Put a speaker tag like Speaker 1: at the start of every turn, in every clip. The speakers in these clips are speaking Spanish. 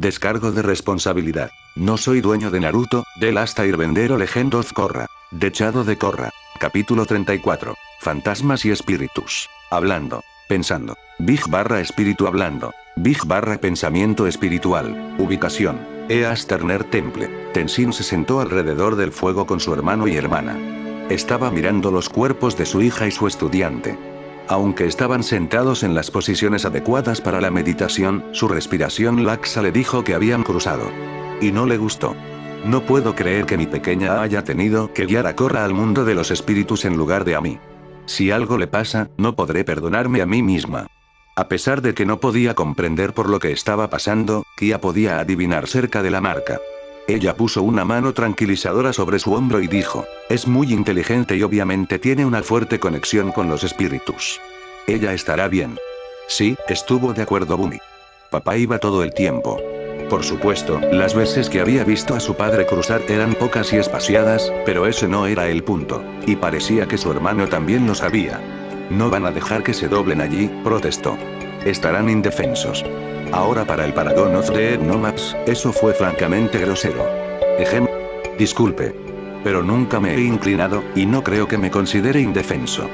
Speaker 1: Descargo de responsabilidad. No soy dueño de Naruto, The Last Airbender o Legend of Korra. Dechado de Korra. Capítulo 34. Fantasmas y espíritus. Hablando. Pensando. Big barra espíritu hablando. Big barra pensamiento espiritual. Ubicación. East Turner Temple. Tenzin se sentó alrededor del fuego con su hermano y hermana. Estaba mirando los cuerpos de su hija y su estudiante. Aunque estaban sentados en las posiciones adecuadas para la meditación, su respiración laxa le dijo que habían cruzado. Y no le gustó. No puedo creer que mi pequeña haya tenido que guiar a Korra al mundo de los espíritus en lugar de a mí. Si algo le pasa, no podré perdonarme a mí misma. A pesar de que no podía comprender por lo que estaba pasando, Kia podía adivinar cerca de la marca. Ella puso una mano tranquilizadora sobre su hombro y dijo, es muy inteligente y obviamente tiene una fuerte conexión con los espíritus. Ella estará bien. Sí, estuvo de acuerdo Bumi. Papá iba todo el tiempo. Por supuesto, las veces que había visto a su padre cruzar eran pocas y espaciadas, pero ese no era el punto. Y parecía que su hermano también lo sabía. No van a dejar que se doblen allí, protestó. Estarán indefensos. Ahora para el Paragon of the Nomads, eso fue francamente grosero. Disculpe. Pero nunca me he inclinado, y no creo que me considere indefenso.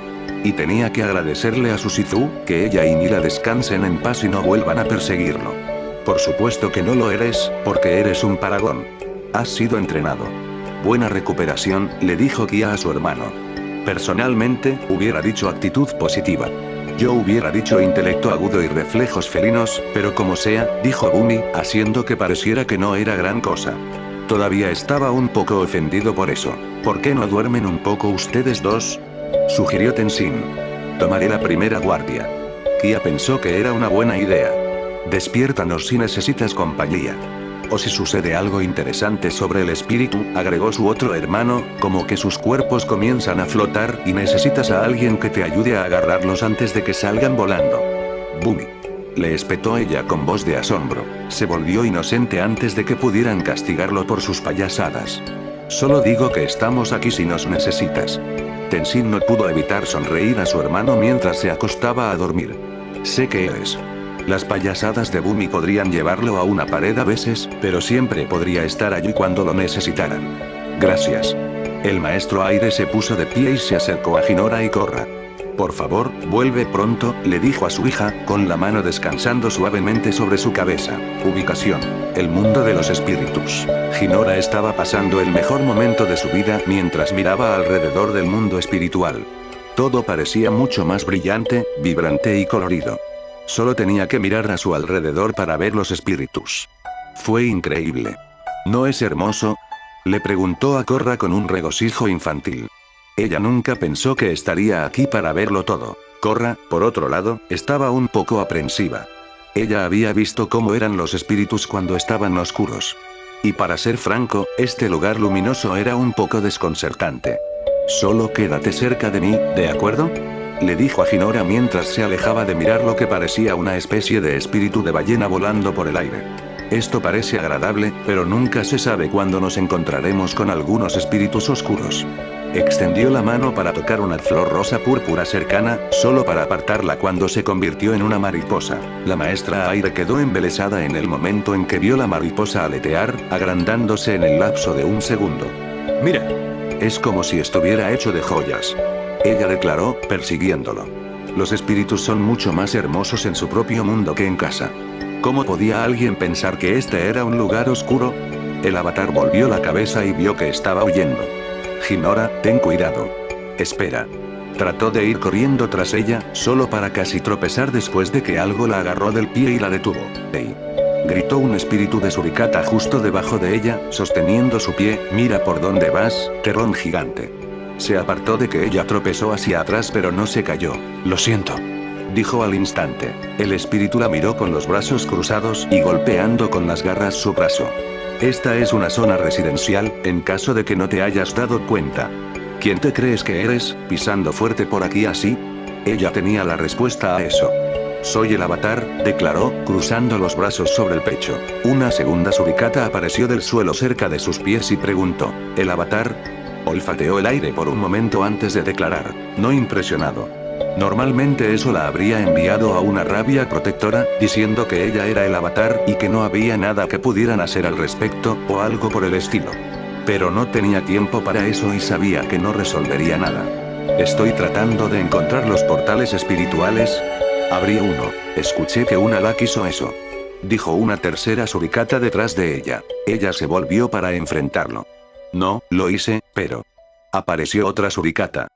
Speaker 1: Y tenía que agradecerle a Susizu, que ella y Mila descansen en paz y no vuelvan a perseguirlo. Por supuesto que no lo eres, porque eres un Paragon. Has sido entrenado. Buena recuperación, le dijo Kia a su hermano. Personalmente, hubiera dicho actitud positiva. Yo hubiera dicho intelecto agudo y reflejos felinos, pero como sea, dijo Bumi, haciendo que pareciera que no era gran cosa. Todavía estaba un poco ofendido por eso. ¿Por qué no duermen un poco ustedes dos? Sugirió Tenzin. Tomaré la primera guardia. Kia pensó que era una buena idea. Despiértanos si necesitas compañía. O si sucede algo interesante sobre el espíritu, agregó su otro hermano, como que sus cuerpos comienzan a flotar y necesitas a alguien que te ayude a agarrarlos antes de que salgan volando. Bumi. Le espetó ella con voz de asombro. Se volvió inocente antes de que pudieran castigarlo por sus payasadas. Solo digo que estamos aquí si nos necesitas. Tenzin no pudo evitar sonreír a su hermano mientras se acostaba a dormir. Sé que eres. Las payasadas de Bumi podrían llevarlo a una pared a veces, pero siempre podría estar allí cuando lo necesitaran. Gracias. El maestro Aire se puso de pie y se acercó a Hinora y Korra. Por favor, vuelve pronto, le dijo a su hija, con la mano descansando suavemente sobre su cabeza. Ubicación. El mundo de los espíritus. Hinora estaba pasando el mejor momento de su vida mientras miraba alrededor del mundo espiritual. Todo parecía mucho más brillante, vibrante y colorido. Solo tenía que mirar a su alrededor para ver los espíritus. Fue increíble. ¿No es hermoso? Le preguntó a Korra con un regocijo infantil. Ella nunca pensó que estaría aquí para verlo todo. Korra, por otro lado, estaba un poco aprensiva. Ella había visto cómo eran los espíritus cuando estaban oscuros. Y para ser franco, este lugar luminoso era un poco desconcertante. Solo quédate cerca de mí, ¿de acuerdo? Le dijo a Hinora mientras se alejaba de mirar lo que parecía una especie de espíritu de ballena volando por el aire. Esto parece agradable, pero nunca se sabe cuándo nos encontraremos con algunos espíritus oscuros. Extendió la mano para tocar una flor rosa púrpura cercana, solo para apartarla cuando se convirtió en una mariposa. La maestra Aire quedó embelesada en el momento en que vio la mariposa aletear, agrandándose en el lapso de un segundo. Mira. Es como si estuviera hecho de joyas. Ella declaró, persiguiéndolo. Los espíritus son mucho más hermosos en su propio mundo que en casa. ¿Cómo podía alguien pensar que este era un lugar oscuro? El avatar volvió la cabeza y vio que estaba huyendo. Hinora, ten cuidado. Espera. Trató de ir corriendo tras ella, solo para casi tropezar después de que algo la agarró del pie y la detuvo. ¡Ey! Gritó un espíritu de suricata justo debajo de ella, sosteniendo su pie. Mira por dónde vas, terrón gigante. Se apartó de que ella tropezó hacia atrás pero no se cayó. Lo siento. Dijo al instante. El espíritu la miró con los brazos cruzados y golpeando con las garras su brazo. Esta es una zona residencial, en caso de que no te hayas dado cuenta. ¿Quién te crees que eres, pisando fuerte por aquí así? Ella tenía la respuesta a eso. Soy el avatar, declaró, cruzando los brazos sobre el pecho. Una segunda suricata apareció del suelo cerca de sus pies y preguntó. ¿El avatar? Olfateó el aire por un momento antes de declarar. No impresionado. Normalmente eso la habría enviado a una rabia protectora, diciendo que ella era el avatar y que no había nada que pudieran hacer al respecto, o algo por el estilo. Pero no tenía tiempo para eso y sabía que no resolvería nada. Estoy tratando de encontrar los portales espirituales. Abrí uno. Escuché que una la quiso eso. Dijo una tercera suricata detrás de ella. Ella se volvió para enfrentarlo. No, lo hice, pero... Apareció otra suricata.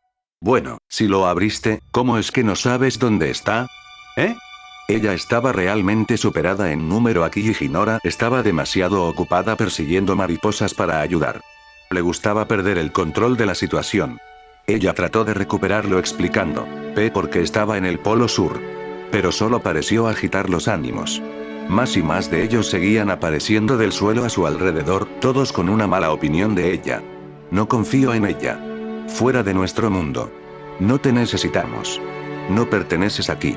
Speaker 1: Bueno, si lo abriste, ¿cómo es que no sabes dónde está? ¿Eh? Ella estaba realmente superada en número aquí y Hinora estaba demasiado ocupada persiguiendo mariposas para ayudar. Le gustaba perder el control de la situación. Ella trató de recuperarlo explicando, porque estaba en el polo sur. Pero solo pareció agitar los ánimos. Más y más de ellos seguían apareciendo del suelo a su alrededor, todos con una mala opinión de ella. No confío en ella. Fuera de nuestro mundo. No te necesitamos. No perteneces aquí.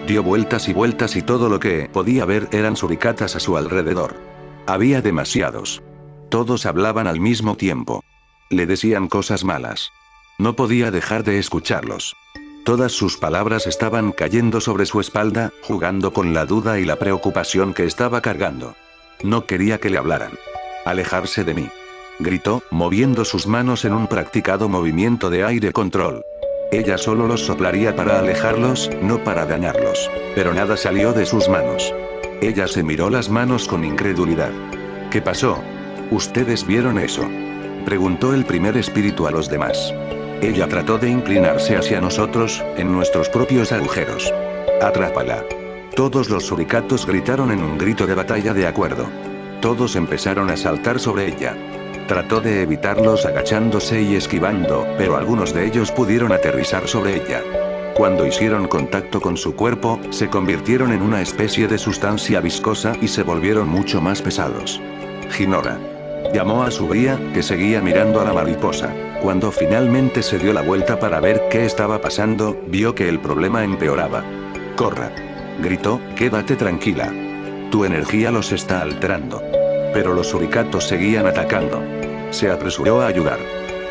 Speaker 1: Dio vueltas y todo lo que podía ver eran suricatas a su alrededor. Había demasiados. Todos hablaban al mismo tiempo. Le decían cosas malas. No podía dejar de escucharlos. Todas sus palabras estaban cayendo sobre su espalda, jugando con la duda y la preocupación que estaba cargando. No quería que le hablaran. Alejarse de mí. Gritó, moviendo sus manos en un practicado movimiento de aire control. Ella solo los soplaría para alejarlos, no para dañarlos. Pero nada salió de sus manos. Ella se miró las manos con incredulidad. ¿Qué pasó? ¿Ustedes vieron eso? Preguntó el primer espíritu a los demás. Ella trató de inclinarse hacia nosotros, en nuestros propios agujeros. Atrápala. Todos los suricatos gritaron en un grito de batalla de acuerdo. Todos empezaron a saltar sobre ella. Trató de evitarlos agachándose y esquivando, pero algunos de ellos pudieron aterrizar sobre ella. Cuando hicieron contacto con su cuerpo, se convirtieron en una especie de sustancia viscosa y se volvieron mucho más pesados. Hinora. Llamó a su guía, que seguía mirando a la mariposa. Cuando finalmente se dio la vuelta para ver qué estaba pasando, vio que el problema empeoraba. Korra. Gritó, quédate tranquila. Tu energía los está alterando. Pero los suricatos seguían atacando. Se apresuró a ayudar.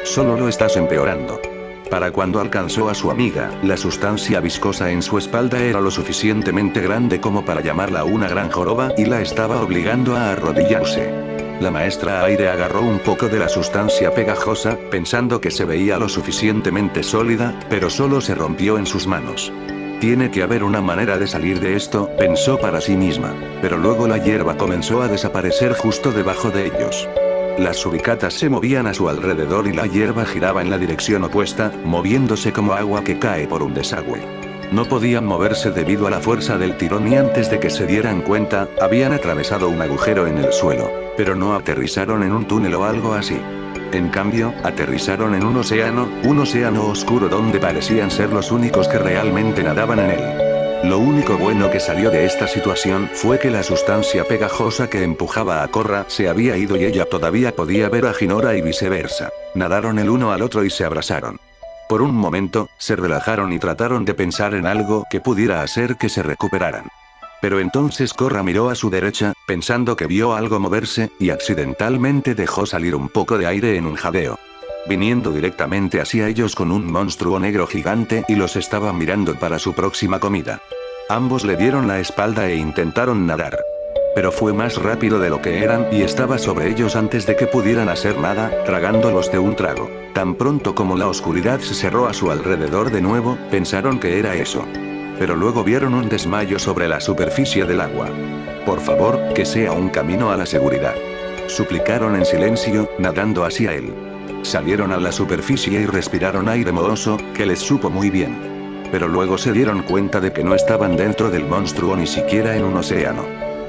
Speaker 1: Solo lo estás empeorando. Para cuando alcanzó a su amiga, la sustancia viscosa en su espalda era lo suficientemente grande como para llamarla una gran joroba y la estaba obligando a arrodillarse. La maestra aire agarró un poco de la sustancia pegajosa, pensando que se veía lo suficientemente sólida, pero solo se rompió en sus manos. Tiene que haber una manera de salir de esto, pensó para sí misma. Pero luego la hierba comenzó a desaparecer justo debajo de ellos. Las suricatas se movían a su alrededor y la hierba giraba en la dirección opuesta, moviéndose como agua que cae por un desagüe. No podían moverse debido a la fuerza del tirón y antes de que se dieran cuenta, habían atravesado un agujero en el suelo, pero no aterrizaron en un túnel o algo así. En cambio, aterrizaron en un océano oscuro donde parecían ser los únicos que realmente nadaban en él. Lo único bueno que salió de esta situación fue que la sustancia pegajosa que empujaba a Korra se había ido y ella todavía podía ver a Hinora y viceversa. Nadaron el uno al otro y se abrazaron. Por un momento, se relajaron y trataron de pensar en algo que pudiera hacer que se recuperaran. Pero entonces Korra miró a su derecha, pensando que vio algo moverse, y accidentalmente dejó salir un poco de aire en un jadeo. Viniendo directamente hacia ellos con un monstruo negro gigante y los estaba mirando para su próxima comida. Ambos le dieron la espalda e intentaron nadar. Pero fue más rápido de lo que eran y estaba sobre ellos antes de que pudieran hacer nada, tragándolos de un trago. Tan pronto como la oscuridad se cerró a su alrededor de nuevo, pensaron que era eso. Pero luego vieron un desmayo sobre la superficie del agua. Por favor, que sea un camino a la seguridad. Suplicaron en silencio, nadando hacia él. Salieron a la superficie y respiraron aire mohoso, que les supo muy bien. Pero luego se dieron cuenta de que no estaban dentro del monstruo ni siquiera en un océano.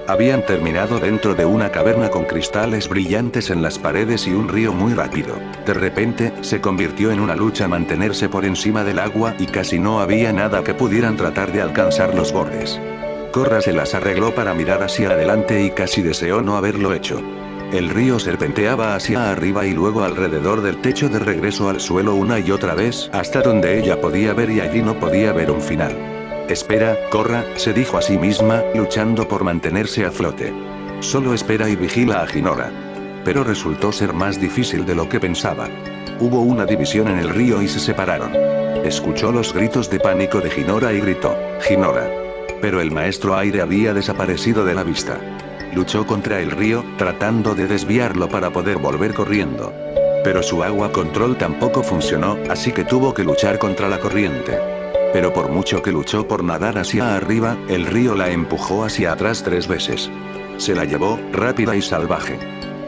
Speaker 1: Habían terminado dentro de una caverna con cristales brillantes en las paredes y un río muy rápido. De repente, se convirtió en una lucha a mantenerse por encima del agua y casi no había nada que pudieran tratar de alcanzar los bordes. Korra se las arregló para mirar hacia adelante y casi deseó no haberlo hecho. El río serpenteaba hacia arriba y luego alrededor del techo de regreso al suelo una y otra vez, hasta donde ella podía ver y allí no podía ver un final. Espera, Korra, se dijo a sí misma, luchando por mantenerse a flote. Solo espera y vigila a Hinora. Pero resultó ser más difícil de lo que pensaba. Hubo una división en el río y se separaron. Escuchó los gritos de pánico de Hinora y gritó, ¡Hinora! Pero el maestro aire había desaparecido de la vista. Luchó contra el río, tratando de desviarlo para poder volver corriendo. Pero su agua control tampoco funcionó, así que tuvo que luchar contra la corriente. Pero por mucho que luchó por nadar hacia arriba, el río la empujó hacia atrás 3 veces. Se la llevó, rápida y salvaje.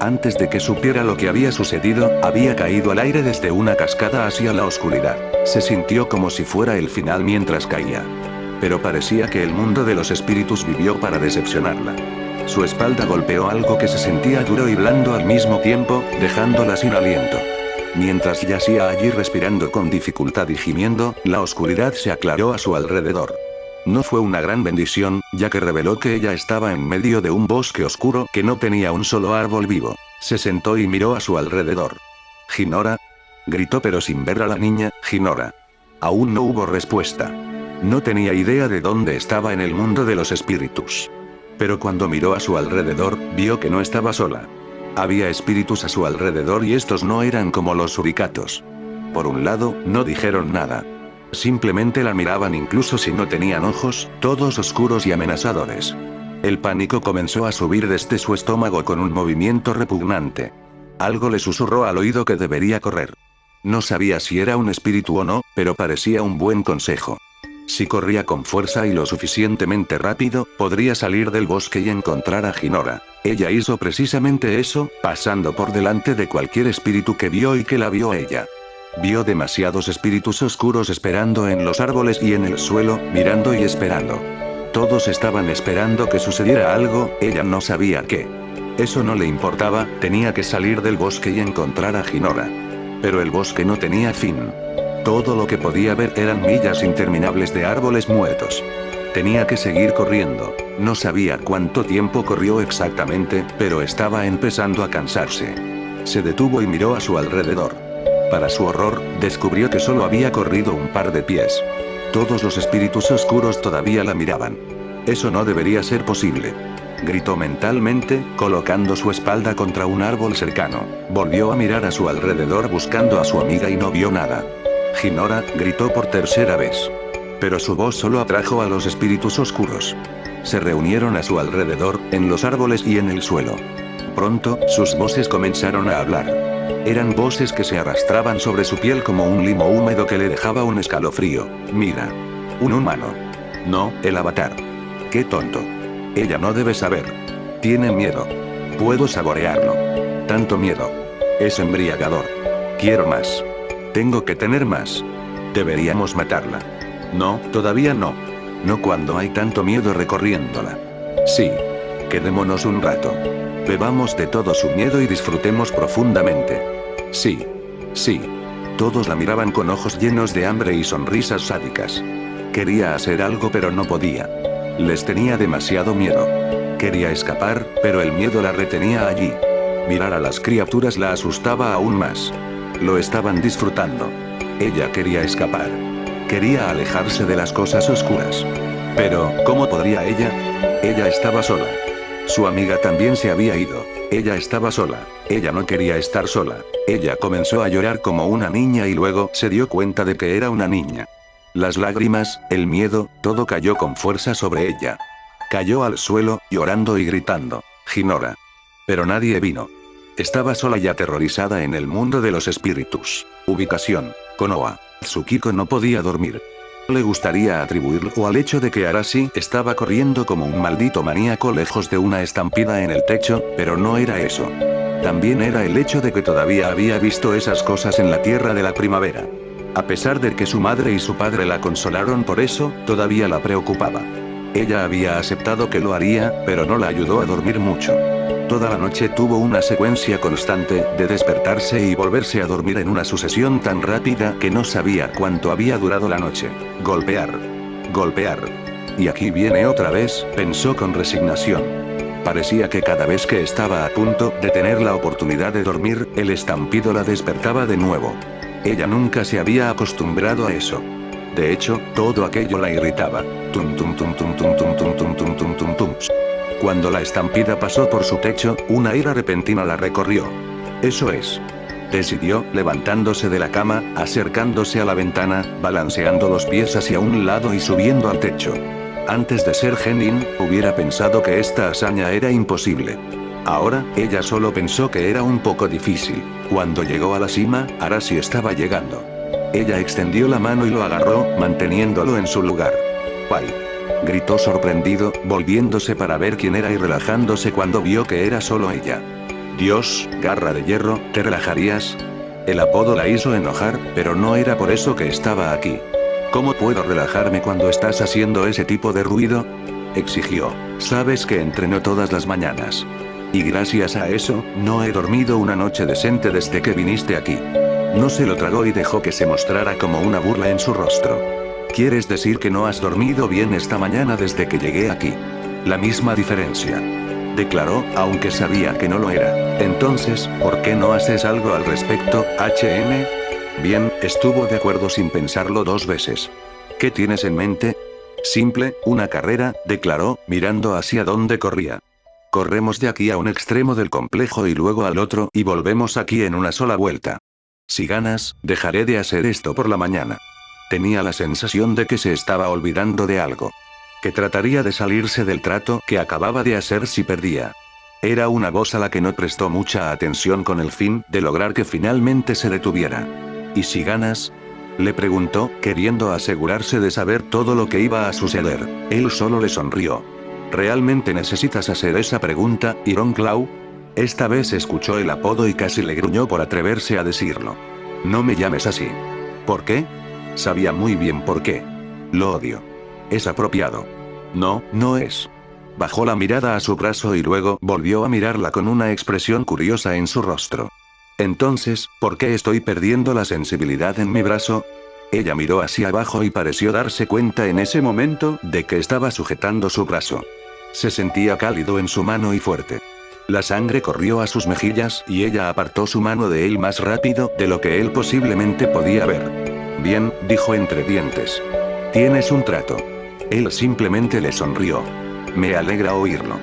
Speaker 1: Antes de que supiera lo que había sucedido, había caído al aire desde una cascada hacia la oscuridad. Se sintió como si fuera el final mientras caía. Pero parecía que el mundo de los espíritus vivió para decepcionarla. Su espalda golpeó algo que se sentía duro y blando al mismo tiempo, dejándola sin aliento. Mientras yacía allí respirando con dificultad y gimiendo, la oscuridad se aclaró a su alrededor. No fue una gran bendición, ya que reveló que ella estaba en medio de un bosque oscuro que no tenía un solo árbol vivo. Se sentó y miró a su alrededor. «Hinora», gritó pero sin ver a la niña, «Hinora». Aún no hubo respuesta. No tenía idea de dónde estaba en el mundo de los espíritus. Pero cuando miró a su alrededor, vio que no estaba sola. Había espíritus a su alrededor y estos no eran como los suricatos. Por un lado, no dijeron nada. Simplemente la miraban incluso si no tenían ojos, todos oscuros y amenazadores. El pánico comenzó a subir desde su estómago con un movimiento repugnante. Algo le susurró al oído que debería correr. No sabía si era un espíritu o no, pero parecía un buen consejo. Si corría con fuerza y lo suficientemente rápido, podría salir del bosque y encontrar a Hinora. Ella hizo precisamente eso, pasando por delante de cualquier espíritu que vio y que la vio ella. Vio demasiados espíritus oscuros esperando en los árboles y en el suelo, mirando y esperando. Todos estaban esperando que sucediera algo, ella no sabía qué. Eso no le importaba, tenía que salir del bosque y encontrar a Hinora. Pero el bosque no tenía fin. Todo lo que podía ver eran millas interminables de árboles muertos. Tenía que seguir corriendo. No sabía cuánto tiempo corrió exactamente, pero estaba empezando a cansarse. Se detuvo y miró a su alrededor. Para su horror, descubrió que solo había corrido un par de pies. Todos los espíritus oscuros todavía la miraban. Eso no debería ser posible. Gritó mentalmente, colocando su espalda contra un árbol cercano. Volvió a mirar a su alrededor buscando a su amiga y no vio nada. Hinora, gritó por tercera vez. Pero su voz solo atrajo a los espíritus oscuros. Se reunieron a su alrededor, en los árboles y en el suelo. Pronto, sus voces comenzaron a hablar. Eran voces que se arrastraban sobre su piel como un limo húmedo que le dejaba un escalofrío. Mira. Un humano. No, el avatar. Qué tonto. Ella no debe saber. Tiene miedo. Puedo saborearlo. Tanto miedo. Es embriagador. Quiero más. Tengo que tener más. Deberíamos matarla. No, todavía no. No cuando hay tanto miedo recorriéndola. Sí. Quedémonos un rato. Bebamos de todo su miedo y disfrutemos profundamente. Sí. Sí. Todos la miraban con ojos llenos de hambre y sonrisas sádicas. Quería hacer algo pero no podía. Les tenía demasiado miedo. Quería escapar, pero el miedo la retenía allí. Mirar a las criaturas la asustaba aún más. Lo estaban disfrutando. Ella quería escapar. Quería alejarse de las cosas oscuras. Pero, ¿cómo podría ella? Ella estaba sola. Su amiga también se había ido. Ella estaba sola. Ella no quería estar sola. Ella comenzó a llorar como una niña y luego se dio cuenta de que era una niña. Las lágrimas, el miedo, todo cayó con fuerza sobre ella. Cayó al suelo, llorando y gritando, Hinora. Pero nadie vino. Estaba sola y aterrorizada en el mundo de los espíritus. Ubicación: Konoha. Tsukiko no podía dormir. Le gustaría atribuirlo al hecho de que Arashi estaba corriendo como un maldito maníaco lejos de una estampida en el techo, pero no era eso. También era el hecho de que todavía había visto esas cosas en la tierra de la primavera. A pesar de que su madre y su padre la consolaron por eso, todavía la preocupaba. Ella había aceptado que lo haría, pero no la ayudó a dormir mucho. Toda la noche tuvo una secuencia constante de despertarse y volverse a dormir en una sucesión tan rápida que no sabía cuánto había durado la noche. Golpear. Golpear. Y aquí viene otra vez, pensó con resignación. Parecía que cada vez que estaba a punto de tener la oportunidad de dormir, el estampido la despertaba de nuevo. Ella nunca se había acostumbrado a eso. De hecho, todo aquello la irritaba. Tum tum tum tum tum tum tum tum tum tum tum tum. Cuando la estampida pasó por su techo, una ira repentina la recorrió. Eso es. decidió, levantándose de la cama, acercándose a la ventana, balanceando los pies hacia un lado y subiendo al techo. Antes de ser genin, hubiera pensado que esta hazaña era imposible. Ahora, ella solo pensó que era un poco difícil. Cuando llegó a la cima, Arashi estaba llegando. Ella extendió la mano y lo agarró, manteniéndolo en su lugar. ¡Ay!, gritó sorprendido, volviéndose para ver quién era y relajándose cuando vio que era solo ella. Dios, garra de hierro, ¿te relajarías? El apodo la hizo enojar, pero no era por eso que estaba aquí. ¿Cómo puedo relajarme cuando estás haciendo ese tipo de ruido?, exigió. Sabes que entreno todas las mañanas. Y gracias a eso, no he dormido una noche decente desde que viniste aquí. No se lo tragó y dejó que se mostrara como una burla en su rostro. ¿Quieres decir que no has dormido bien esta mañana desde que llegué aquí? La misma diferencia, declaró, aunque sabía que no lo era. Entonces, ¿por qué no haces algo al respecto, HM? Bien, estuvo de acuerdo sin pensarlo dos veces. ¿Qué tienes en mente? Simple, una carrera, declaró, mirando hacia donde corría. Corremos de aquí a un extremo del complejo y luego al otro y volvemos aquí en una sola vuelta. Si ganas, dejaré de hacer esto por la mañana. Tenía la sensación de que se estaba olvidando de algo. Que trataría de salirse del trato que acababa de hacer si perdía. Era una voz a la que no prestó mucha atención con el fin de lograr que finalmente se detuviera. ¿Y si ganas?, le preguntó, queriendo asegurarse de saber todo lo que iba a suceder. Él solo le sonrió. ¿Realmente necesitas hacer esa pregunta, Ironclaw? Esta vez escuchó el apodo y casi le gruñó por atreverse a decirlo. No me llames así. ¿Por qué? Sabía muy bien por qué. Lo odio. Es apropiado. No, no es. Bajó la mirada a su brazo y luego volvió a mirarla con una expresión curiosa en su rostro. Entonces, ¿por qué estoy perdiendo la sensibilidad en mi brazo? Ella miró hacia abajo y pareció darse cuenta en ese momento de que estaba sujetando su brazo. Se sentía cálido en su mano y fuerte. La sangre corrió a sus mejillas y ella apartó su mano de él más rápido de lo que él posiblemente podía ver. Bien, dijo entre dientes. Tienes un trato. Él simplemente le sonrió. Me alegra oírlo.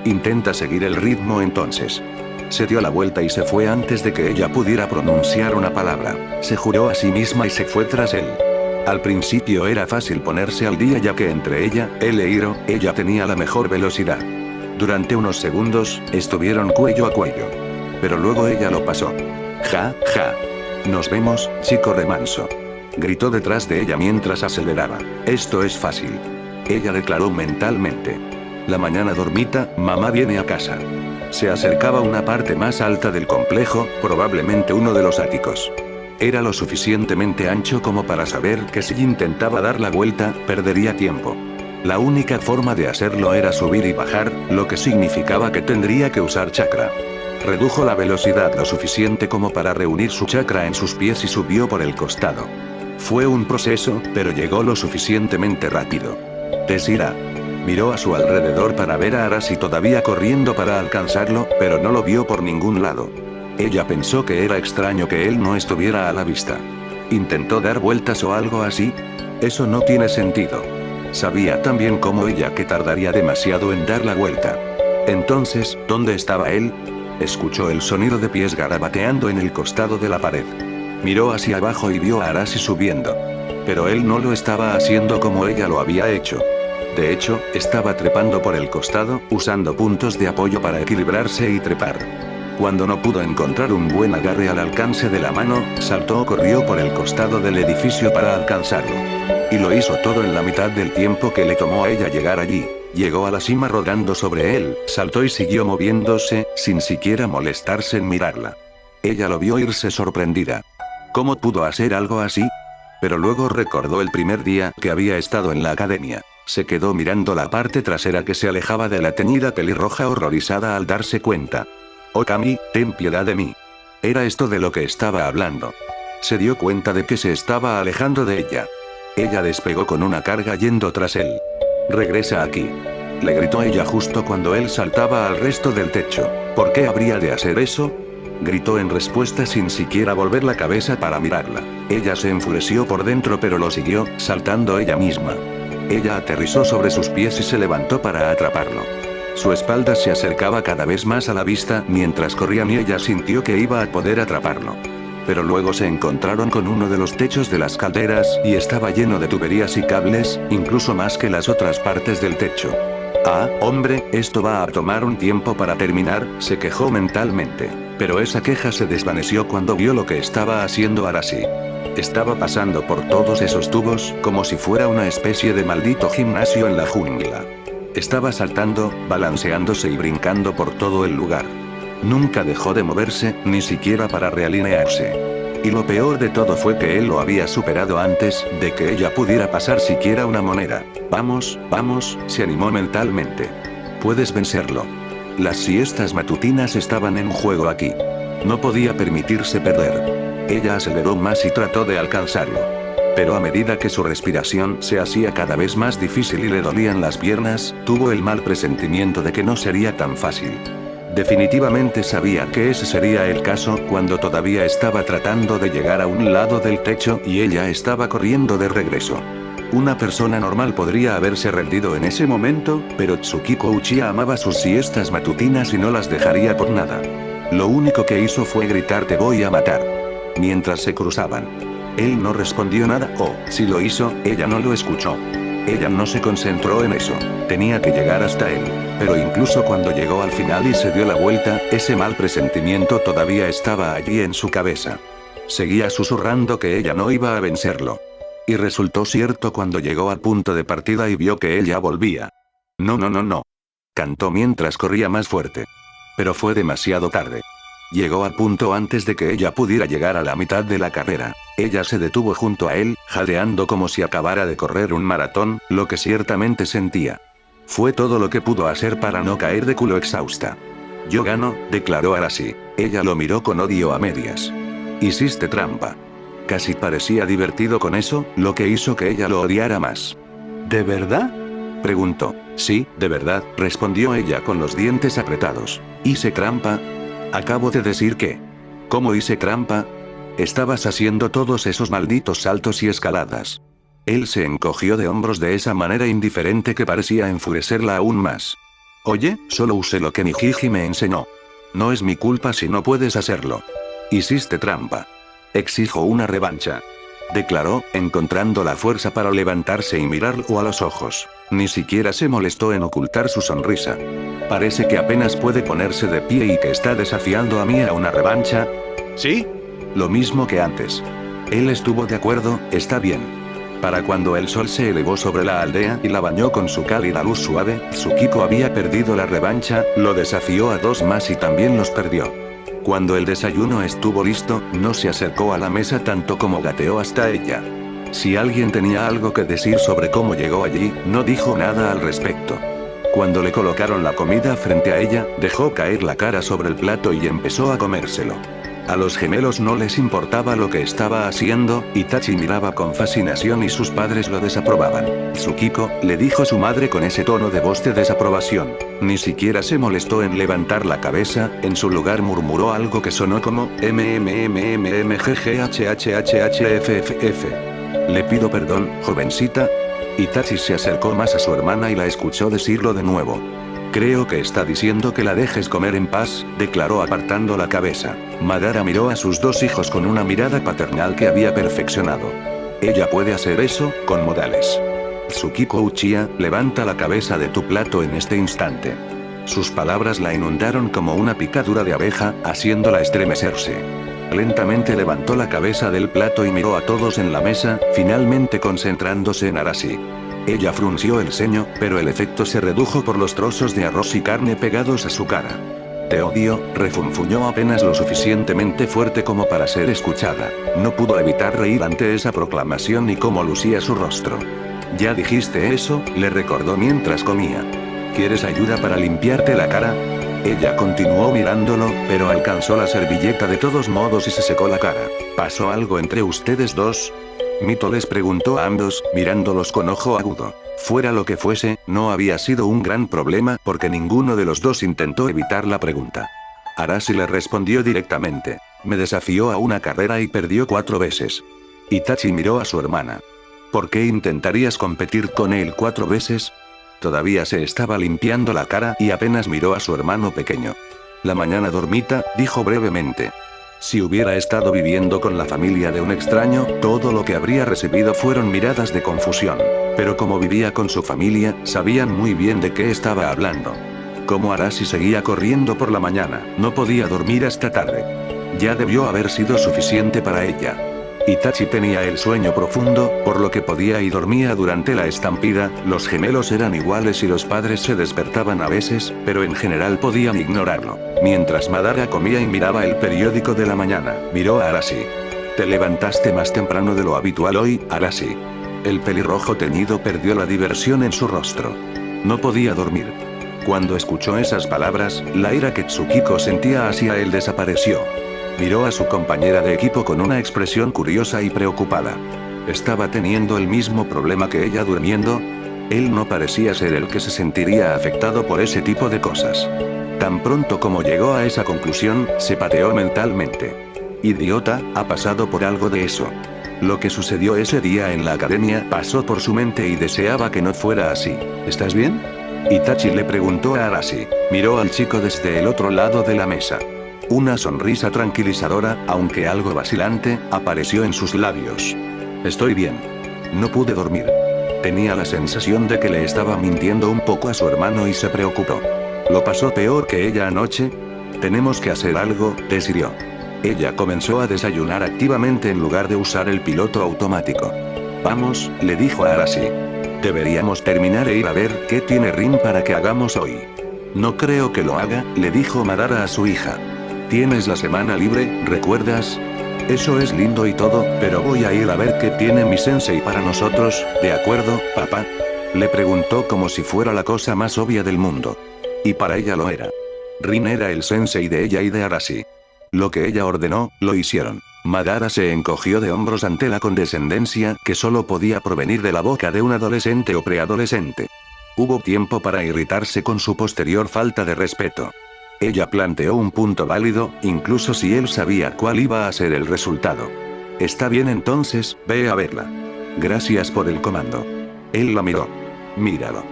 Speaker 1: Intenta seguir el ritmo entonces. Se dio la vuelta y se fue antes de que ella pudiera pronunciar una palabra. Se juró a sí misma y se fue tras él. Al principio era fácil ponerse al día ya que entre ella, él e Hiro, ella tenía la mejor velocidad. Durante unos segundos, estuvieron cuello a cuello. Pero luego ella lo pasó. Ja, ja. Nos vemos, chico remanso. Gritó detrás de ella mientras aceleraba. Esto es fácil. Ella declaró mentalmente. La mañana dormita, mamá viene a casa. Se acercaba a una parte más alta del complejo, probablemente uno de los áticos. Era lo suficientemente ancho como para saber que si intentaba dar la vuelta, perdería tiempo. La única forma de hacerlo era subir y bajar, lo que significaba que tendría que usar chakra. Redujo la velocidad lo suficiente como para reunir su chakra en sus pies y subió por el costado. Fue un proceso, pero llegó lo suficientemente rápido. Desira. Miró a su alrededor para ver a Arashi todavía corriendo para alcanzarlo, pero no lo vio por ningún lado. Ella pensó que era extraño que él no estuviera a la vista. ¿Intentó dar vueltas o algo así? Eso no tiene sentido. Sabía tan bien como ella que tardaría demasiado en dar la vuelta. Entonces, ¿dónde estaba él? Escuchó el sonido de pies garabateando en el costado de la pared. Miró hacia abajo y vio a Arashi subiendo. Pero él no lo estaba haciendo como ella lo había hecho. De hecho, estaba trepando por el costado, usando puntos de apoyo para equilibrarse y trepar. Cuando no pudo encontrar un buen agarre al alcance de la mano, saltó o corrió por el costado del edificio para alcanzarlo. Y lo hizo todo en la mitad del tiempo que le tomó a ella llegar allí. Llegó a la cima rodando sobre él, saltó y siguió moviéndose, sin siquiera molestarse en mirarla. Ella lo vio irse sorprendida. ¿Cómo pudo hacer algo así? Pero luego recordó el primer día que había estado en la academia. Se quedó mirando la parte trasera que se alejaba de la teñida pelirroja horrorizada al darse cuenta. Okami, ten piedad de mí. Era esto de lo que estaba hablando. Se dio cuenta de que se estaba alejando de ella. Ella despegó con una carga yendo tras él. Regresa aquí. Le gritó ella justo cuando él saltaba al resto del techo. ¿Por qué habría de hacer eso? Gritó en respuesta sin siquiera volver la cabeza para mirarla. Ella se enfureció por dentro pero lo siguió, saltando ella misma. Ella aterrizó sobre sus pies y se levantó para atraparlo. Su espalda se acercaba cada vez más a la vista mientras corrían y ella sintió que iba a poder atraparlo. pero luego se encontraron con uno de los techos de las calderas y estaba lleno de tuberías y cables, incluso más que las otras partes del techo. Ah, hombre, esto va a tomar un tiempo para terminar, se quejó mentalmente. Pero esa queja se desvaneció cuando vio lo que estaba haciendo Arashi. Estaba pasando por todos esos tubos, como si fuera una especie de maldito gimnasio en la jungla. Estaba saltando, balanceándose y brincando por todo el lugar. Nunca dejó de moverse, ni siquiera para realinearse. Y lo peor de todo fue que él lo había superado antes de que ella pudiera pasar siquiera una moneda. Vamos, vamos, se animó mentalmente. Puedes vencerlo. Las siestas matutinas estaban en juego aquí. No podía permitirse perder. Ella aceleró más y trató de alcanzarlo. Pero a medida que su respiración se hacía cada vez más difícil y le dolían las piernas, tuvo el mal presentimiento de que no sería tan fácil. Definitivamente sabía que ese sería el caso cuando todavía estaba tratando de llegar a un lado del techo y ella estaba corriendo de regreso. Una persona normal podría haberse rendido en ese momento, pero Tsukiko Uchiha amaba sus siestas matutinas y no las dejaría por nada. Lo único que hizo fue gritar "te voy a matar", mientras se cruzaban. Él no respondió nada, o, si lo hizo, ella no lo escuchó. Ella no se concentró en eso. Tenía que llegar hasta él. Pero incluso cuando llegó al final y se dio la vuelta, ese mal presentimiento todavía estaba allí en su cabeza. Seguía susurrando que ella no iba a vencerlo. Y resultó cierto cuando llegó al punto de partida y vio que ella volvía. No, no, no, no. Cantó mientras corría más fuerte. Pero fue demasiado tarde. Llegó al punto antes de que ella pudiera llegar a la mitad de la carrera. Ella se detuvo junto a él, jadeando como si acabara de correr un maratón, lo que ciertamente sentía. Fue todo lo que pudo hacer para no caer de culo exhausta. Yo gano, declaró Arashi. Ella lo miró con odio a medias. Hiciste trampa. Casi parecía divertido con eso, lo que hizo que ella lo odiara más. ¿De verdad?, preguntó. Sí, de verdad, respondió ella con los dientes apretados. ¿Hice trampa? Acabo de decir que... ¿Cómo hice trampa? Estabas haciendo todos esos malditos saltos y escaladas. Él se encogió de hombros de esa manera indiferente que parecía enfurecerla aún más. Oye, solo usé lo que Nijiji me enseñó. No es mi culpa si no puedes hacerlo. Hiciste trampa. Exijo una revancha, declaró, encontrando la fuerza para levantarse y mirarlo a los ojos. Ni siquiera se molestó en ocultar su sonrisa. Parece que apenas puede ponerse de pie y que está desafiando a mí a una revancha. ¿Sí? Lo mismo que antes. Él estuvo de acuerdo, está bien. Para cuando el sol se elevó sobre la aldea y la bañó con su cálida luz suave, Tsukiko había perdido la revancha, lo desafió a 2 más y también los perdió. Cuando el desayuno estuvo listo, no se acercó a la mesa tanto como gateó hasta ella. Si alguien tenía algo que decir sobre cómo llegó allí, no dijo nada al respecto. Cuando le colocaron la comida frente a ella, dejó caer la cara sobre el plato y empezó a comérselo. A los gemelos no les importaba lo que estaba haciendo, Itachi miraba con fascinación y sus padres lo desaprobaban. Tsukiko, le dijo su madre con ese tono de voz de desaprobación. Ni siquiera se molestó en levantar la cabeza, en su lugar murmuró algo que sonó como MMMMMGGHHHHFFF. Le pido perdón, jovencita. Itachi se acercó más a su hermana y la escuchó decirlo de nuevo. Creo que está diciendo que la dejes comer en paz, declaró apartando la cabeza. Madara miró a sus 2 hijos con una mirada paternal que había perfeccionado. Ella puede hacer eso, con modales. Tsukiko Uchiha, levanta la cabeza de tu plato en este instante. Sus palabras la inundaron como una picadura de abeja, haciéndola estremecerse. Lentamente levantó la cabeza del plato y miró a todos en la mesa, finalmente concentrándose en Arashi. Ella frunció el ceño, pero el efecto se redujo por los trozos de arroz y carne pegados a su cara. Te odio, refunfuñó apenas lo suficientemente fuerte como para ser escuchada. No pudo evitar reír ante esa proclamación y cómo lucía su rostro. Ya dijiste eso, le recordó mientras comía. ¿Quieres ayuda para limpiarte la cara? Ella continuó mirándolo, pero alcanzó la servilleta de todos modos y se secó la cara. ¿Pasó algo entre ustedes dos? Mito les preguntó a ambos, mirándolos con ojo agudo. Fuera lo que fuese, no había sido un gran problema porque ninguno de los dos intentó evitar la pregunta. Arashi le respondió directamente. Me desafió a una carrera y perdió 4 veces. Itachi miró a su hermana. ¿Por qué intentarías competir con él 4 veces? Todavía se estaba limpiando la cara y apenas miró a su hermano pequeño. La mañana dormita, dijo brevemente. Si hubiera estado viviendo con la familia de un extraño, todo lo que habría recibido fueron miradas de confusión. Pero como vivía con su familia, sabían muy bien de qué estaba hablando. Como Arashi seguía corriendo por la mañana, no podía dormir hasta tarde. Ya debió haber sido suficiente para ella. Itachi tenía el sueño profundo, por lo que podía y dormía durante la estampida. Los gemelos eran iguales y los padres se despertaban a veces, pero en general podían ignorarlo. Mientras Madara comía y miraba el periódico de la mañana, miró a Arashi. Te levantaste más temprano de lo habitual hoy, Arashi. El pelirrojo teñido perdió la diversión en su rostro. No podía dormir. Cuando escuchó esas palabras, la ira que Tsukiko sentía hacia él desapareció. Miró a su compañera de equipo con una expresión curiosa y preocupada. ¿Estaba teniendo el mismo problema que ella durmiendo? Él no parecía ser el que se sentiría afectado por ese tipo de cosas. Tan pronto como llegó a esa conclusión, se pateó mentalmente. Idiota, ha pasado por algo de eso. Lo que sucedió ese día en la academia pasó por su mente y deseaba que no fuera así. ¿Estás bien? Itachi le preguntó a Arashi. Miró al chico desde el otro lado de la mesa. Una sonrisa tranquilizadora, aunque algo vacilante, apareció en sus labios. Estoy bien. No pude dormir. Tenía la sensación de que le estaba mintiendo un poco a su hermano y se preocupó. ¿Lo pasó peor que ella anoche? Tenemos que hacer algo, decidió. Ella comenzó a desayunar activamente en lugar de usar el piloto automático. Vamos, le dijo a Arashi. Deberíamos terminar e ir a ver qué tiene Rin para que hagamos hoy. No creo que lo haga, le dijo Madara a su hija. Tienes la semana libre, ¿recuerdas? Eso es lindo y todo, pero voy a ir a ver qué tiene mi sensei para nosotros, ¿de acuerdo, papá? Le preguntó como si fuera la cosa más obvia del mundo. Y para ella lo era. Rin era el sensei de ella y de Arashi. Lo que ella ordenó, lo hicieron. Madara se encogió de hombros ante la condescendencia que solo podía provenir de la boca de un adolescente o preadolescente. Hubo tiempo para irritarse con su posterior falta de respeto. Ella planteó un punto válido, incluso si él sabía cuál iba a ser el resultado. Está bien entonces, ve a verla. Gracias por el comando. Él la miró. Míralo.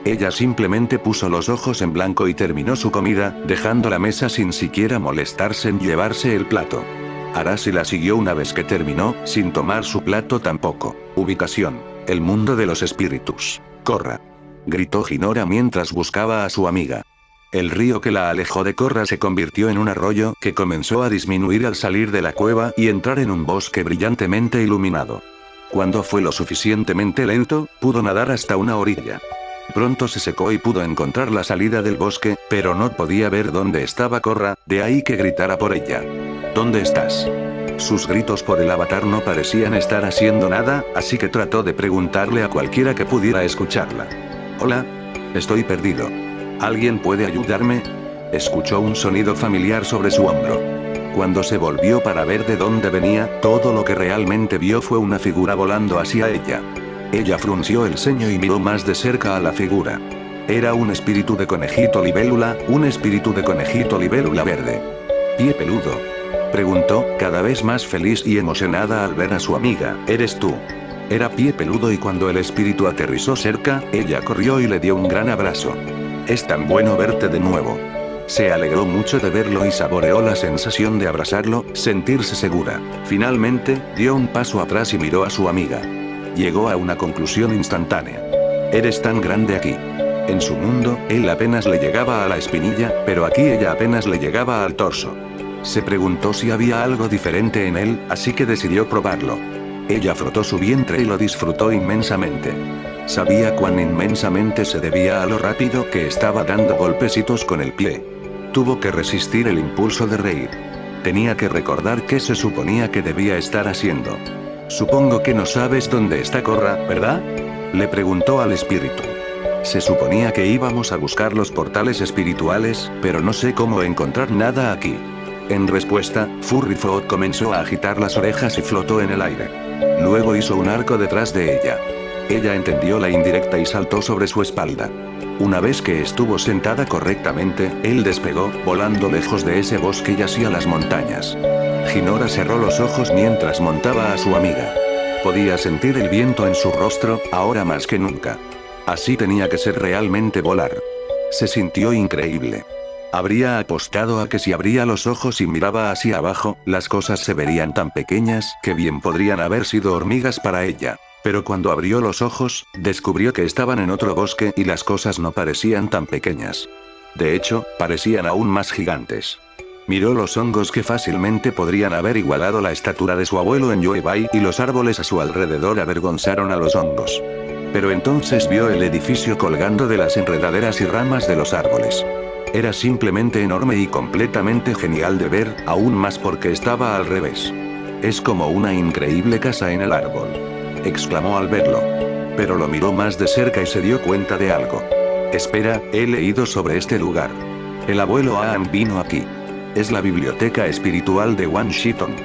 Speaker 1: Ella simplemente puso los ojos en blanco y terminó su comida, dejando la mesa sin siquiera molestarse en llevarse el plato. Arashi la siguió una vez que terminó, sin tomar su plato tampoco. Ubicación: el mundo de los espíritus. Korra. Gritó Hinora mientras buscaba a su amiga. El río que la alejó de Korra se convirtió en un arroyo que comenzó a disminuir al salir de la cueva y entrar en un bosque brillantemente iluminado. Cuando fue lo suficientemente lento, pudo nadar hasta una orilla. Pronto se secó y pudo encontrar la salida del bosque, pero no podía ver dónde estaba Korra, de ahí que gritara por ella. ¿Dónde estás? Sus gritos por el avatar no parecían estar haciendo nada, así que trató de preguntarle a cualquiera que pudiera escucharla. Hola. Estoy perdido. ¿Alguien puede ayudarme? Escuchó un sonido familiar sobre su hombro. Cuando se volvió para ver de dónde venía, todo lo que realmente vio fue una figura volando hacia ella. Ella frunció el ceño y miró más de cerca a la figura. Era un espíritu de conejito libélula, un espíritu de conejito libélula verde. ¿Pie peludo? Preguntó, cada vez más feliz y emocionada al ver a su amiga. ¿Eres tú? Era Pie Peludo y cuando el espíritu aterrizó cerca, ella corrió y le dio un gran abrazo. Es tan bueno verte de nuevo. Se alegró mucho de verlo y saboreó la sensación de abrazarlo, sentirse segura. Finalmente, dio un paso atrás y miró a su amiga. Llegó a una conclusión instantánea. Eres tan grande aquí. En su mundo, él apenas le llegaba a la espinilla, pero aquí ella apenas le llegaba al torso. Se preguntó si había algo diferente en él, así que decidió probarlo. Ella frotó su vientre y lo disfrutó inmensamente. Sabía cuán inmensamente se debía a lo rápido que estaba dando golpecitos con el pie. Tuvo que resistir el impulso de reír. Tenía que recordar qué se suponía que debía estar haciendo. Supongo que no sabes dónde está Korra, ¿verdad? Le preguntó al espíritu. Se suponía que íbamos a buscar los portales espirituales, pero no sé cómo encontrar nada aquí. En respuesta, Furryfoot comenzó a agitar las orejas y flotó en el aire. Luego hizo un arco detrás de ella. Ella entendió la indirecta y saltó sobre su espalda. Una vez que estuvo sentada correctamente, él despegó, volando lejos de ese bosque y hacia las montañas. Hinora cerró los ojos mientras montaba a su amiga. Podía sentir el viento en su rostro, ahora más que nunca. Así tenía que ser realmente volar. Se sintió increíble. Habría apostado a que si abría los ojos y miraba hacia abajo, las cosas se verían tan pequeñas que bien podrían haber sido hormigas para ella. Pero cuando abrió los ojos, descubrió que estaban en otro bosque y las cosas no parecían tan pequeñas. De hecho, parecían aún más gigantes. Miró los hongos que fácilmente podrían haber igualado la estatura de su abuelo en Yuebai y los árboles a su alrededor avergonzaron a los hongos. Pero entonces vio el edificio colgando de las enredaderas y ramas de los árboles. Era simplemente enorme y completamente genial de ver, aún más porque estaba al revés. Es como una increíble casa en el árbol, exclamó al verlo. Pero lo miró más de cerca y se dio cuenta de algo. Espera, he leído sobre este lugar. El abuelo Aang vino aquí. Es la biblioteca espiritual de Wan Shiton.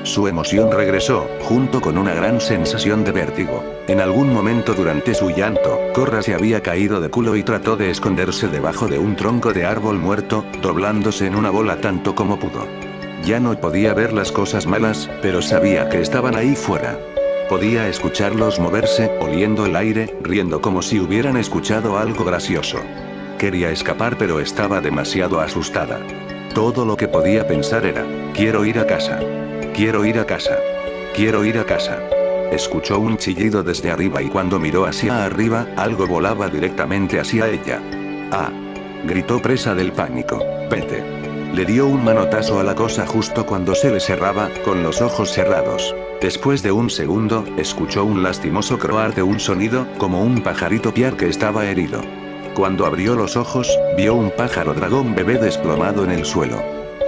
Speaker 1: Su emoción regresó, junto con una gran sensación de vértigo. En algún momento durante su llanto, Korra se había caído de culo y trató de esconderse debajo de un tronco de árbol muerto, doblándose en una bola tanto como pudo. Ya no podía ver las cosas malas, pero sabía que estaban ahí fuera. Podía escucharlos moverse, oliendo el aire, riendo como si hubieran escuchado algo gracioso. Quería escapar pero estaba demasiado asustada. Todo lo que podía pensar era, quiero ir a casa. Quiero ir a casa. Quiero ir a casa. Escuchó un chillido desde arriba y cuando miró hacia arriba, algo volaba directamente hacia ella. ¡Ah! Gritó presa del pánico. Vete. Le dio un manotazo a la cosa justo cuando se le cerraba, con los ojos cerrados. Después de un segundo, escuchó un lastimoso croar de un sonido, como un pajarito piar que estaba herido. Cuando abrió los ojos, vio un pájaro dragón bebé desplomado en el suelo.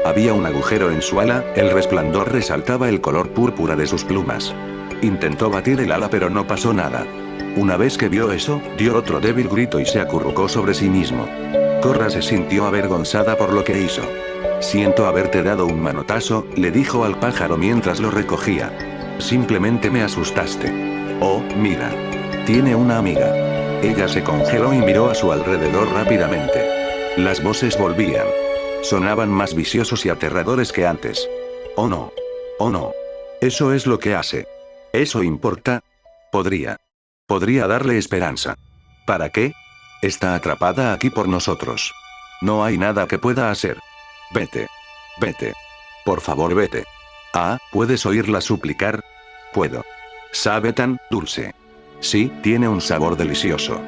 Speaker 1: Había un agujero en su ala, el resplandor resaltaba el color púrpura de sus plumas. Intentó batir el ala pero no pasó nada. Una vez que vio eso, dio otro débil grito y se acurrucó sobre sí mismo. Korra se sintió avergonzada por lo que hizo. Siento haberte dado un manotazo, le dijo al pájaro mientras lo recogía. Simplemente me asustaste. Oh, mira. Tiene una amiga. Ella se congeló y miró a su alrededor rápidamente. Las voces volvían. Sonaban más viciosos y aterradores que antes. Oh no. Oh no. Eso es lo que hace. ¿Eso importa? Podría darle esperanza. ¿Para qué? Está atrapada aquí por nosotros. No hay nada que pueda hacer. Vete. Vete. Por favor, vete. Ah, ¿puedes oírla suplicar? Puedo. Sabe tan dulce. Sí, tiene un sabor delicioso.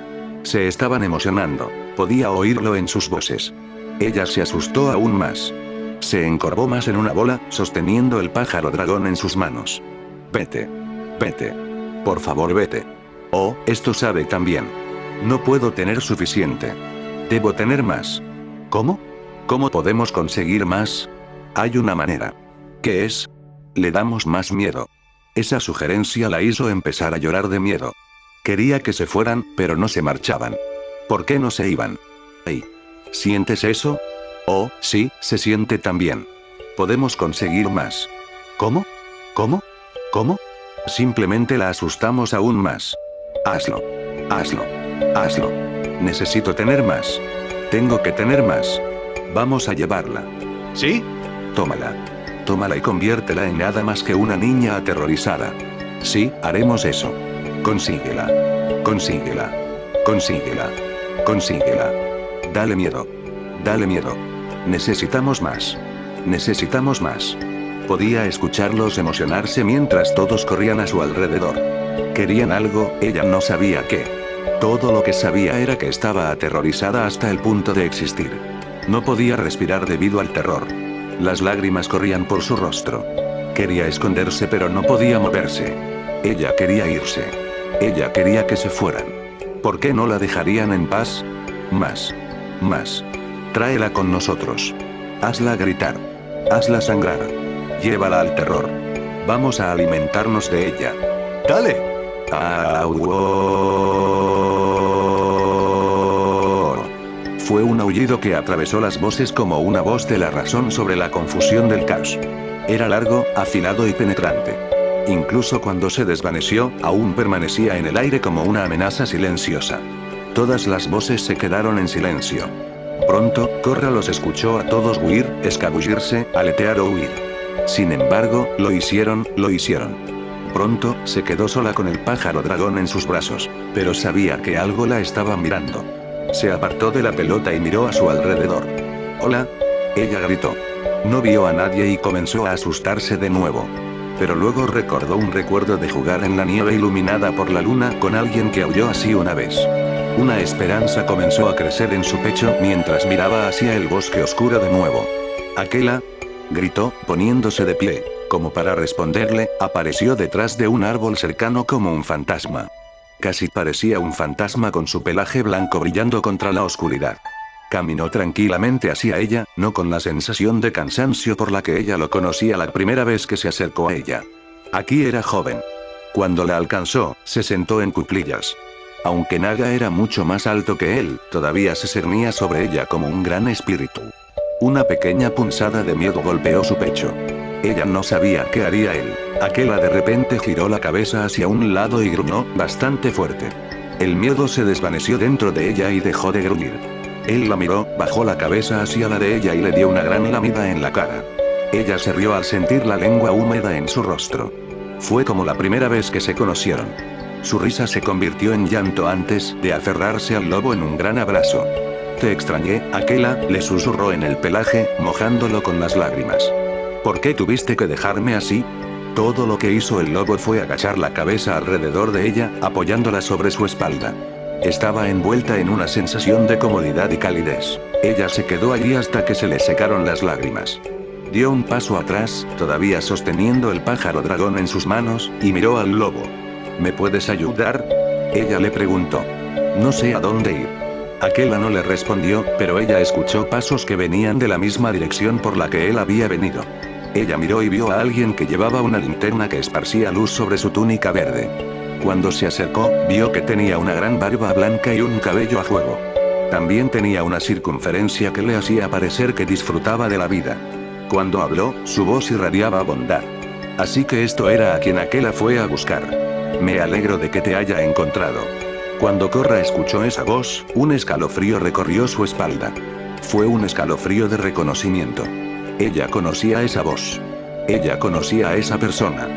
Speaker 1: Se estaban emocionando. Podía oírlo en sus voces. Ella se asustó aún más. Se encorvó más en una bola, sosteniendo el pájaro dragón en sus manos. Vete. Vete. Por favor, vete. Oh, esto sabe tan bien. No puedo tener suficiente. Debo tener más. ¿Cómo? ¿Cómo podemos conseguir más? Hay una manera. ¿Qué es? Le damos más miedo. Esa sugerencia la hizo empezar a llorar de miedo. Quería que se fueran, pero no se marchaban. ¿Por qué no se iban? Hey. ¿Sientes eso? Oh, sí, se siente también. Podemos conseguir más. ¿Cómo? ¿Cómo? ¿Cómo? Simplemente la asustamos aún más. Hazlo. Hazlo. Hazlo. Necesito tener más. Tengo que tener más. Vamos a llevarla. ¿Sí? Tómala. Tómala y conviértela en nada más que una niña aterrorizada. Sí, haremos eso. Consíguela. Consíguela. Consíguela. Consíguela. Dale miedo. Dale miedo. Necesitamos más. Necesitamos más. Podía escucharlos emocionarse mientras todos corrían a su alrededor. Querían algo, ella no sabía qué. Todo lo que sabía era que estaba aterrorizada hasta el punto de existir. No podía respirar debido al terror. Las lágrimas corrían por su rostro. Quería esconderse pero no podía moverse. Ella quería irse. Ella quería que se fueran. ¿Por qué no la dejarían en paz? Más. Más. Tráela con nosotros. Hazla gritar. Hazla sangrar. Llévala al terror. Vamos a alimentarnos de ella. ¡Dale! Fue un aullido que atravesó las voces como una voz de la razón sobre la confusión del caos. Era largo, afilado y penetrante. Incluso cuando se desvaneció, aún permanecía en el aire como una amenaza silenciosa. Todas las voces se quedaron en silencio. Pronto, Korra los escuchó a todos huir, escabullirse, aletear o huir. Sin embargo, lo hicieron. Pronto, se quedó sola con el pájaro dragón en sus brazos, pero sabía que algo la estaba mirando. Se apartó de la pelota y miró a su alrededor. Hola. Ella gritó. No vio a nadie y comenzó a asustarse de nuevo. Pero luego recordó un recuerdo de jugar en la nieve iluminada por la luna con alguien que aulló así una vez. Una esperanza comenzó a crecer en su pecho mientras miraba hacia el bosque oscuro de nuevo. «Aquela», gritó, poniéndose de pie. Como para responderle, apareció detrás de un árbol cercano como un fantasma. Casi parecía un fantasma con su pelaje blanco brillando contra la oscuridad. Caminó tranquilamente hacia ella, no con la sensación de cansancio por la que ella lo conocía la primera vez que se acercó a ella. Aquí era joven. Cuando la alcanzó, se sentó en cuclillas. Aunque Naga era mucho más alto que él, todavía se cernía sobre ella como un gran espíritu. Una pequeña punzada de miedo golpeó su pecho. Ella no sabía qué haría él. Aquela de repente giró la cabeza hacia un lado y gruñó, bastante fuerte. El miedo se desvaneció dentro de ella y dejó de gruñir. Él la miró, bajó la cabeza hacia la de ella y le dio una gran lamida en la cara. Ella se rió al sentir la lengua húmeda en su rostro. Fue como la primera vez que se conocieron. Su risa se convirtió en llanto antes de aferrarse al lobo en un gran abrazo. «Te extrañé, Aquela», le susurró en el pelaje, mojándolo con las lágrimas. «¿Por qué tuviste que dejarme así?» Todo lo que hizo el lobo fue agachar la cabeza alrededor de ella, apoyándola sobre su espalda. Estaba envuelta en una sensación de comodidad y calidez. Ella se quedó allí hasta que se le secaron las lágrimas. Dio un paso atrás, todavía sosteniendo el pájaro dragón en sus manos, y miró al lobo. «¿Me puedes ayudar?», ella le preguntó. «No sé a dónde ir». Aquela no le respondió, pero ella escuchó pasos que venían de la misma dirección por la que él había venido. Ella miró y vio a alguien que llevaba una linterna que esparcía luz sobre su túnica verde. Cuando se acercó, vio que tenía una gran barba blanca y un cabello a juego. También tenía una circunferencia que le hacía parecer que disfrutaba de la vida. Cuando habló, su voz irradiaba bondad. Así que esto era a quien Aquela fue a buscar. «Me alegro de que te haya encontrado». Cuando Korra escuchó esa voz, un escalofrío recorrió su espalda. Fue un escalofrío de reconocimiento. Ella conocía esa voz. Ella conocía a esa persona.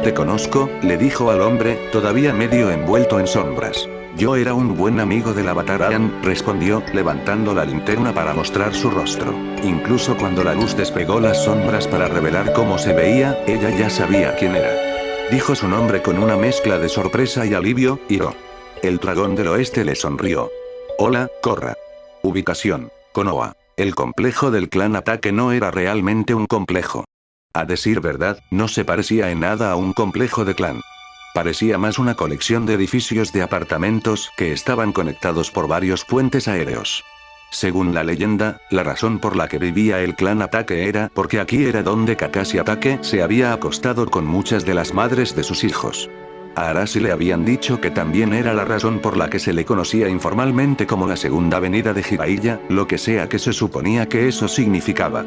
Speaker 1: «Te conozco», le dijo al hombre, todavía medio envuelto en sombras. «Yo era un buen amigo del Avatar Aang», respondió, levantando la linterna para mostrar su rostro. Incluso cuando la luz despegó las sombras para revelar cómo se veía, ella ya sabía quién era. Dijo su nombre con una mezcla de sorpresa y alivio, Hiro. El dragón del oeste le sonrió. «Hola, Korra». Ubicación: Konoha. El complejo del clan Ataque no era realmente un complejo. A decir verdad, no se parecía en nada a un complejo de clan. Parecía más una colección de edificios de apartamentos que estaban conectados por varios puentes aéreos. Según la leyenda, la razón por la que vivía el clan Ataque era porque aquí era donde Kakashi Ataque se había acostado con muchas de las madres de sus hijos. A Arashi le habían dicho que también era la razón por la que se le conocía informalmente como la segunda avenida de Jiraiya, lo que sea que se suponía que eso significaba.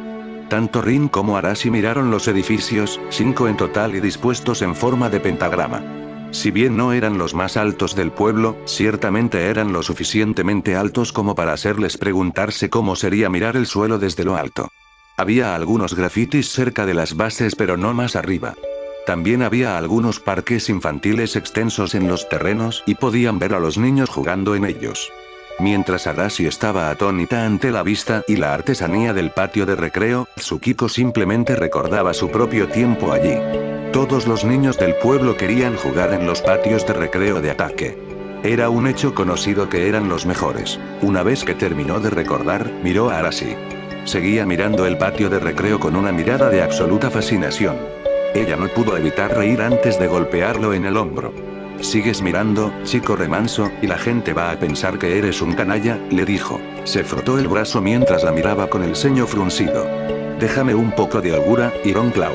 Speaker 1: Tanto Rin como Arashi miraron los edificios, 5 en total y dispuestos en forma de pentagrama. Si bien no eran los más altos del pueblo, ciertamente eran lo suficientemente altos como para hacerles preguntarse cómo sería mirar el suelo desde lo alto. Había algunos grafitis cerca de las bases pero no más arriba. También había algunos parques infantiles extensos en los terrenos y podían ver a los niños jugando en ellos. Mientras Arashi estaba atónita ante la vista y la artesanía del patio de recreo, Tsukiko simplemente recordaba su propio tiempo allí. Todos los niños del pueblo querían jugar en los patios de recreo de Ataque. Era un hecho conocido que eran los mejores. Una vez que terminó de recordar, miró a Arashi. Seguía mirando el patio de recreo con una mirada de absoluta fascinación. Ella no pudo evitar reír antes de golpearlo en el hombro. «Sigues mirando, chico remanso, y la gente va a pensar que eres un canalla», le dijo. Se frotó el brazo mientras la miraba con el ceño fruncido. «Déjame un poco de holgura, Ironclaw».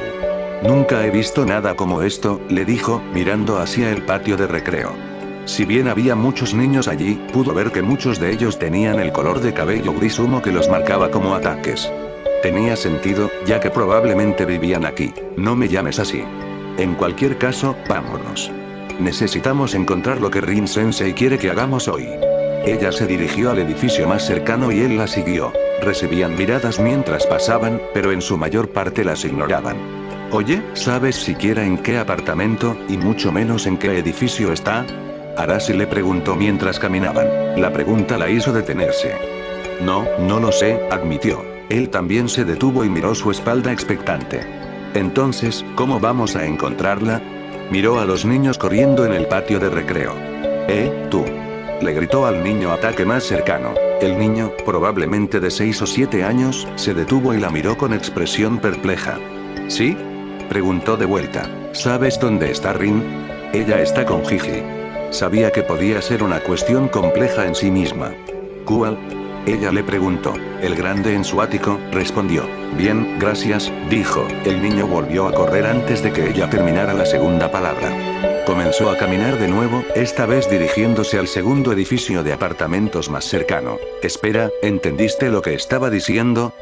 Speaker 1: «Nunca he visto nada como esto», le dijo, mirando hacia el patio de recreo. Si bien había muchos niños allí, pudo ver que muchos de ellos tenían el color de cabello gris humo que los marcaba como ataques. Tenía sentido, ya que probablemente vivían aquí. «No me llames así. En cualquier caso, vámonos. Necesitamos encontrar lo que Rin Sensei quiere que hagamos hoy». Ella se dirigió al edificio más cercano y él la siguió. Recibían miradas mientras pasaban, pero en su mayor parte las ignoraban. «Oye, ¿sabes siquiera en qué apartamento, y mucho menos en qué edificio está?», Arashi le preguntó mientras caminaban. La pregunta la hizo detenerse. «No, no lo sé», admitió. Él también se detuvo y miró su espalda expectante. Entonces, ¿cómo vamos a encontrarla? Miró a los niños corriendo en el patio de recreo. Tú. Le gritó al niño Ataque más cercano. El niño, probablemente de 6 o 7 años, se detuvo y la miró con expresión perpleja. ¿Sí? Preguntó de vuelta. ¿Sabes dónde está Rin? Ella está con Gigi. Sabía que podía ser una cuestión compleja en sí misma. ¿Cuál? Ella le preguntó. El grande en su ático, respondió. Bien, gracias, dijo. El niño volvió a correr antes de que ella terminara la segunda palabra. Comenzó a caminar de nuevo, esta vez dirigiéndose al segundo edificio de apartamentos más cercano. Espera, ¿entendiste lo que estaba diciendo?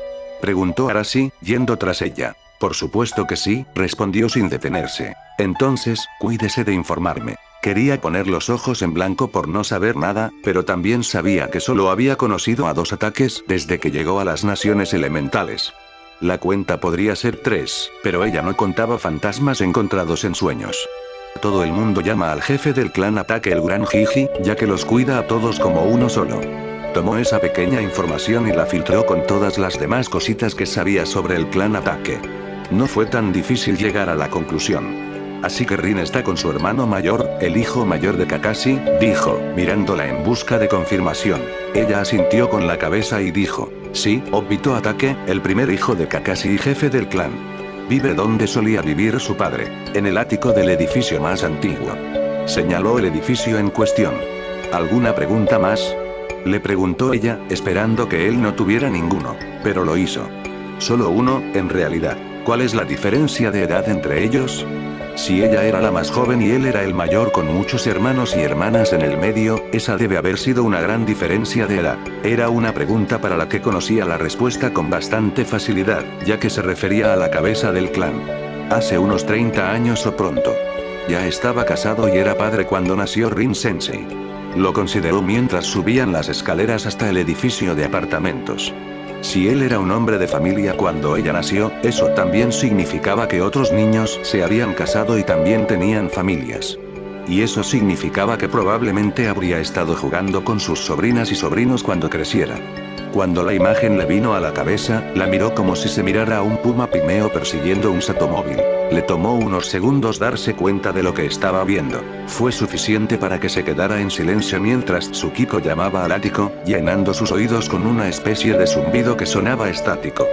Speaker 1: Preguntó Arasi, yendo tras ella. Por supuesto que sí, respondió sin detenerse. Entonces, cuídese de informarme. Quería poner los ojos en blanco por no saber nada, pero también sabía que solo había conocido a 2 ataques desde que llegó a las naciones elementales. La cuenta podría ser 3, pero ella no contaba fantasmas encontrados en sueños. Todo el mundo llama al jefe del clan Ataque el Gran Gigi, ya que los cuida a todos como uno solo. Tomó esa pequeña información y la filtró con todas las demás cositas que sabía sobre el clan Ataque. No fue tan difícil llegar a la conclusión. Así que Rin está con su hermano mayor, el hijo mayor de Kakashi, dijo, mirándola en busca de confirmación. Ella asintió con la cabeza y dijo, sí, Obito Ataque, el primer hijo de Kakashi y jefe del clan. Vive donde solía vivir su padre, en el ático del edificio más antiguo. Señaló el edificio en cuestión. ¿Alguna pregunta más? Le preguntó ella, esperando que él no tuviera ninguno, pero lo hizo. Solo uno, en realidad. ¿Cuál es la diferencia de edad entre ellos? Si ella era la más joven y él era el mayor con muchos hermanos y hermanas en el medio, esa debe haber sido una gran diferencia de edad. Era una pregunta para la que conocía la respuesta con bastante facilidad, ya que se refería a la cabeza del clan. Hace unos 30 años o pronto. Ya estaba casado y era padre cuando nació Rin Sensei. Lo consideró mientras subían las escaleras hasta el edificio de apartamentos. Si él era un hombre de familia cuando ella nació, eso también significaba que otros niños se habían casado y también tenían familias. Y eso significaba que probablemente habría estado jugando con sus sobrinas y sobrinos cuando creciera. Cuando la imagen le vino a la cabeza, la miró como si se mirara a un puma pigmeo persiguiendo un satomóvil. Le tomó unos segundos darse cuenta de lo que estaba viendo. Fue suficiente para que se quedara en silencio mientras Tsukiko llamaba al ático, llenando sus oídos con una especie de zumbido que sonaba estático.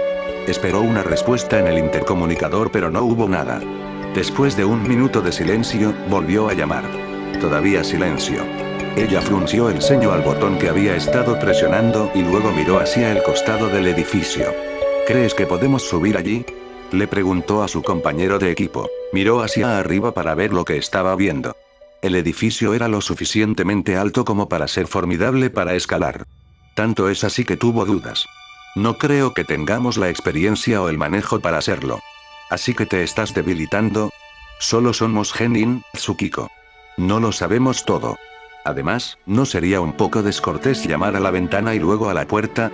Speaker 1: Esperó una respuesta en el intercomunicador pero no hubo nada. Después de un minuto de silencio, volvió a llamar. Todavía silencio. Ella frunció el ceño al botón que había estado presionando y luego miró hacia el costado del edificio. ¿Crees que podemos subir allí? Le preguntó a su compañero de equipo. Miró hacia arriba para ver lo que estaba viendo. El edificio era lo suficientemente alto como para ser formidable para escalar. Tanto es así que tuvo dudas. No creo que tengamos la experiencia o el manejo para hacerlo. Así que te estás debilitando. Solo somos Genin, Tsukiko. No lo sabemos todo. Además, ¿no sería un poco descortés llamar a la ventana y luego a la puerta?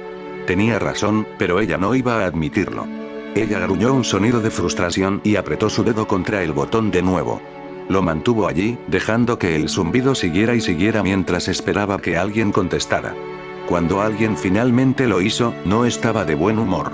Speaker 1: Tenía razón, pero ella no iba a admitirlo. Ella gruñó un sonido de frustración y apretó su dedo contra el botón de nuevo. Lo mantuvo allí, dejando que el zumbido siguiera y siguiera mientras esperaba que alguien contestara. Cuando alguien finalmente lo hizo, no estaba de buen humor.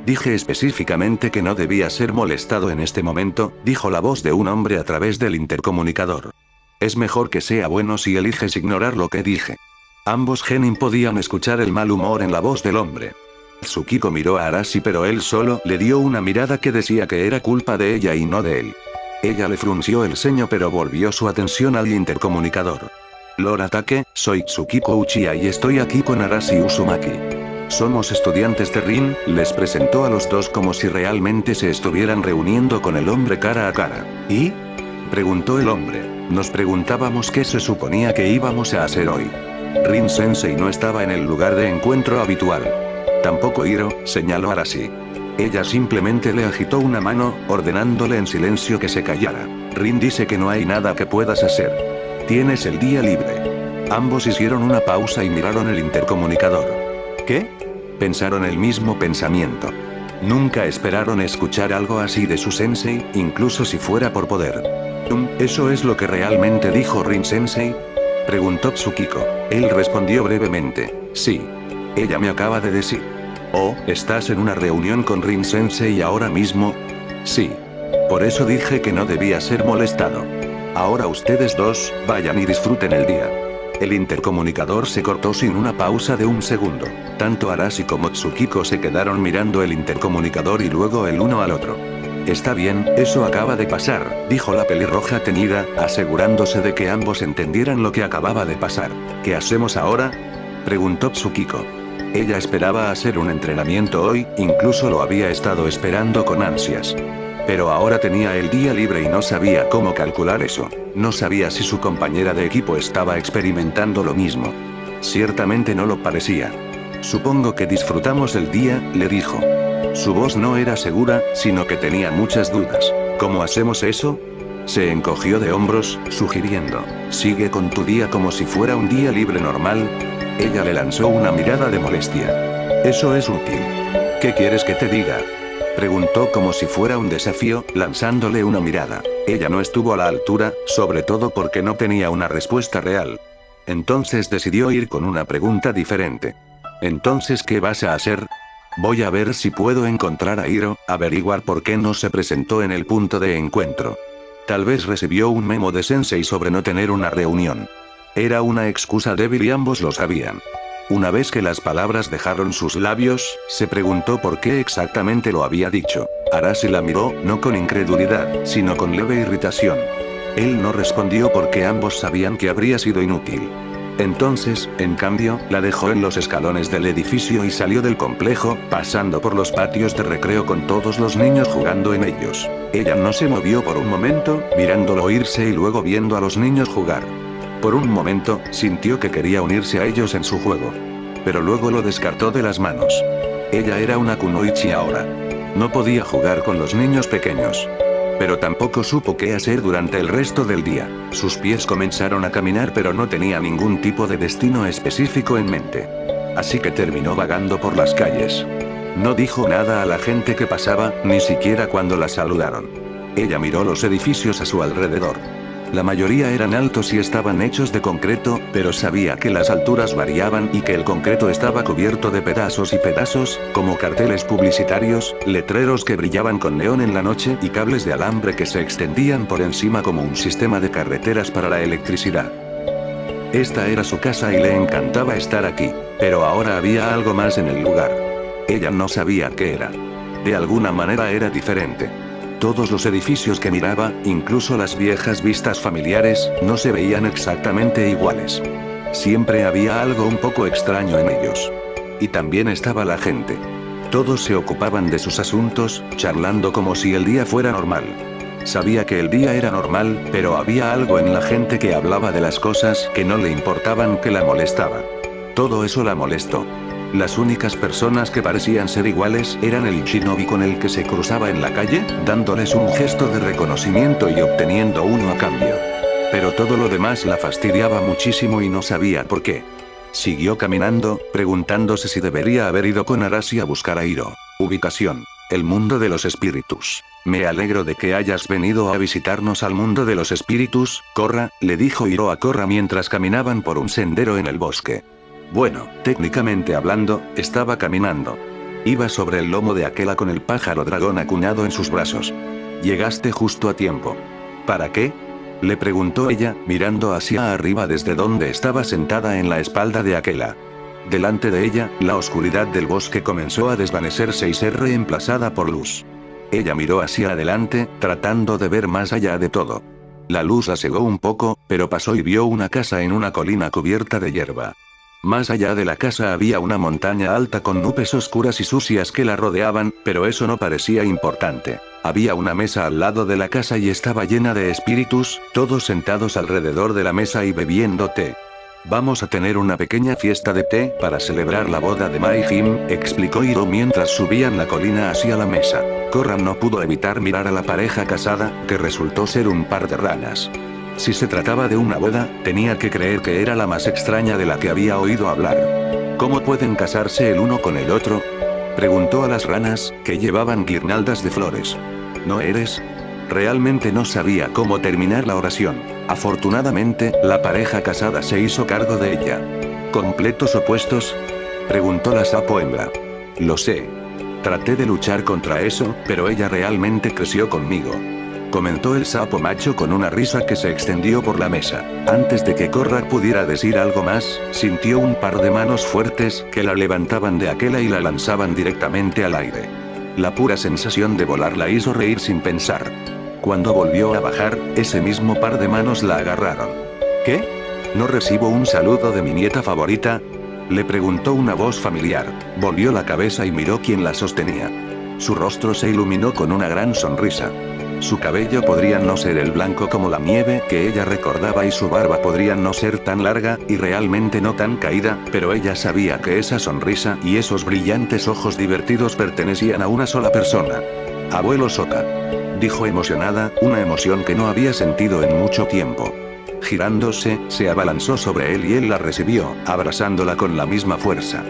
Speaker 1: Dije específicamente que no debía ser molestado en este momento, dijo la voz de un hombre a través del intercomunicador. Es mejor que sea bueno si eliges ignorar lo que dije. Ambos genin podían escuchar el mal humor en la voz del hombre. Tsukiko miró a Arasi pero él solo le dio una mirada que decía que era culpa de ella y no de él. Ella le frunció el ceño pero volvió su atención al intercomunicador. Lord Ataque, soy Tsukiko Uchiha y estoy aquí con Arasi Uzumaki. Somos estudiantes de Rin, les presentó a los dos como si realmente se estuvieran reuniendo con el hombre cara a cara. ¿Y? Preguntó el hombre. Nos preguntábamos qué se suponía que íbamos a hacer hoy. Rin Sensei no estaba en el lugar de encuentro habitual. Tampoco Hiro, señaló Arasi. Ella simplemente le agitó una mano, ordenándole en silencio que se callara. Rin dice que no hay nada que puedas hacer. Tienes el día libre. Ambos hicieron una pausa y miraron el intercomunicador. ¿Qué? Pensaron el mismo pensamiento. Nunca esperaron escuchar algo así de su sensei, incluso si fuera por poder. ¿Eso es lo que realmente dijo Rin Sensei? Preguntó Tsukiko. Él respondió brevemente. Sí. Ella me acaba de decir. Oh, ¿estás en una reunión con Rin Sensei ahora mismo? Sí. Por eso dije que no debía ser molestado. Ahora ustedes dos, vayan y disfruten el día. El intercomunicador se cortó sin una pausa de un segundo. Tanto Arashi como Tsukiko se quedaron mirando el intercomunicador y luego el uno al otro. Está bien, eso acaba de pasar, dijo la pelirroja teñida, asegurándose de que ambos entendieran lo que acababa de pasar. ¿Qué hacemos ahora?, preguntó Tsukiko. Ella esperaba hacer un entrenamiento hoy, incluso lo había estado esperando con ansias. Pero ahora tenía el día libre y no sabía cómo calcular eso. No sabía si su compañera de equipo estaba experimentando lo mismo. Ciertamente no lo parecía. Supongo que disfrutamos el día, le dijo. Su voz no era segura, sino que tenía muchas dudas. ¿Cómo hacemos eso? Se encogió de hombros, sugiriendo. Sigue con tu día como si fuera un día libre normal. Ella le lanzó una mirada de molestia. Eso es útil. ¿Qué quieres que te diga?, preguntó como si fuera un desafío, lanzándole una mirada. Ella no estuvo a la altura, sobre todo porque no tenía una respuesta real. Entonces decidió ir con una pregunta diferente. ¿Entonces qué vas a hacer? Voy a ver si puedo encontrar a Hiro, averiguar por qué no se presentó en el punto de encuentro. Tal vez recibió un memo de Sensei sobre no tener una reunión. Era una excusa débil y ambos lo sabían. Una vez que las palabras dejaron sus labios, se preguntó por qué exactamente lo había dicho. Arashi la miró, no con incredulidad, sino con leve irritación. Él no respondió porque ambos sabían que habría sido inútil. Entonces, en cambio, la dejó en los escalones del edificio y salió del complejo, pasando por los patios de recreo con todos los niños jugando en ellos. Ella no se movió por un momento, mirándolo irse y luego viendo a los niños jugar. Por un momento, sintió que quería unirse a ellos en su juego. Pero luego lo descartó de las manos. Ella era una kunoichi ahora. No podía jugar con los niños pequeños. Pero tampoco supo qué hacer durante el resto del día. Sus pies comenzaron a caminar pero no tenía ningún tipo de destino específico en mente. Así que terminó vagando por las calles. No dijo nada a la gente que pasaba, ni siquiera cuando la saludaron. Ella miró los edificios a su alrededor. La mayoría eran altos y estaban hechos de concreto, pero sabía que las alturas variaban y que el concreto estaba cubierto de pedazos y pedazos, como carteles publicitarios, letreros que brillaban con neón en la noche y cables de alambre que se extendían por encima como un sistema de carreteras para la electricidad. Esta era su casa y le encantaba estar aquí, pero ahora había algo más en el lugar. Ella no sabía qué era. De alguna manera era diferente. Todos los edificios que miraba, incluso las viejas vistas familiares, no se veían exactamente iguales. Siempre había algo un poco extraño en ellos. Y también estaba la gente. Todos se ocupaban de sus asuntos, charlando como si el día fuera normal. Sabía que el día era normal, pero había algo en la gente que hablaba de las cosas que no le importaban que la molestaba. Todo eso la molestó. Las únicas personas que parecían ser iguales eran el shinobi con el que se cruzaba en la calle, dándoles un gesto de reconocimiento y obteniendo uno a cambio. Pero todo lo demás la fastidiaba muchísimo y no sabía por qué. Siguió caminando, preguntándose si debería haber ido con Arashi a buscar a Hiro. Ubicación: el mundo de los espíritus. Me alegro de que hayas venido a visitarnos al mundo de los espíritus, Korra, le dijo Hiro a Korra mientras caminaban por un sendero en el bosque. Bueno, técnicamente hablando, estaba caminando. Iba sobre el lomo de Aquela con el pájaro dragón acuñado en sus brazos. Llegaste justo a tiempo. ¿Para qué?, le preguntó ella, mirando hacia arriba desde donde estaba sentada en la espalda de Aquela. Delante de ella, la oscuridad del bosque comenzó a desvanecerse y ser reemplazada por luz. Ella miró hacia adelante, tratando de ver más allá de todo. La luz la cegó un poco, pero pasó y vio una casa en una colina cubierta de hierba. Más allá de la casa había una montaña alta con nubes oscuras y sucias que la rodeaban, pero eso no parecía importante. Había una mesa al lado de la casa y estaba llena de espíritus, todos sentados alrededor de la mesa y bebiendo té. Vamos a tener una pequeña fiesta de té para celebrar la boda de Mai-Jin, explicó Hiro mientras subían la colina hacia la mesa. Korra no pudo evitar mirar a la pareja casada, que resultó ser un par de ranas. Si se trataba de una boda, tenía que creer que era la más extraña de la que había oído hablar. ¿Cómo pueden casarse el uno con el otro?, preguntó a las ranas, que llevaban guirnaldas de flores. ¿No eres? Realmente no sabía cómo terminar la oración. Afortunadamente, la pareja casada se hizo cargo de ella. ¿Completos opuestos?, preguntó la sapo hembra. Lo sé. Traté de luchar contra eso, pero ella realmente creció conmigo. Comentó el sapo macho con una risa que se extendió por la mesa. Antes de que Korra pudiera decir algo más, sintió un par de manos fuertes que la levantaban de aquella y la lanzaban directamente al aire. La pura sensación de volar la hizo reír sin pensar. Cuando volvió a bajar, ese mismo par de manos la agarraron. ¿Qué? ¿No recibo un saludo de mi nieta favorita? Le preguntó una voz familiar. Volvió la cabeza y miró quién la sostenía. Su rostro se iluminó con una gran sonrisa. Su cabello podría no ser el blanco como la nieve que ella recordaba y su barba podría no ser tan larga, y realmente no tan caída, pero ella sabía que esa sonrisa y esos brillantes ojos divertidos pertenecían a una sola persona. Abuelo Sokka. Dijo emocionada, una emoción que no había sentido en mucho tiempo. Girándose, se abalanzó sobre él y él la recibió, abrazándola con la misma fuerza.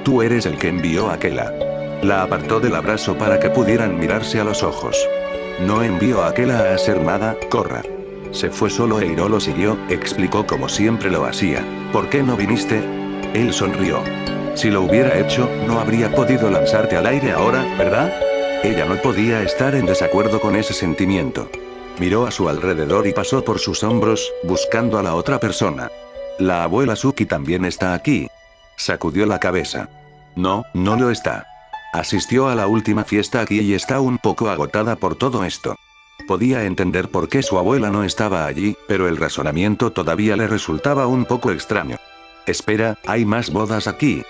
Speaker 1: Tú eres el que envió a Aquela. La apartó del abrazo para que pudieran mirarse a los ojos. No envió a Aquela a hacer nada, Korra. Se fue solo e Iroh lo siguió, explicó como siempre lo hacía. ¿Por qué no viniste? Él sonrió. Si lo hubiera hecho, no habría podido lanzarte al aire ahora, ¿verdad? Ella no podía estar en desacuerdo con ese sentimiento. Miró a su alrededor y pasó por sus hombros, buscando a la otra persona. La abuela Suki también está aquí. Sacudió la cabeza. No, no lo está. Asistió a la última fiesta aquí y está un poco agotada por todo esto. Podía entender por qué su abuela no estaba allí, pero el razonamiento todavía le resultaba un poco extraño. Espera, hay más bodas aquí.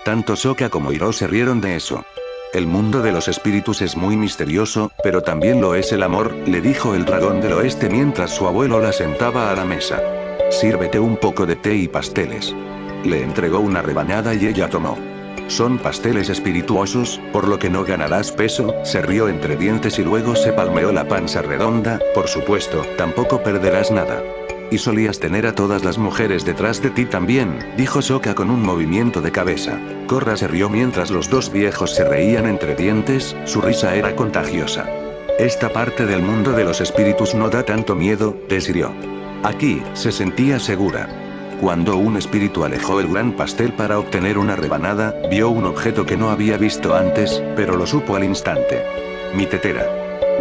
Speaker 1: Tanto Sokka como Iroh se rieron de eso. El mundo de los espíritus es muy misterioso, pero también lo es el amor, le dijo el dragón del oeste mientras su abuelo la sentaba a la mesa. Sírvete un poco de té y pasteles. Le entregó una rebanada y ella tomó. Son pasteles espirituosos, por lo que no ganarás peso, se rió entre dientes y luego se palmeó la panza redonda, por supuesto, tampoco perderás nada. Y solías tener a todas las mujeres detrás de ti también, dijo Sokka con un movimiento de cabeza. Korra se rió mientras los dos viejos se reían entre dientes, su risa era contagiosa. Esta parte del mundo de los espíritus no da tanto miedo, desrió. Aquí, se sentía segura. Cuando un espíritu alejó el gran pastel para obtener una rebanada, vio un objeto que no había visto antes, pero lo supo al instante. Mi tetera.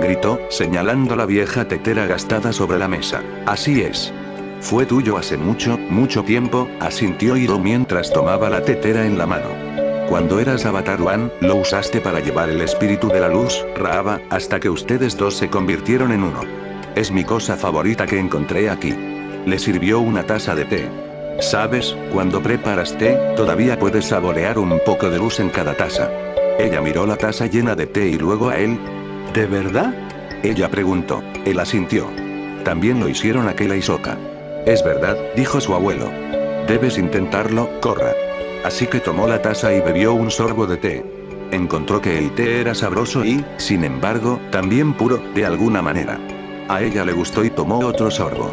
Speaker 1: Gritó, señalando la vieja tetera gastada sobre la mesa. Así es. Fue tuyo hace mucho, mucho tiempo, asintió Iroh mientras tomaba la tetera en la mano. Cuando eras Avatar One, lo usaste para llevar el espíritu de la luz, Raava, hasta que ustedes dos se convirtieron en uno. Es mi cosa favorita que encontré aquí. Le sirvió una taza de té. ¿Sabes, cuando preparas té, todavía puedes saborear un poco de luz en cada taza? Ella miró la taza llena de té y luego a él. ¿De verdad? Ella preguntó. Él asintió. También lo hicieron Aquela y Sokka. Es verdad, dijo su abuelo. Debes intentarlo, Korra. Así que tomó la taza y bebió un sorbo de té. Encontró que el té era sabroso y, sin embargo, también puro, de alguna manera. A ella le gustó y tomó otro sorbo.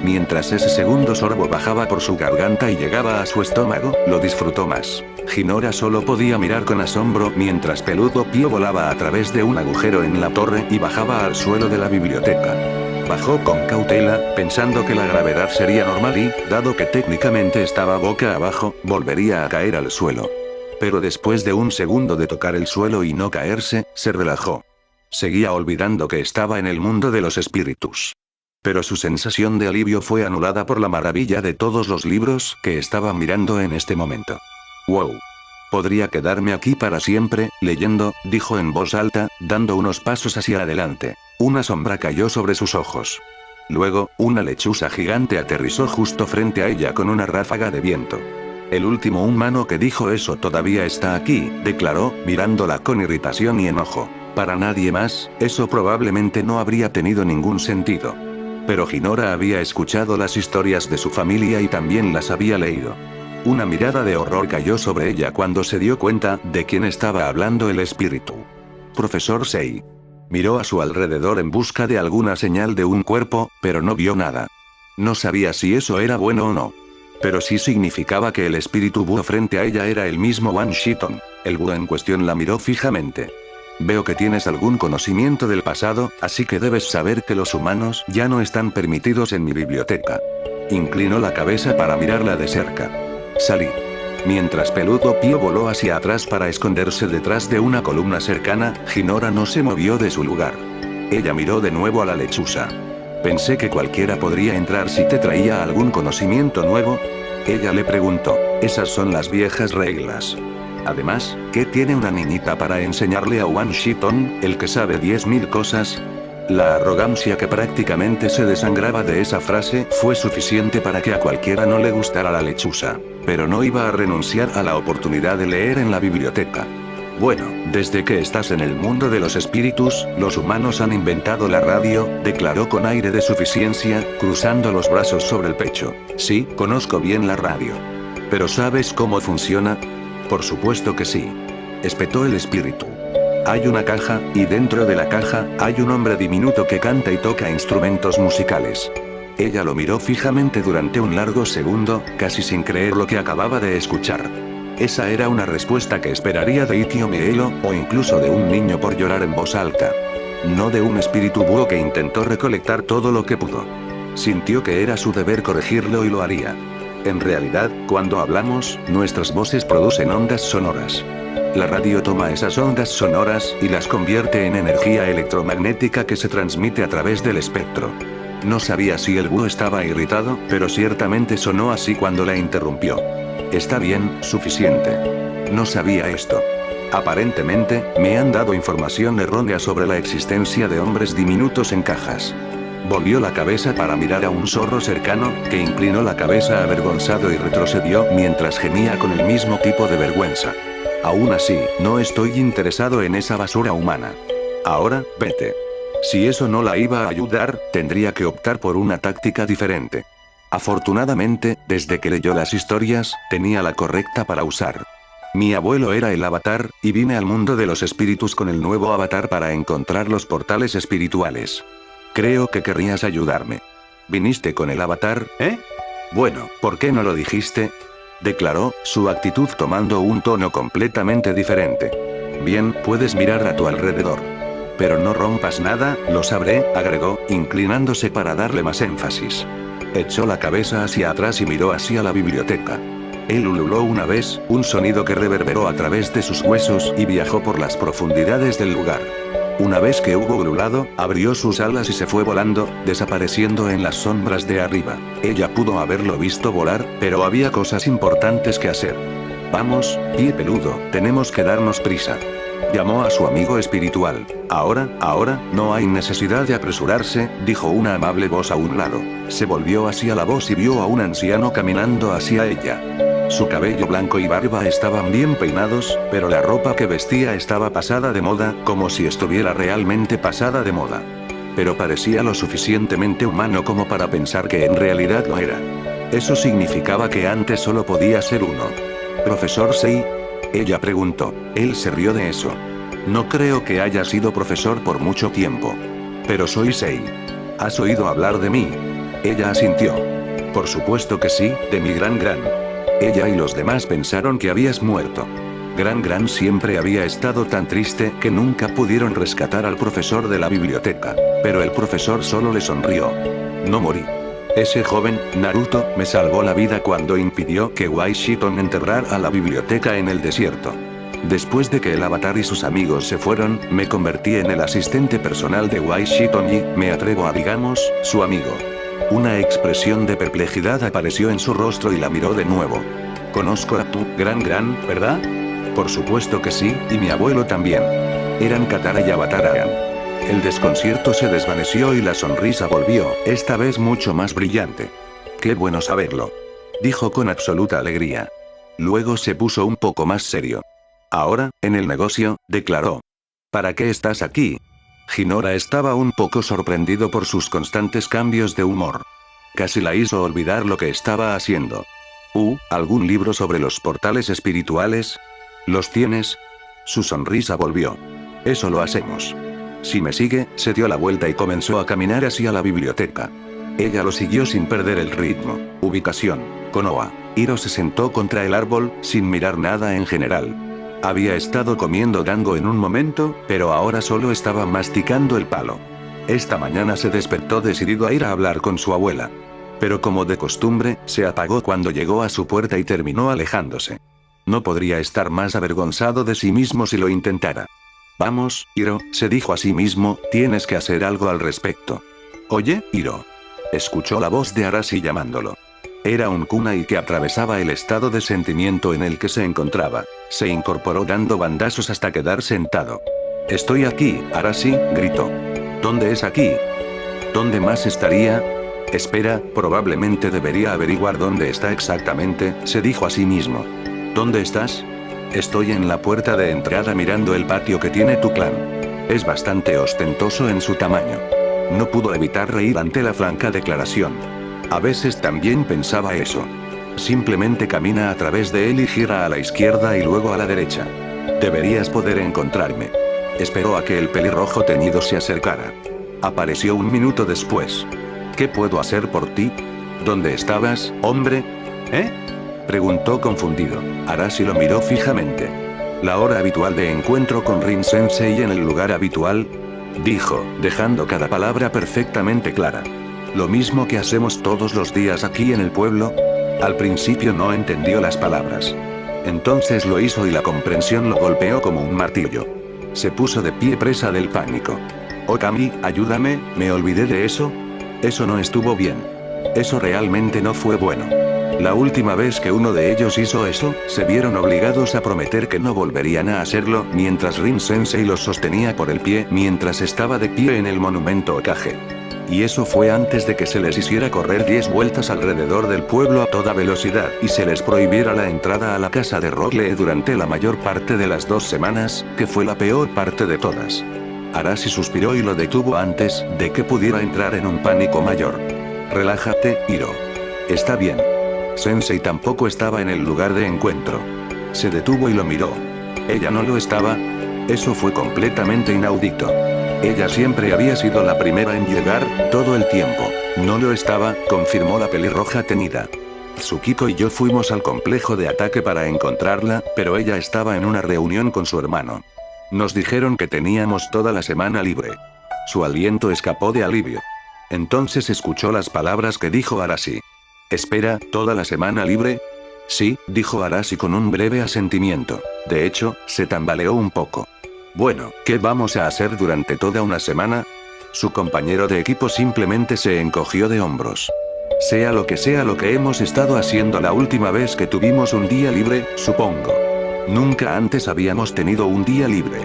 Speaker 1: Mientras ese segundo sorbo bajaba por su garganta y llegaba a su estómago, lo disfrutó más. Hinora solo podía mirar con asombro mientras Peludo Pío volaba a través de un agujero en la torre y bajaba al suelo de la biblioteca. Bajó con cautela, pensando que la gravedad sería normal y, dado que técnicamente estaba boca abajo, volvería a caer al suelo. Pero después de un segundo de tocar el suelo y no caerse, se relajó. Seguía olvidando que estaba en el mundo de los espíritus. Pero su sensación de alivio fue anulada por la maravilla de todos los libros que estaba mirando en este momento. ¡Wow! Podría quedarme aquí para siempre, leyendo, dijo en voz alta, dando unos pasos hacia adelante. Una sombra cayó sobre sus ojos. Luego, una lechuza gigante aterrizó justo frente a ella con una ráfaga de viento. El último humano que dijo eso todavía está aquí, declaró, mirándola con irritación y enojo. Para nadie más, eso probablemente no habría tenido ningún sentido. Pero Hinora había escuchado las historias de su familia y también las había leído. Una mirada de horror cayó sobre ella cuando se dio cuenta de quién estaba hablando el espíritu. Profesor Sei. Miró a su alrededor en busca de alguna señal de un cuerpo, pero no vio nada. No sabía si eso era bueno o no. Pero sí significaba que el espíritu búho frente a ella era el mismo Wan Shiton. El búho en cuestión la miró fijamente. Veo que tienes algún conocimiento del pasado, así que debes saber que los humanos ya no están permitidos en mi biblioteca. Inclinó la cabeza para mirarla de cerca. Salí. Mientras Peludo Pío voló hacia atrás para esconderse detrás de una columna cercana, Hinora no se movió de su lugar. Ella miró de nuevo a la lechuza. Pensé que cualquiera podría entrar si te traía algún conocimiento nuevo. Ella le preguntó. Esas son las viejas reglas. Además, ¿qué tiene una niñita para enseñarle a Wan Shiton, el que sabe 10.000 cosas? La arrogancia que prácticamente se desangraba de esa frase fue suficiente para que a cualquiera no le gustara la lechuza. Pero no iba a renunciar a la oportunidad de leer en la biblioteca. Bueno, desde que estás en el mundo de los espíritus, los humanos han inventado la radio, declaró con aire de suficiencia, cruzando los brazos sobre el pecho. Sí, conozco bien la radio. ¿Pero sabes cómo funciona? Por supuesto que sí. Espetó el espíritu. Hay una caja, y dentro de la caja, hay un hombre diminuto que canta y toca instrumentos musicales. Ella lo miró fijamente durante un largo segundo, casi sin creer lo que acababa de escuchar. Esa era una respuesta que esperaría de Ikio Meelo, o incluso de un niño por llorar en voz alta. No de un espíritu búho que intentó recolectar todo lo que pudo. Sintió que era su deber corregirlo y lo haría. En realidad, cuando hablamos, nuestras voces producen ondas sonoras. La radio toma esas ondas sonoras y las convierte en energía electromagnética que se transmite a través del espectro. No sabía si el búho estaba irritado, pero ciertamente sonó así cuando la interrumpió. Está bien, suficiente. No sabía esto. Aparentemente, me han dado información errónea sobre la existencia de hombres diminutos en cajas. Volvió la cabeza para mirar a un zorro cercano, que inclinó la cabeza avergonzado y retrocedió mientras gemía con el mismo tipo de vergüenza. Aún así, no estoy interesado en esa basura humana. Ahora, vete. Si eso no la iba a ayudar, tendría que optar por una táctica diferente. Afortunadamente, desde que leyó las historias, tenía la correcta para usar. Mi abuelo era el avatar, y vine al mundo de los espíritus con el nuevo avatar para encontrar los portales espirituales. Creo que querrías ayudarme. ¿Viniste con el avatar, eh? Bueno, ¿por qué no lo dijiste? Declaró, su actitud tomando un tono completamente diferente. Bien, puedes mirar a tu alrededor. Pero no rompas nada, lo sabré, agregó, inclinándose para darle más énfasis. Echó la cabeza hacia atrás y miró hacia la biblioteca. Él ululó una vez, un sonido que reverberó a través de sus huesos y viajó por las profundidades del lugar. Una vez que hubo ululado, abrió sus alas y se fue volando, desapareciendo en las sombras de arriba. Ella pudo haberlo visto volar, pero había cosas importantes que hacer. Vamos, pie peludo, tenemos que darnos prisa. Llamó a su amigo espiritual. Ahora, no hay necesidad de apresurarse, dijo una amable voz a un lado. Se volvió hacia la voz y vio a un anciano caminando hacia ella. Su cabello blanco y barba estaban bien peinados, pero la ropa que vestía estaba pasada de moda, como si estuviera realmente pasada de moda. Pero parecía lo suficientemente humano como para pensar que en realidad lo era. Eso significaba que antes solo podía ser uno. ¿Profesor Sei? Ella preguntó. Él se rió de eso. No creo que haya sido profesor por mucho tiempo. Pero soy Sei. ¿Has oído hablar de mí? Ella asintió. Por supuesto que sí, de mi gran. Ella y los demás pensaron que habías muerto. Gran siempre había estado tan triste que nunca pudieron rescatar al profesor de la biblioteca. Pero el profesor solo le sonrió. No morí. Ese joven, Naruto, me salvó la vida cuando impidió que Wai Shiton enterrara a la biblioteca en el desierto. Después de que el avatar y sus amigos se fueron, me convertí en el asistente personal de Wai Shiton y, me atrevo a digamos, su amigo. Una expresión de perplejidad apareció en su rostro y la miró de nuevo. Conozco a tu gran, ¿verdad? Por supuesto que sí, y mi abuelo también. Eran Katara y Avatar. El desconcierto se desvaneció y la sonrisa volvió, esta vez mucho más brillante. Qué bueno saberlo. Dijo con absoluta alegría. Luego se puso un poco más serio. Ahora, en el negocio, declaró. ¿Para qué estás aquí? Hinora estaba un poco sorprendido por sus constantes cambios de humor. Casi la hizo olvidar lo que estaba haciendo. ¿Algún libro sobre los portales espirituales? ¿Los tienes? Su sonrisa volvió. Eso lo hacemos. Si me sigue, se dio la vuelta y comenzó a caminar hacia la biblioteca. Ella lo siguió sin perder el ritmo. Ubicación. Konoha. Hiro se sentó contra el árbol, sin mirar nada en general. Había estado comiendo dango en un momento, pero ahora solo estaba masticando el palo. Esta mañana se despertó decidido a ir a hablar con su abuela. Pero como de costumbre, se apagó cuando llegó a su puerta y terminó alejándose. No podría estar más avergonzado de sí mismo si lo intentara. Vamos, Hiro, se dijo a sí mismo, tienes que hacer algo al respecto. Oye, Hiro. Escuchó la voz de Arashi llamándolo. Era un kunai que atravesaba el estado de sentimiento en el que se encontraba. Se incorporó dando bandazos hasta quedar sentado. Estoy aquí, Arashi, gritó. ¿Dónde es aquí? ¿Dónde más estaría? Espera, probablemente debería averiguar dónde está exactamente, se dijo a sí mismo. ¿Dónde estás? Estoy en la puerta de entrada mirando el patio que tiene tu clan. Es bastante ostentoso en su tamaño. No pudo evitar reír ante la franca declaración. A veces también pensaba eso. Simplemente camina a través de él y gira a la izquierda y luego a la derecha. Deberías poder encontrarme. Esperó a que el pelirrojo teñido se acercara. Apareció un minuto después. ¿Qué puedo hacer por ti? ¿Dónde estabas, hombre? ¿Eh? Preguntó confundido. Arashi lo miró fijamente. ¿La hora habitual de encuentro con Rin Sensei en el lugar habitual? Dijo, dejando cada palabra perfectamente clara. ¿Lo mismo que hacemos todos los días aquí en el pueblo? Al principio no entendió las palabras. Entonces lo hizo y la comprensión lo golpeó como un martillo. Se puso de pie presa del pánico. Okami, ayúdame, ¿me olvidé de eso? Eso no estuvo bien. Eso realmente no fue bueno. La última vez que uno de ellos hizo eso, se vieron obligados a prometer que no volverían a hacerlo, mientras Rin Sensei los sostenía por el pie mientras estaba de pie en el monumento Hokage. Y eso fue antes de que se les hiciera correr 10 vueltas alrededor del pueblo a toda velocidad y se les prohibiera la entrada a la casa de Rockley durante la mayor parte de las 2 semanas, que fue la peor parte de todas. Arashi suspiró y lo detuvo antes de que pudiera entrar en un pánico mayor. Relájate, Hiro. Está bien. Sensei tampoco estaba en el lugar de encuentro. Se detuvo y lo miró. Ella no lo estaba. Eso fue completamente inaudito. Ella siempre había sido la primera en llegar, todo el tiempo. No lo estaba, confirmó la pelirroja teñida. Tsukiko y yo fuimos al complejo de ataque para encontrarla, pero ella estaba en una reunión con su hermano. Nos dijeron que teníamos toda la semana libre. Su aliento escapó de alivio. Entonces escuchó las palabras que dijo Arashi. Espera, ¿toda la semana libre? Sí, dijo Arashi con un breve asentimiento. De hecho, se tambaleó un poco. Bueno, ¿qué vamos a hacer durante toda una semana? Su compañero de equipo simplemente se encogió de hombros. Sea lo que hemos estado haciendo la última vez que tuvimos un día libre, supongo. Nunca antes habíamos tenido un día libre.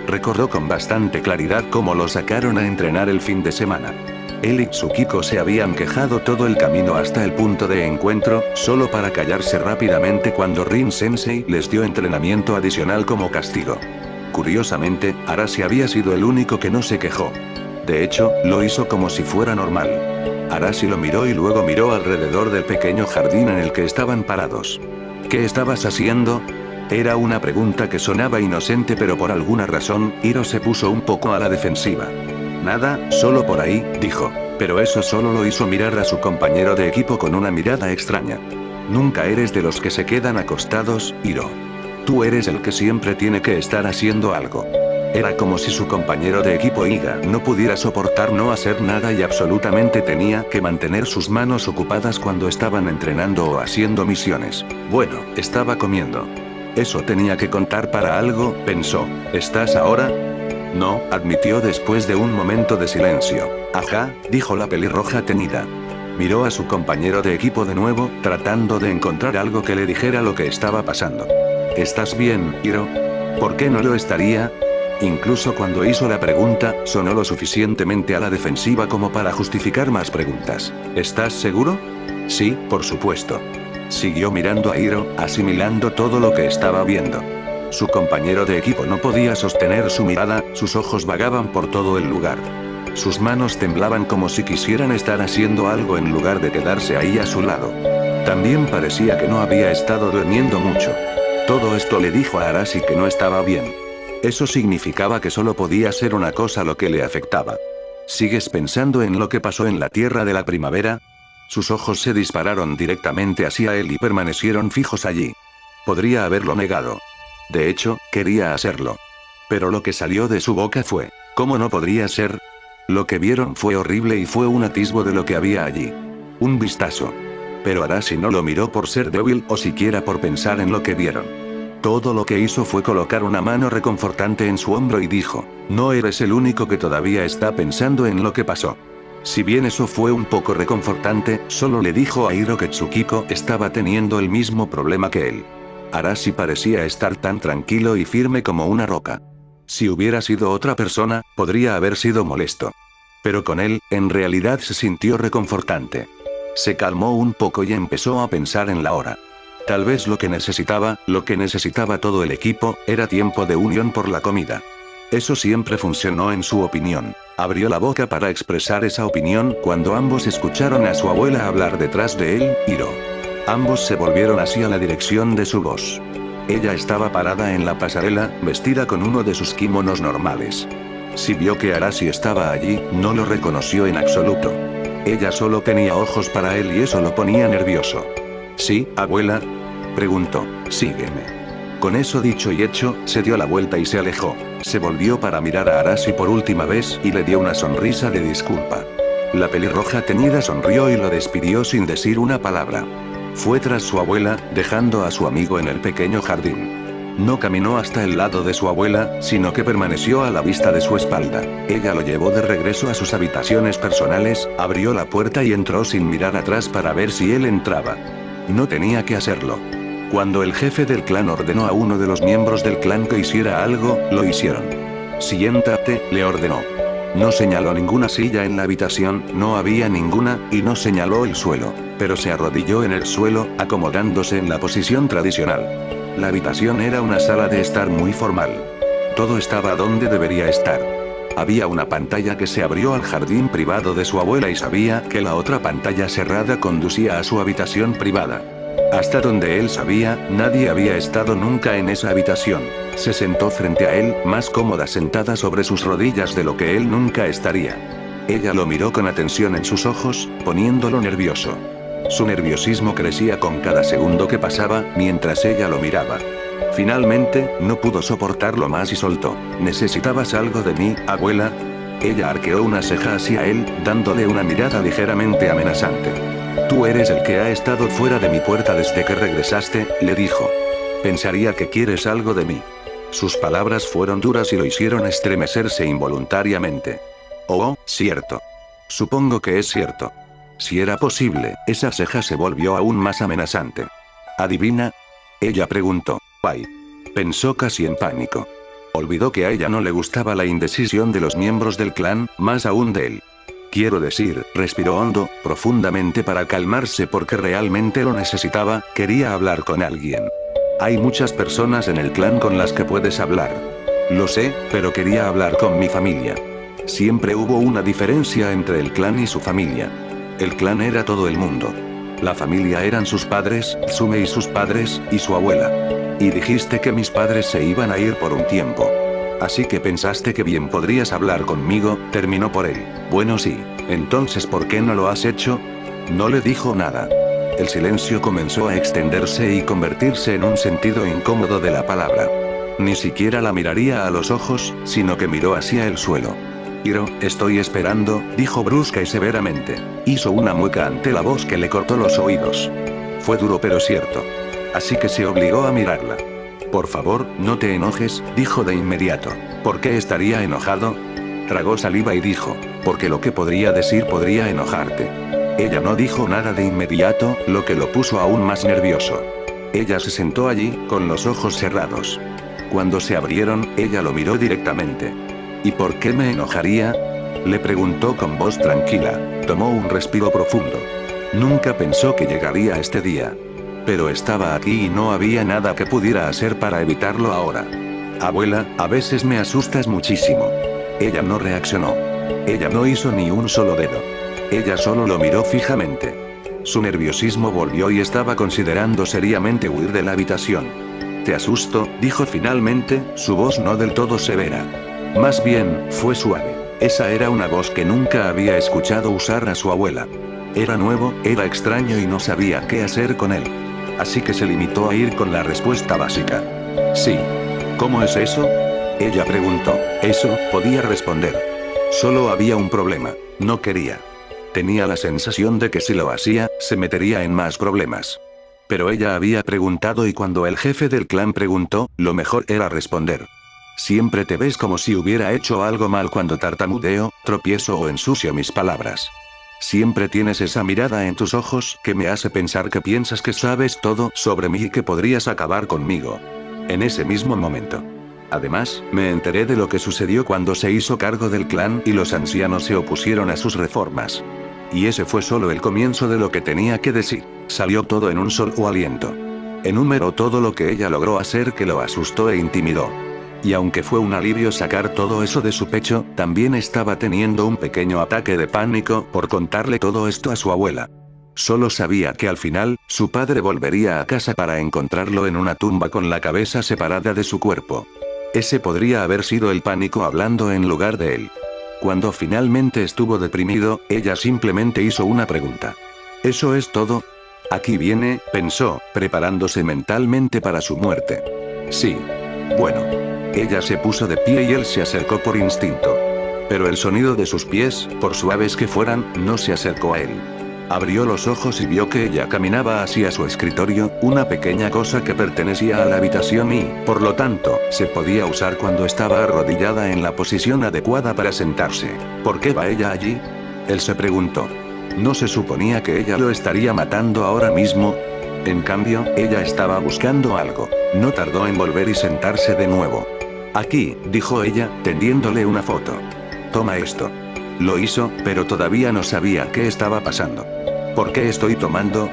Speaker 1: Recordó con bastante claridad cómo lo sacaron a entrenar el fin de semana. Él y Tsukiko se habían quejado todo el camino hasta el punto de encuentro, solo para callarse rápidamente cuando Rin Sensei les dio entrenamiento adicional como castigo. Curiosamente, Arashi había sido el único que no se quejó. De hecho, lo hizo como si fuera normal. Arashi lo miró y luego miró alrededor del pequeño jardín en el que estaban parados. ¿Qué estabas haciendo? Era una pregunta que sonaba inocente, pero por alguna razón, Hiro se puso un poco a la defensiva. Nada, solo por ahí, dijo. Pero eso solo lo hizo mirar a su compañero de equipo con una mirada extraña. Nunca eres de los que se quedan acostados, Hiro. Tú eres el que siempre tiene que estar haciendo algo. Era como si su compañero de equipo Iga no pudiera soportar no hacer nada y absolutamente tenía que mantener sus manos ocupadas cuando estaban entrenando o haciendo misiones. Bueno, estaba comiendo. Eso tenía que contar para algo, pensó. ¿Estás ahora? No, admitió después de un momento de silencio. Ajá, dijo la pelirroja teñida. Miró a su compañero de equipo de nuevo, tratando de encontrar algo que le dijera lo que estaba pasando. ¿Estás bien, Hiro? ¿Por qué no lo estaría? Incluso cuando hizo la pregunta, sonó lo suficientemente a la defensiva como para justificar más preguntas. ¿Estás seguro? Sí, por supuesto. Siguió mirando a Hiro, asimilando todo lo que estaba viendo. Su compañero de equipo no podía sostener su mirada, sus ojos vagaban por todo el lugar. Sus manos temblaban como si quisieran estar haciendo algo en lugar de quedarse ahí a su lado. También parecía que no había estado durmiendo mucho. Todo esto le dijo a Arashi que no estaba bien. Eso significaba que solo podía ser una cosa lo que le afectaba. ¿Sigues pensando en lo que pasó en la Tierra de la Primavera? Sus ojos se dispararon directamente hacia él y permanecieron fijos allí. Podría haberlo negado. De hecho, quería hacerlo. Pero lo que salió de su boca fue, ¿cómo no podría ser? Lo que vieron fue horrible y fue un atisbo de lo que había allí. Un vistazo. Pero Arashi no lo miró por ser débil o siquiera por pensar en lo que vieron. Todo lo que hizo fue colocar una mano reconfortante en su hombro y dijo, no eres el único que todavía está pensando en lo que pasó. Si bien eso fue un poco reconfortante, solo le dijo a Hiro que Tsukiko estaba teniendo el mismo problema que él. Arashi parecía estar tan tranquilo y firme como una roca. Si hubiera sido otra persona, podría haber sido molesto. Pero con él, en realidad se sintió reconfortante. Se calmó un poco y empezó a pensar en la hora. Tal vez lo que necesitaba todo el equipo, era tiempo de unión por la comida. Eso siempre funcionó en su opinión. Abrió la boca para expresar esa opinión cuando ambos escucharon a su abuela hablar detrás de él, Hiro. Ambos se volvieron hacia la dirección de su voz. Ella estaba parada en la pasarela, vestida con uno de sus kimonos normales. Si vio que Arashi estaba allí, no lo reconoció en absoluto. Ella solo tenía ojos para él y eso lo ponía nervioso. ¿Sí, abuela? Preguntó. Sígueme. Con eso dicho y hecho, se dio la vuelta y se alejó. Se volvió para mirar a Arashi por última vez y le dio una sonrisa de disculpa. La pelirroja teñida sonrió y lo despidió sin decir una palabra. Fue tras su abuela, dejando a su amigo en el pequeño jardín. No caminó hasta el lado de su abuela, sino que permaneció a la vista de su espalda. Ella lo llevó de regreso a sus habitaciones personales, abrió la puerta y entró sin mirar atrás para ver si él entraba. No tenía que hacerlo. Cuando el jefe del clan ordenó a uno de los miembros del clan que hiciera algo, lo hicieron. Siéntate, le ordenó. No señaló ninguna silla en la habitación, no había ninguna, y no señaló el suelo, pero se arrodilló en el suelo, acomodándose en la posición tradicional. La habitación era una sala de estar muy formal. Todo estaba donde debería estar. Había una pantalla que se abrió al jardín privado de su abuela y sabía que la otra pantalla cerrada conducía a su habitación privada. Hasta donde él sabía, nadie había estado nunca en esa habitación. Se sentó frente a él, más cómoda sentada sobre sus rodillas de lo que él nunca estaría. Ella lo miró con atención en sus ojos, poniéndolo nervioso. Su nerviosismo crecía con cada segundo que pasaba, mientras ella lo miraba. Finalmente, no pudo soportarlo más y soltó. ¿Necesitabas algo de mí, abuela? Ella arqueó una ceja hacia él, dándole una mirada ligeramente amenazante. Tú eres el que ha estado fuera de mi puerta desde que regresaste, le dijo. Pensaría que quieres algo de mí. Sus palabras fueron duras y lo hicieron estremecerse involuntariamente. Oh, cierto. Supongo que es cierto. Si era posible, esa ceja se volvió aún más amenazante. ¿Adivina? Ella preguntó. Ay. Pensó casi en pánico. Olvidó que a ella no le gustaba la indecisión de los miembros del clan, más aún de él. Quiero decir, respiró hondo, profundamente para calmarse porque realmente lo necesitaba, quería hablar con alguien. Hay muchas personas en el clan con las que puedes hablar. Lo sé, pero quería hablar con mi familia. Siempre hubo una diferencia entre el clan y su familia. El clan era todo el mundo. La familia eran sus padres, Tsume y sus padres, y su abuela. Y dijiste que mis padres se iban a ir por un tiempo. Así que pensaste que bien podrías hablar conmigo, terminó por él. Bueno sí, entonces ¿por qué no lo has hecho? No le dijo nada. El silencio comenzó a extenderse y convertirse en un sentido incómodo de la palabra. Ni siquiera la miraría a los ojos, sino que miró hacia el suelo. Hiro, estoy esperando, dijo brusca y severamente. Hizo una mueca ante la voz que le cortó los oídos. Fue duro pero cierto. Así que se obligó a mirarla. Por favor, no te enojes, dijo de inmediato. ¿Por qué estaría enojado? Tragó saliva y dijo, porque lo que podría decir podría enojarte. Ella no dijo nada de inmediato, lo que lo puso aún más nervioso. Ella se sentó allí, con los ojos cerrados. Cuando se abrieron, ella lo miró directamente. ¿Y por qué me enojaría? Le preguntó con voz tranquila. Tomó un respiro profundo. Nunca pensó que llegaría este día. Pero estaba aquí y no había nada que pudiera hacer para evitarlo ahora. Abuela, a veces me asustas muchísimo. Ella no reaccionó. Ella no hizo ni un solo dedo. Ella solo lo miró fijamente. Su nerviosismo volvió y estaba considerando seriamente huir de la habitación. Te asusto, dijo finalmente, su voz no del todo severa. Más bien, fue suave. Esa era una voz que nunca había escuchado usar a su abuela. Era nuevo, era extraño y no sabía qué hacer con él. Así que se limitó a ir con la respuesta básica. Sí. ¿Cómo es eso? Ella preguntó. Eso, podía responder. Solo había un problema. No quería. Tenía la sensación de que si lo hacía, se metería en más problemas. Pero ella había preguntado y cuando el jefe del clan preguntó, lo mejor era responder. Siempre te ves como si hubiera hecho algo mal cuando tartamudeo, tropiezo o ensucio mis palabras. Siempre tienes esa mirada en tus ojos que me hace pensar que piensas que sabes todo sobre mí y que podrías acabar conmigo. En ese mismo momento. Además, me enteré de lo que sucedió cuando se hizo cargo del clan y los ancianos se opusieron a sus reformas. Y ese fue solo el comienzo de lo que tenía que decir. Salió todo en un solo aliento. Enumeró todo lo que ella logró hacer que lo asustó e intimidó. Y aunque fue un alivio sacar todo eso de su pecho, también estaba teniendo un pequeño ataque de pánico por contarle todo esto a su abuela. Solo sabía que al final, su padre volvería a casa para encontrarlo en una tumba con la cabeza separada de su cuerpo. Ese podría haber sido el pánico hablando en lugar de él. Cuando finalmente estuvo deprimido, ella simplemente hizo una pregunta. ¿Eso es todo? Aquí viene, pensó, preparándose mentalmente para su muerte. Sí. Bueno. Ella se puso de pie y él se acercó por instinto. Pero el sonido de sus pies, por suaves que fueran, no se acercó a él. Abrió los ojos y vio que ella caminaba hacia su escritorio, una pequeña cosa que pertenecía a la habitación y, por lo tanto, se podía usar cuando estaba arrodillada en la posición adecuada para sentarse. ¿Por qué va ella allí? Él se preguntó. ¿No se suponía que ella lo estaría matando ahora mismo? En cambio, ella estaba buscando algo. No tardó en volver y sentarse de nuevo. Aquí, dijo ella, tendiéndole una foto. Toma esto. Lo hizo, pero todavía no sabía qué estaba pasando. ¿Por qué estoy tomando?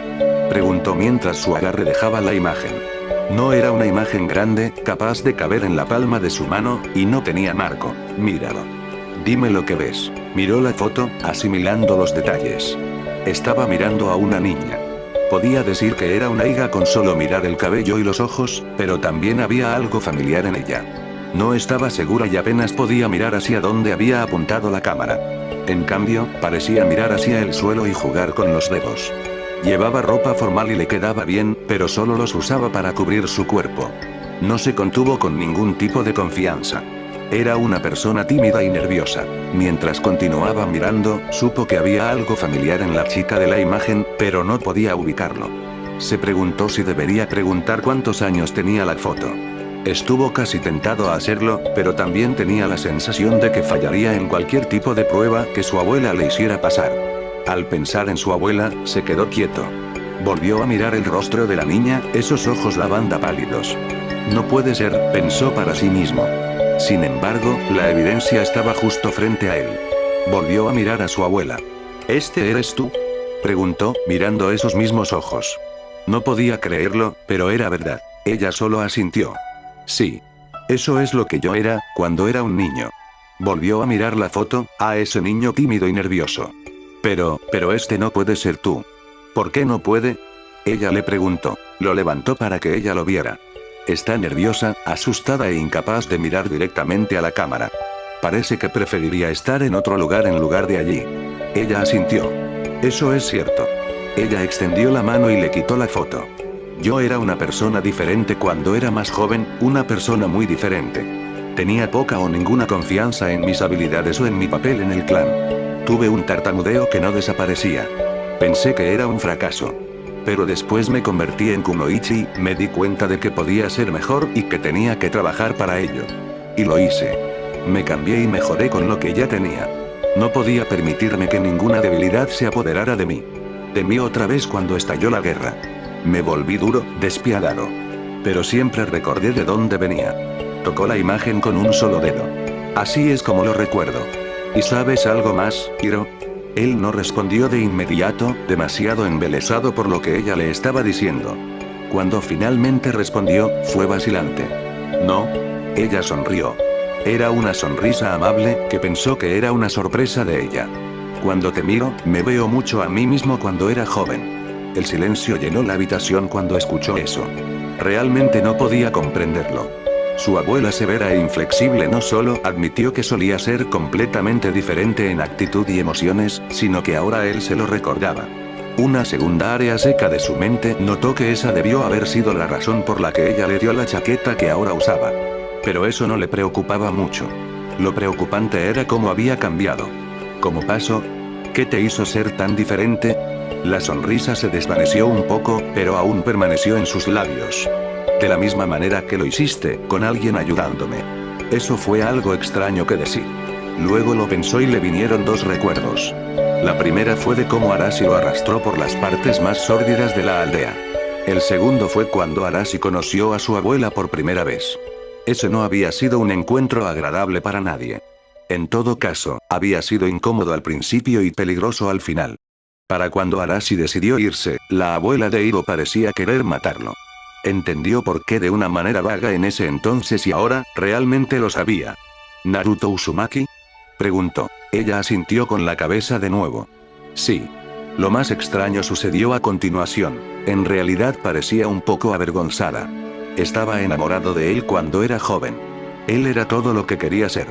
Speaker 1: Preguntó mientras su agarre dejaba la imagen. No era una imagen grande, capaz de caber en la palma de su mano, y no tenía marco. Míralo. Dime lo que ves. Miró la foto, asimilando los detalles. Estaba mirando a una niña. Podía decir que era una hija con solo mirar el cabello y los ojos, pero también había algo familiar en ella. No estaba segura y apenas podía mirar hacia donde había apuntado la cámara. En cambio, parecía mirar hacia el suelo y jugar con los dedos. Llevaba ropa formal y le quedaba bien, pero solo los usaba para cubrir su cuerpo. No se contuvo con ningún tipo de confianza. Era una persona tímida y nerviosa. Mientras continuaba mirando, supo que había algo familiar en la chica de la imagen, pero no podía ubicarlo. Se preguntó si debería preguntar cuántos años tenía la foto. Estuvo casi tentado a hacerlo, pero también tenía la sensación de que fallaría en cualquier tipo de prueba que su abuela le hiciera pasar. Al pensar en su abuela, se quedó quieto. Volvió a mirar el rostro de la niña, esos ojos lavanda pálidos. No puede ser, pensó para sí mismo. Sin embargo, la evidencia estaba justo frente a él. Volvió a mirar a su abuela. ¿Este eres tú?, preguntó, mirando esos mismos ojos. No podía creerlo, pero era verdad. Ella solo asintió. Sí. Eso es lo que yo era, cuando era un niño. Volvió a mirar la foto, a ese niño tímido y nervioso. Pero este no puede ser tú. ¿Por qué no puede? Ella le preguntó. Lo levantó para que ella lo viera. Está nerviosa, asustada e incapaz de mirar directamente a la cámara. Parece que preferiría estar en otro lugar en lugar de allí. Ella asintió. Eso es cierto. Ella extendió la mano y le quitó la foto. Yo era una persona diferente cuando era más joven, una persona muy diferente. Tenía poca o ninguna confianza en mis habilidades o en mi papel en el clan. Tuve un tartamudeo que no desaparecía. Pensé que era un fracaso. Pero después me convertí en kunoichi, me di cuenta de que podía ser mejor y que tenía que trabajar para ello. Y lo hice. Me cambié y mejoré con lo que ya tenía. No podía permitirme que ninguna debilidad se apoderara de mí. Temí otra vez cuando estalló la guerra. Me volví duro, despiadado. Pero siempre recordé de dónde venía. Tocó la imagen con un solo dedo. Así es como lo recuerdo. ¿Y sabes algo más, Hiro? Él no respondió de inmediato, demasiado embelesado por lo que ella le estaba diciendo. Cuando finalmente respondió, fue vacilante. No. Ella sonrió. Era una sonrisa amable, que pensó que era una sorpresa de ella. Cuando te miro, me veo mucho a mí mismo cuando era joven. El silencio llenó la habitación cuando escuchó eso. Realmente no podía comprenderlo. Su abuela severa e inflexible no solo admitió que solía ser completamente diferente en actitud y emociones, sino que ahora él se lo recordaba. Una segunda área seca de su mente notó que esa debió haber sido la razón por la que ella le dio la chaqueta que ahora usaba. Pero eso no le preocupaba mucho. Lo preocupante era cómo había cambiado. ¿Cómo pasó? ¿Qué te hizo ser tan diferente? La sonrisa se desvaneció un poco, pero aún permaneció en sus labios. De la misma manera que lo hiciste, con alguien ayudándome. Eso fue algo extraño que decir. Luego lo pensó y le vinieron dos recuerdos. La primera fue de cómo Arashi lo arrastró por las partes más sórdidas de la aldea. El segundo fue cuando Arashi conoció a su abuela por primera vez. Ese no había sido un encuentro agradable para nadie. En todo caso, había sido incómodo al principio y peligroso al final. Para cuando Arashi decidió irse, la abuela de Hiro parecía querer matarlo. Entendió por qué de una manera vaga en ese entonces y ahora, realmente lo sabía. ¿Naruto Uzumaki?, preguntó. Ella asintió con la cabeza de nuevo. Sí. Lo más extraño sucedió a continuación. En realidad parecía un poco avergonzada. Estaba enamorado de él cuando era joven. Él era todo lo que quería ser.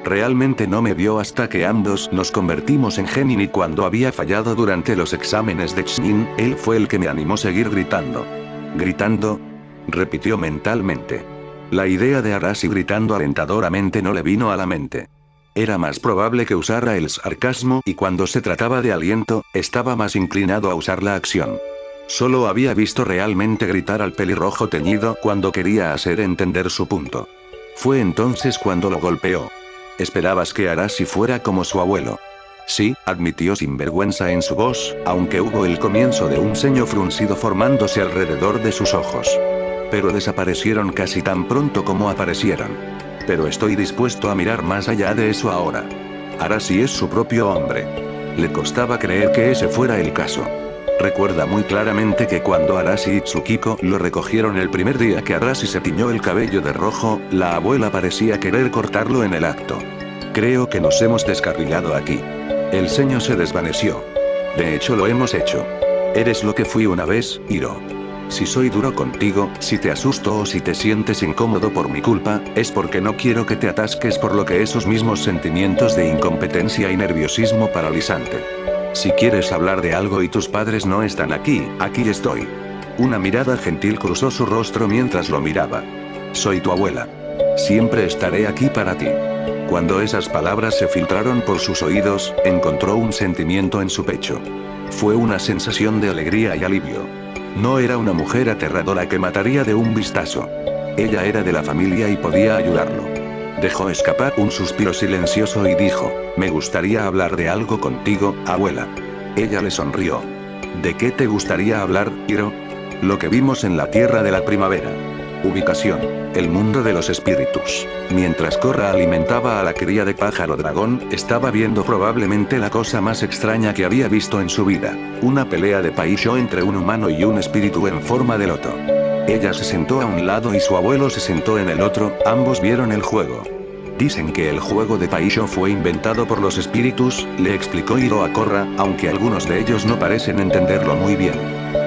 Speaker 1: Realmente no me vio hasta que ambos nos convertimos en Genin y cuando había fallado durante los exámenes de Chunin, él fue el que me animó a seguir gritando. ¿Gritando?, repitió mentalmente. La idea de Arashi gritando alentadoramente no le vino a la mente. Era más probable que usara el sarcasmo y cuando se trataba de aliento, estaba más inclinado a usar la acción. Solo había visto realmente gritar al pelirrojo teñido cuando quería hacer entender su punto. Fue entonces cuando lo golpeó. ¿Esperabas que Arashi fuera como su abuelo? Sí, admitió sin vergüenza en su voz, aunque hubo el comienzo de un ceño fruncido formándose alrededor de sus ojos. Pero desaparecieron casi tan pronto como aparecieron. Pero estoy dispuesto a mirar más allá de eso ahora. Arashi es su propio hombre. Le costaba creer que ese fuera el caso. Recuerda muy claramente que cuando Arashi y Tsukiko lo recogieron el primer día que Arashi se tiñó el cabello de rojo, la abuela parecía querer cortarlo en el acto. Creo que nos hemos descarrilado aquí. El ceño se desvaneció. De hecho lo hemos hecho. Eres lo que fui una vez, Hiro. Si soy duro contigo, si te asusto o si te sientes incómodo por mi culpa, es porque no quiero que te atasques por lo que esos mismos sentimientos de incompetencia y nerviosismo paralizante. Si quieres hablar de algo y tus padres no están aquí, aquí estoy. Una mirada gentil cruzó su rostro mientras lo miraba. Soy tu abuela. Siempre estaré aquí para ti. Cuando esas palabras se filtraron por sus oídos, encontró un sentimiento en su pecho. Fue una sensación de alegría y alivio. No era una mujer aterradora que mataría de un vistazo. Ella era de la familia y podía ayudarlo. Dejó escapar un suspiro silencioso y dijo, me gustaría hablar de algo contigo, abuela. Ella le sonrió. ¿De qué te gustaría hablar, Hiro? Lo que vimos en la Tierra de la Primavera. Ubicación: el mundo de los espíritus. Mientras Korra alimentaba a la cría de pájaro dragón, estaba viendo probablemente la cosa más extraña que había visto en su vida. Una pelea de Paisho entre un humano y un espíritu en forma de loto. Ella se sentó a un lado y su abuelo se sentó en el otro, ambos vieron el juego. Dicen que el juego de Paisho fue inventado por los espíritus, le explicó Hiro a Korra, aunque algunos de ellos no parecen entenderlo muy bien.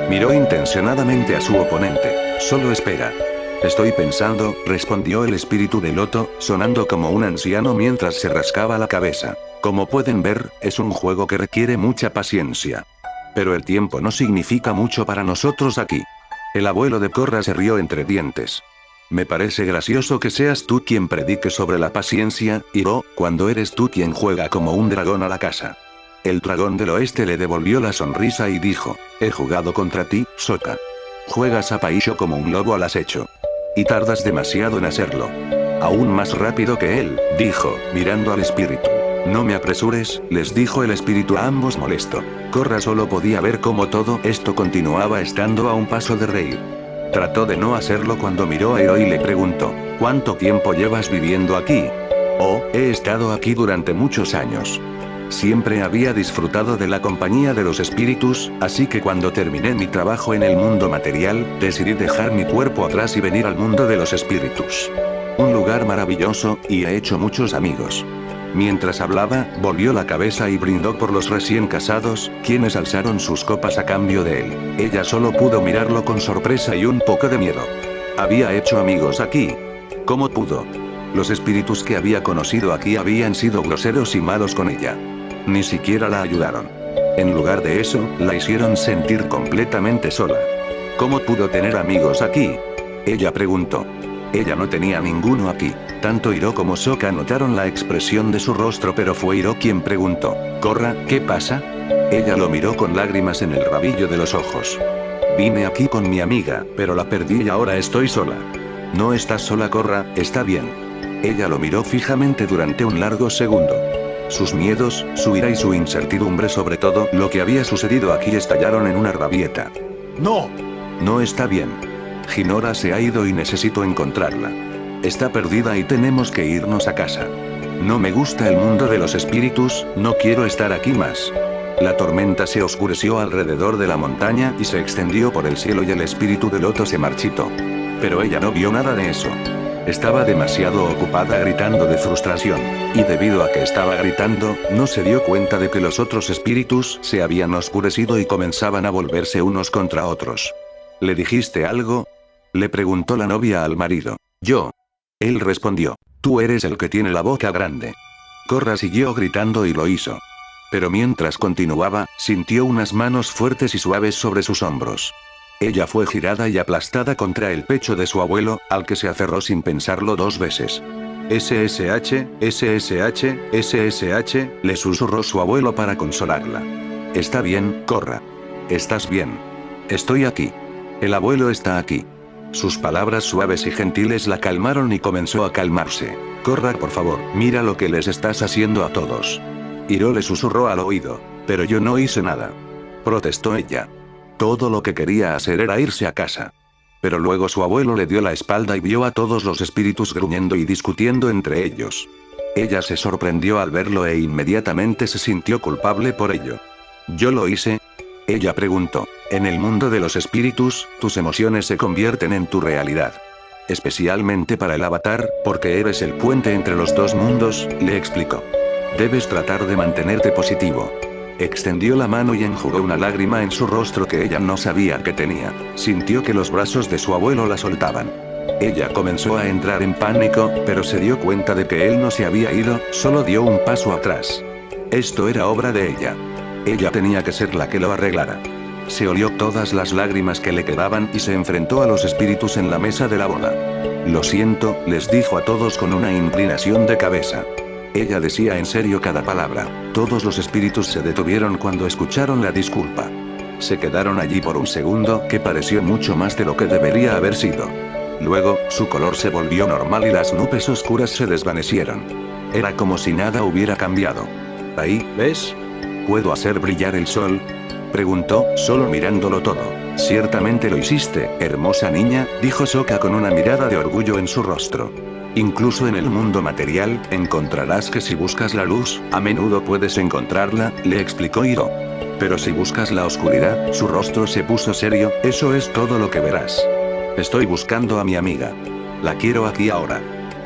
Speaker 1: Miró intencionadamente a su oponente. Solo espera. Estoy pensando, respondió el espíritu de loto, sonando como un anciano mientras se rascaba la cabeza. Como pueden ver, es un juego que requiere mucha paciencia. Pero el tiempo no significa mucho para nosotros aquí. El abuelo de Korra se rió entre dientes. Me parece gracioso que seas tú quien predique sobre la paciencia, Hiro, cuando eres tú quien juega como un dragón a la casa. El dragón del oeste le devolvió la sonrisa y dijo, he jugado contra ti, Sokka. Juegas a Paisho como un lobo al acecho. Y tardas demasiado en hacerlo. Aún más rápido que él, dijo, mirando al espíritu. No me apresures, les dijo el espíritu a ambos molesto. Korra solo podía ver cómo todo esto continuaba estando a un paso de reír. Trató de no hacerlo cuando miró a Hiro y le preguntó, ¿cuánto tiempo llevas viviendo aquí? Oh, he estado aquí durante muchos años. Siempre había disfrutado de la compañía de los espíritus, así que cuando terminé mi trabajo en el mundo material, decidí dejar mi cuerpo atrás y venir al mundo de los espíritus. Un lugar maravilloso, y he hecho muchos amigos. Mientras hablaba, volvió la cabeza y brindó por los recién casados, quienes alzaron sus copas a cambio de él. Ella solo pudo mirarlo con sorpresa y un poco de miedo. Había hecho amigos aquí. ¿Cómo pudo? Los espíritus que había conocido aquí habían sido groseros y malos con ella. Ni siquiera la ayudaron. En lugar de eso, la hicieron sentir completamente sola. ¿Cómo pudo tener amigos aquí? Ella preguntó. Ella no tenía ninguno aquí. Tanto Hiro como Sokka notaron la expresión de su rostro, pero fue Hiro quien preguntó, Korra, ¿qué pasa? Ella lo miró con lágrimas en el rabillo de los ojos. Vine aquí con mi amiga, pero la perdí y ahora estoy sola. No estás sola, Korra, está bien. Ella lo miró fijamente durante un largo segundo. Sus miedos, su ira y su incertidumbre sobre todo lo que había sucedido aquí estallaron en una rabieta.
Speaker 2: ¡No!
Speaker 1: No está bien. Hinora se ha ido y necesito encontrarla. Está perdida y tenemos que irnos a casa. No me gusta el mundo de los espíritus, no quiero estar aquí más. La tormenta se oscureció alrededor de la montaña y se extendió por el cielo y el espíritu de Loto se marchitó. Pero ella no vio nada de eso. Estaba demasiado ocupada gritando de frustración, y debido a que estaba gritando, no se dio cuenta de que los otros espíritus se habían oscurecido y comenzaban a volverse unos contra otros. ¿Le dijiste algo?, le preguntó la novia al marido. Yo. Él respondió. Tú eres el que tiene la boca grande. Korra siguió gritando y lo hizo. Pero mientras continuaba, sintió unas manos fuertes y suaves sobre sus hombros. Ella fue girada y aplastada contra el pecho de su abuelo, al que se aferró sin pensarlo 2 veces. SSH, SSH, SSH, le susurró su abuelo para consolarla. Está bien, Korra. Estás bien. Estoy aquí. El abuelo está aquí. Sus palabras suaves y gentiles la calmaron y comenzó a calmarse. Korra, por favor, mira lo que les estás haciendo a todos. Hiro le susurró al oído. Pero yo no hice nada. Protestó ella. Todo lo que quería hacer era irse a casa. Pero luego su abuelo le dio la espalda y vio a todos los espíritus gruñendo y discutiendo entre ellos. Ella se sorprendió al verlo e inmediatamente se sintió culpable por ello. ¿Yo lo hice?, ella preguntó. En el mundo de los espíritus, tus emociones se convierten en tu realidad. Especialmente para el avatar, porque eres el puente entre los dos mundos, le explicó. Debes tratar de mantenerte positivo. Extendió la mano y enjugó una lágrima en su rostro que ella no sabía que tenía. Sintió que los brazos de su abuelo la soltaban. Ella comenzó a entrar en pánico, pero se dio cuenta de que él no se había ido, solo dio un paso atrás. Esto era obra de ella. Ella tenía que ser la que lo arreglara. Se olió todas las lágrimas que le quedaban y se enfrentó a los espíritus en la mesa de la boda. Lo siento, les dijo a todos con una inclinación de cabeza. Ella decía en serio cada palabra. Todos los espíritus se detuvieron cuando escucharon la disculpa. Se quedaron allí por un segundo que pareció mucho más de lo que debería haber sido. Luego, su color se volvió normal y las nubes oscuras se desvanecieron. Era como si nada hubiera cambiado. Ahí, ¿ves? ¿Puedo hacer brillar el sol?, preguntó, solo mirándolo todo. Ciertamente lo hiciste, hermosa niña, dijo Sokka con una mirada de orgullo en su rostro. Incluso en el mundo material, encontrarás que si buscas la luz, a menudo puedes encontrarla, le explicó Hiro. Pero si buscas la oscuridad, su rostro se puso serio, eso es todo lo que verás. Estoy buscando a mi amiga. La quiero aquí ahora.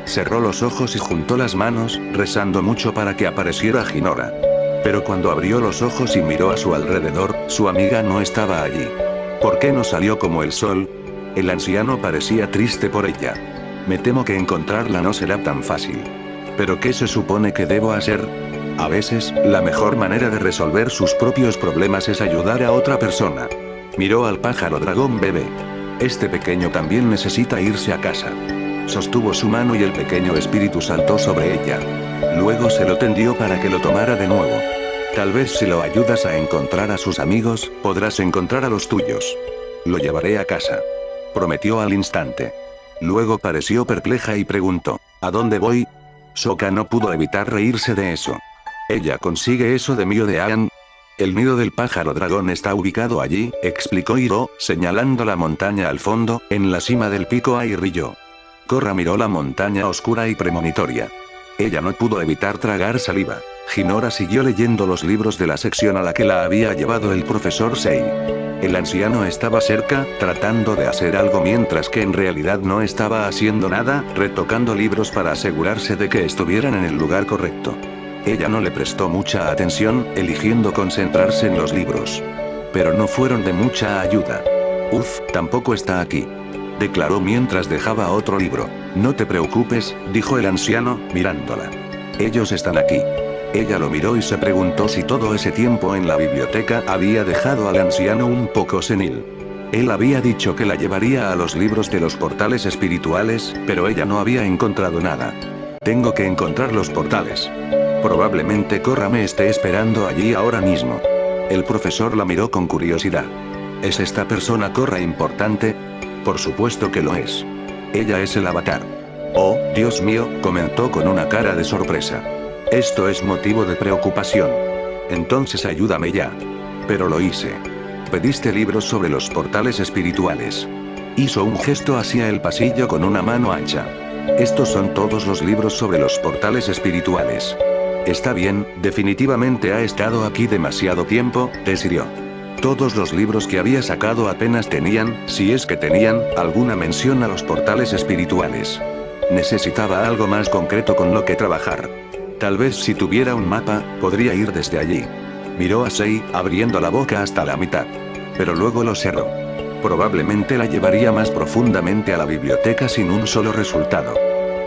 Speaker 1: Cerró los ojos y juntó las manos, rezando mucho para que apareciera Hinora. Pero cuando abrió los ojos y miró a su alrededor, su amiga no estaba allí. ¿Por qué no salió como el sol? El anciano parecía triste por ella. Me temo que encontrarla no será tan fácil. ¿Pero qué se supone que debo hacer? A veces, la mejor manera de resolver sus propios problemas es ayudar a otra persona. Miró al pájaro dragón bebé. Este pequeño también necesita irse a casa. Sostuvo su mano y el pequeño espíritu saltó sobre ella. Luego se lo tendió para que lo tomara de nuevo. Tal vez si lo ayudas a encontrar a sus amigos, podrás encontrar a los tuyos. Lo llevaré a casa. Prometió al instante. Luego pareció perpleja y preguntó, ¿a dónde voy? Sokka no pudo evitar reírse de eso. ¿Ella consigue eso de Mio de Aang? El nido del pájaro dragón está ubicado allí, explicó Hiro, señalando la montaña al fondo, en la cima del pico hay río. Korra miró la montaña oscura y premonitoria. Ella no pudo evitar tragar saliva. Hinora siguió leyendo los libros de la sección a la que la había llevado el profesor Sei. El anciano estaba cerca, tratando de hacer algo mientras que en realidad no estaba haciendo nada, retocando libros para asegurarse de que estuvieran en el lugar correcto. Ella no le prestó mucha atención, eligiendo concentrarse en los libros. Pero no fueron de mucha ayuda. Tampoco está aquí, declaró mientras dejaba otro libro. No te preocupes, dijo el anciano, mirándola. Ellos están aquí. Ella lo miró y se preguntó si todo ese tiempo en la biblioteca había dejado al anciano un poco senil. Él había dicho que la llevaría a los libros de los portales espirituales, pero ella no había encontrado nada. Tengo que encontrar los portales. Probablemente Korra me esté esperando allí ahora mismo. El profesor la miró con curiosidad. ¿Es esta persona Korra importante? Por supuesto que lo es. Ella es el avatar. Oh, Dios mío, comentó con una cara de sorpresa. Esto es motivo de preocupación. Entonces ayúdame ya. Pero lo hice. Pediste libros sobre los portales espirituales. Hizo un gesto hacia el pasillo con una mano ancha. Estos son todos los libros sobre los portales espirituales. Está bien, definitivamente ha estado aquí demasiado tiempo, decidió. Todos los libros que había sacado apenas tenían, si es que tenían, alguna mención a los portales espirituales. Necesitaba algo más concreto con lo que trabajar. Tal vez si tuviera un mapa, podría ir desde allí. Miró a Sei, abriendo la boca hasta la mitad. Pero luego lo cerró. Probablemente la llevaría más profundamente a la biblioteca sin un solo resultado.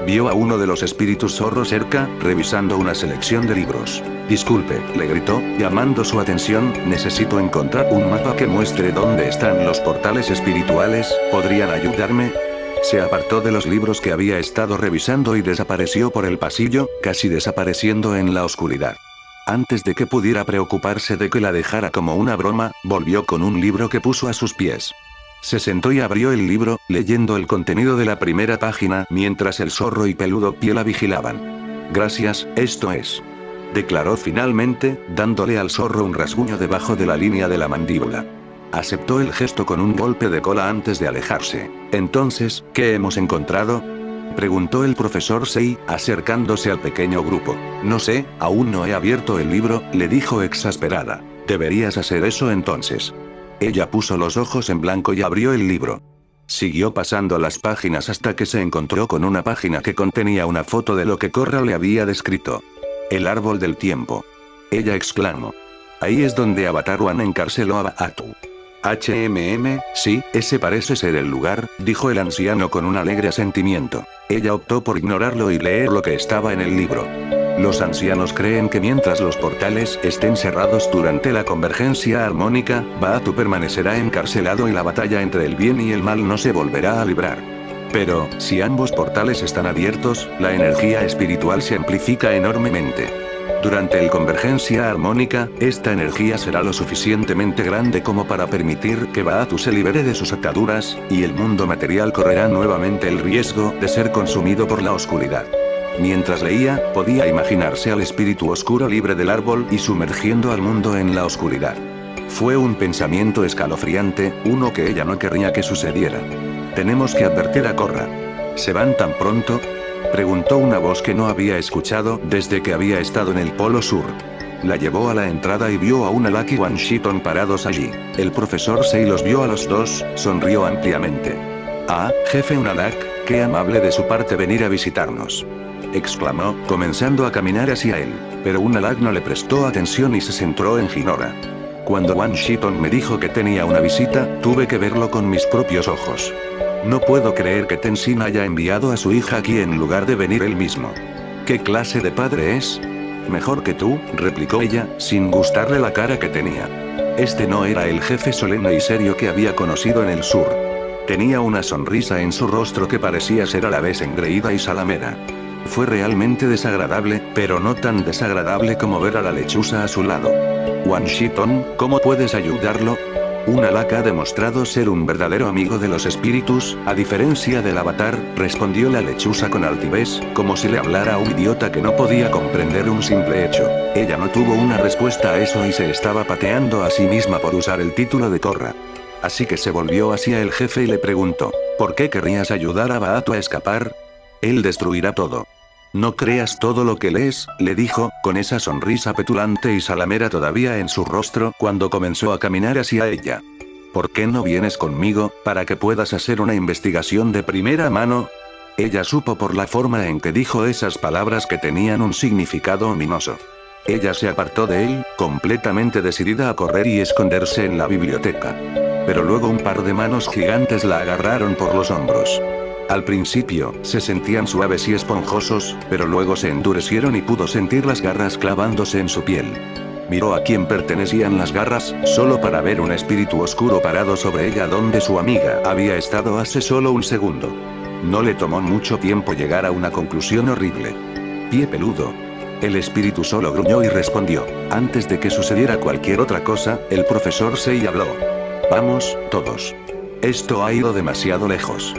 Speaker 1: Vio a uno de los espíritus zorro cerca, revisando una selección de libros. Disculpe, le gritó, llamando su atención, necesito encontrar un mapa que muestre dónde están los portales espirituales, ¿podrían ayudarme? Se apartó de los libros que había estado revisando y desapareció por el pasillo, casi desapareciendo en la oscuridad. Antes de que pudiera preocuparse de que la dejara como una broma, volvió con un libro que puso a sus pies. Se sentó y abrió el libro, leyendo el contenido de la primera página mientras el zorro y peludo pie la vigilaban. Gracias, esto es. Declaró finalmente, dándole al zorro un rasguño debajo de la línea de la mandíbula. Aceptó el gesto con un golpe de cola antes de alejarse. Entonces, ¿qué hemos encontrado? Preguntó el profesor Sei, acercándose al pequeño grupo. No sé, aún no he abierto el libro, le dijo exasperada. Deberías hacer eso entonces. Ella puso los ojos en blanco y abrió el libro. Siguió pasando las páginas hasta que se encontró con una página que contenía una foto de lo que Korra le había descrito. El árbol del tiempo. Ella exclamó. Ahí es donde Avatar One encarceló a Baatu. Sí, ese parece ser el lugar, dijo el anciano con un alegre asentimiento. Ella optó por ignorarlo y leer lo que estaba en el libro. Los ancianos creen que mientras los portales estén cerrados durante la convergencia armónica, Baatu permanecerá encarcelado y la batalla entre el bien y el mal no se volverá a librar. Pero, si ambos portales están abiertos, la energía espiritual se amplifica enormemente. Durante el convergencia armónica, esta energía será lo suficientemente grande como para permitir que Baatu se libere de sus ataduras, y el mundo material correrá nuevamente el riesgo de ser consumido por la oscuridad. Mientras leía, podía imaginarse al espíritu oscuro libre del árbol y sumergiendo al mundo en la oscuridad. Fue un pensamiento escalofriante, uno que ella no querría que sucediera. Tenemos que advertir a Korra. ¿Se van tan pronto? Preguntó una voz que no había escuchado desde que había estado en el Polo Sur. La llevó a la entrada y vio a Unalaq y Wan Shiton parados allí. El profesor Sei los vio a los dos, sonrió ampliamente. Ah, jefe Unalaq, qué amable de su parte venir a visitarnos. Exclamó, comenzando a caminar hacia él. Pero Unalaq no le prestó atención y se centró en Hinora. Cuando Wan Shiton me dijo que tenía una visita, tuve que verlo con mis propios ojos. No puedo creer que Tenzin haya enviado a su hija aquí en lugar de venir él mismo. ¿Qué clase de padre es? Mejor que tú, replicó ella, sin gustarle la cara que tenía. Este no era el jefe solemne y serio que había conocido en el sur. Tenía una sonrisa en su rostro que parecía ser a la vez engreída y salamera. Fue realmente desagradable, pero no tan desagradable como ver a la lechuza a su lado. Wan Shiton, ¿cómo puedes ayudarlo? Unalaq ha demostrado ser un verdadero amigo de los espíritus, a diferencia del avatar, respondió la lechuza con altivez, como si le hablara a un idiota que no podía comprender un simple hecho. Ella no tuvo una respuesta a eso y se estaba pateando a sí misma por usar el título de Korra. Así que se volvió hacia el jefe y le preguntó, ¿por qué querrías ayudar a Baatu a escapar? Él destruirá todo. No creas todo lo que lees, le dijo, con esa sonrisa petulante y salamera todavía en su rostro cuando comenzó a caminar hacia ella. ¿Por qué no vienes conmigo, para que puedas hacer una investigación de primera mano? Ella supo por la forma en que dijo esas palabras que tenían un significado ominoso. Ella se apartó de él, completamente decidida a correr y esconderse en la biblioteca. Pero luego un par de manos gigantes la agarraron por los hombros. Al principio, se sentían suaves y esponjosos, pero luego se endurecieron y pudo sentir las garras clavándose en su piel. Miró a quién pertenecían las garras, solo para ver un espíritu oscuro parado sobre ella donde su amiga había estado hace solo un segundo. No le tomó mucho tiempo llegar a una conclusión horrible. Pie peludo. El espíritu solo gruñó y respondió. Antes de que sucediera cualquier otra cosa, el profesor Sei habló. Vamos, todos. Esto ha ido demasiado lejos.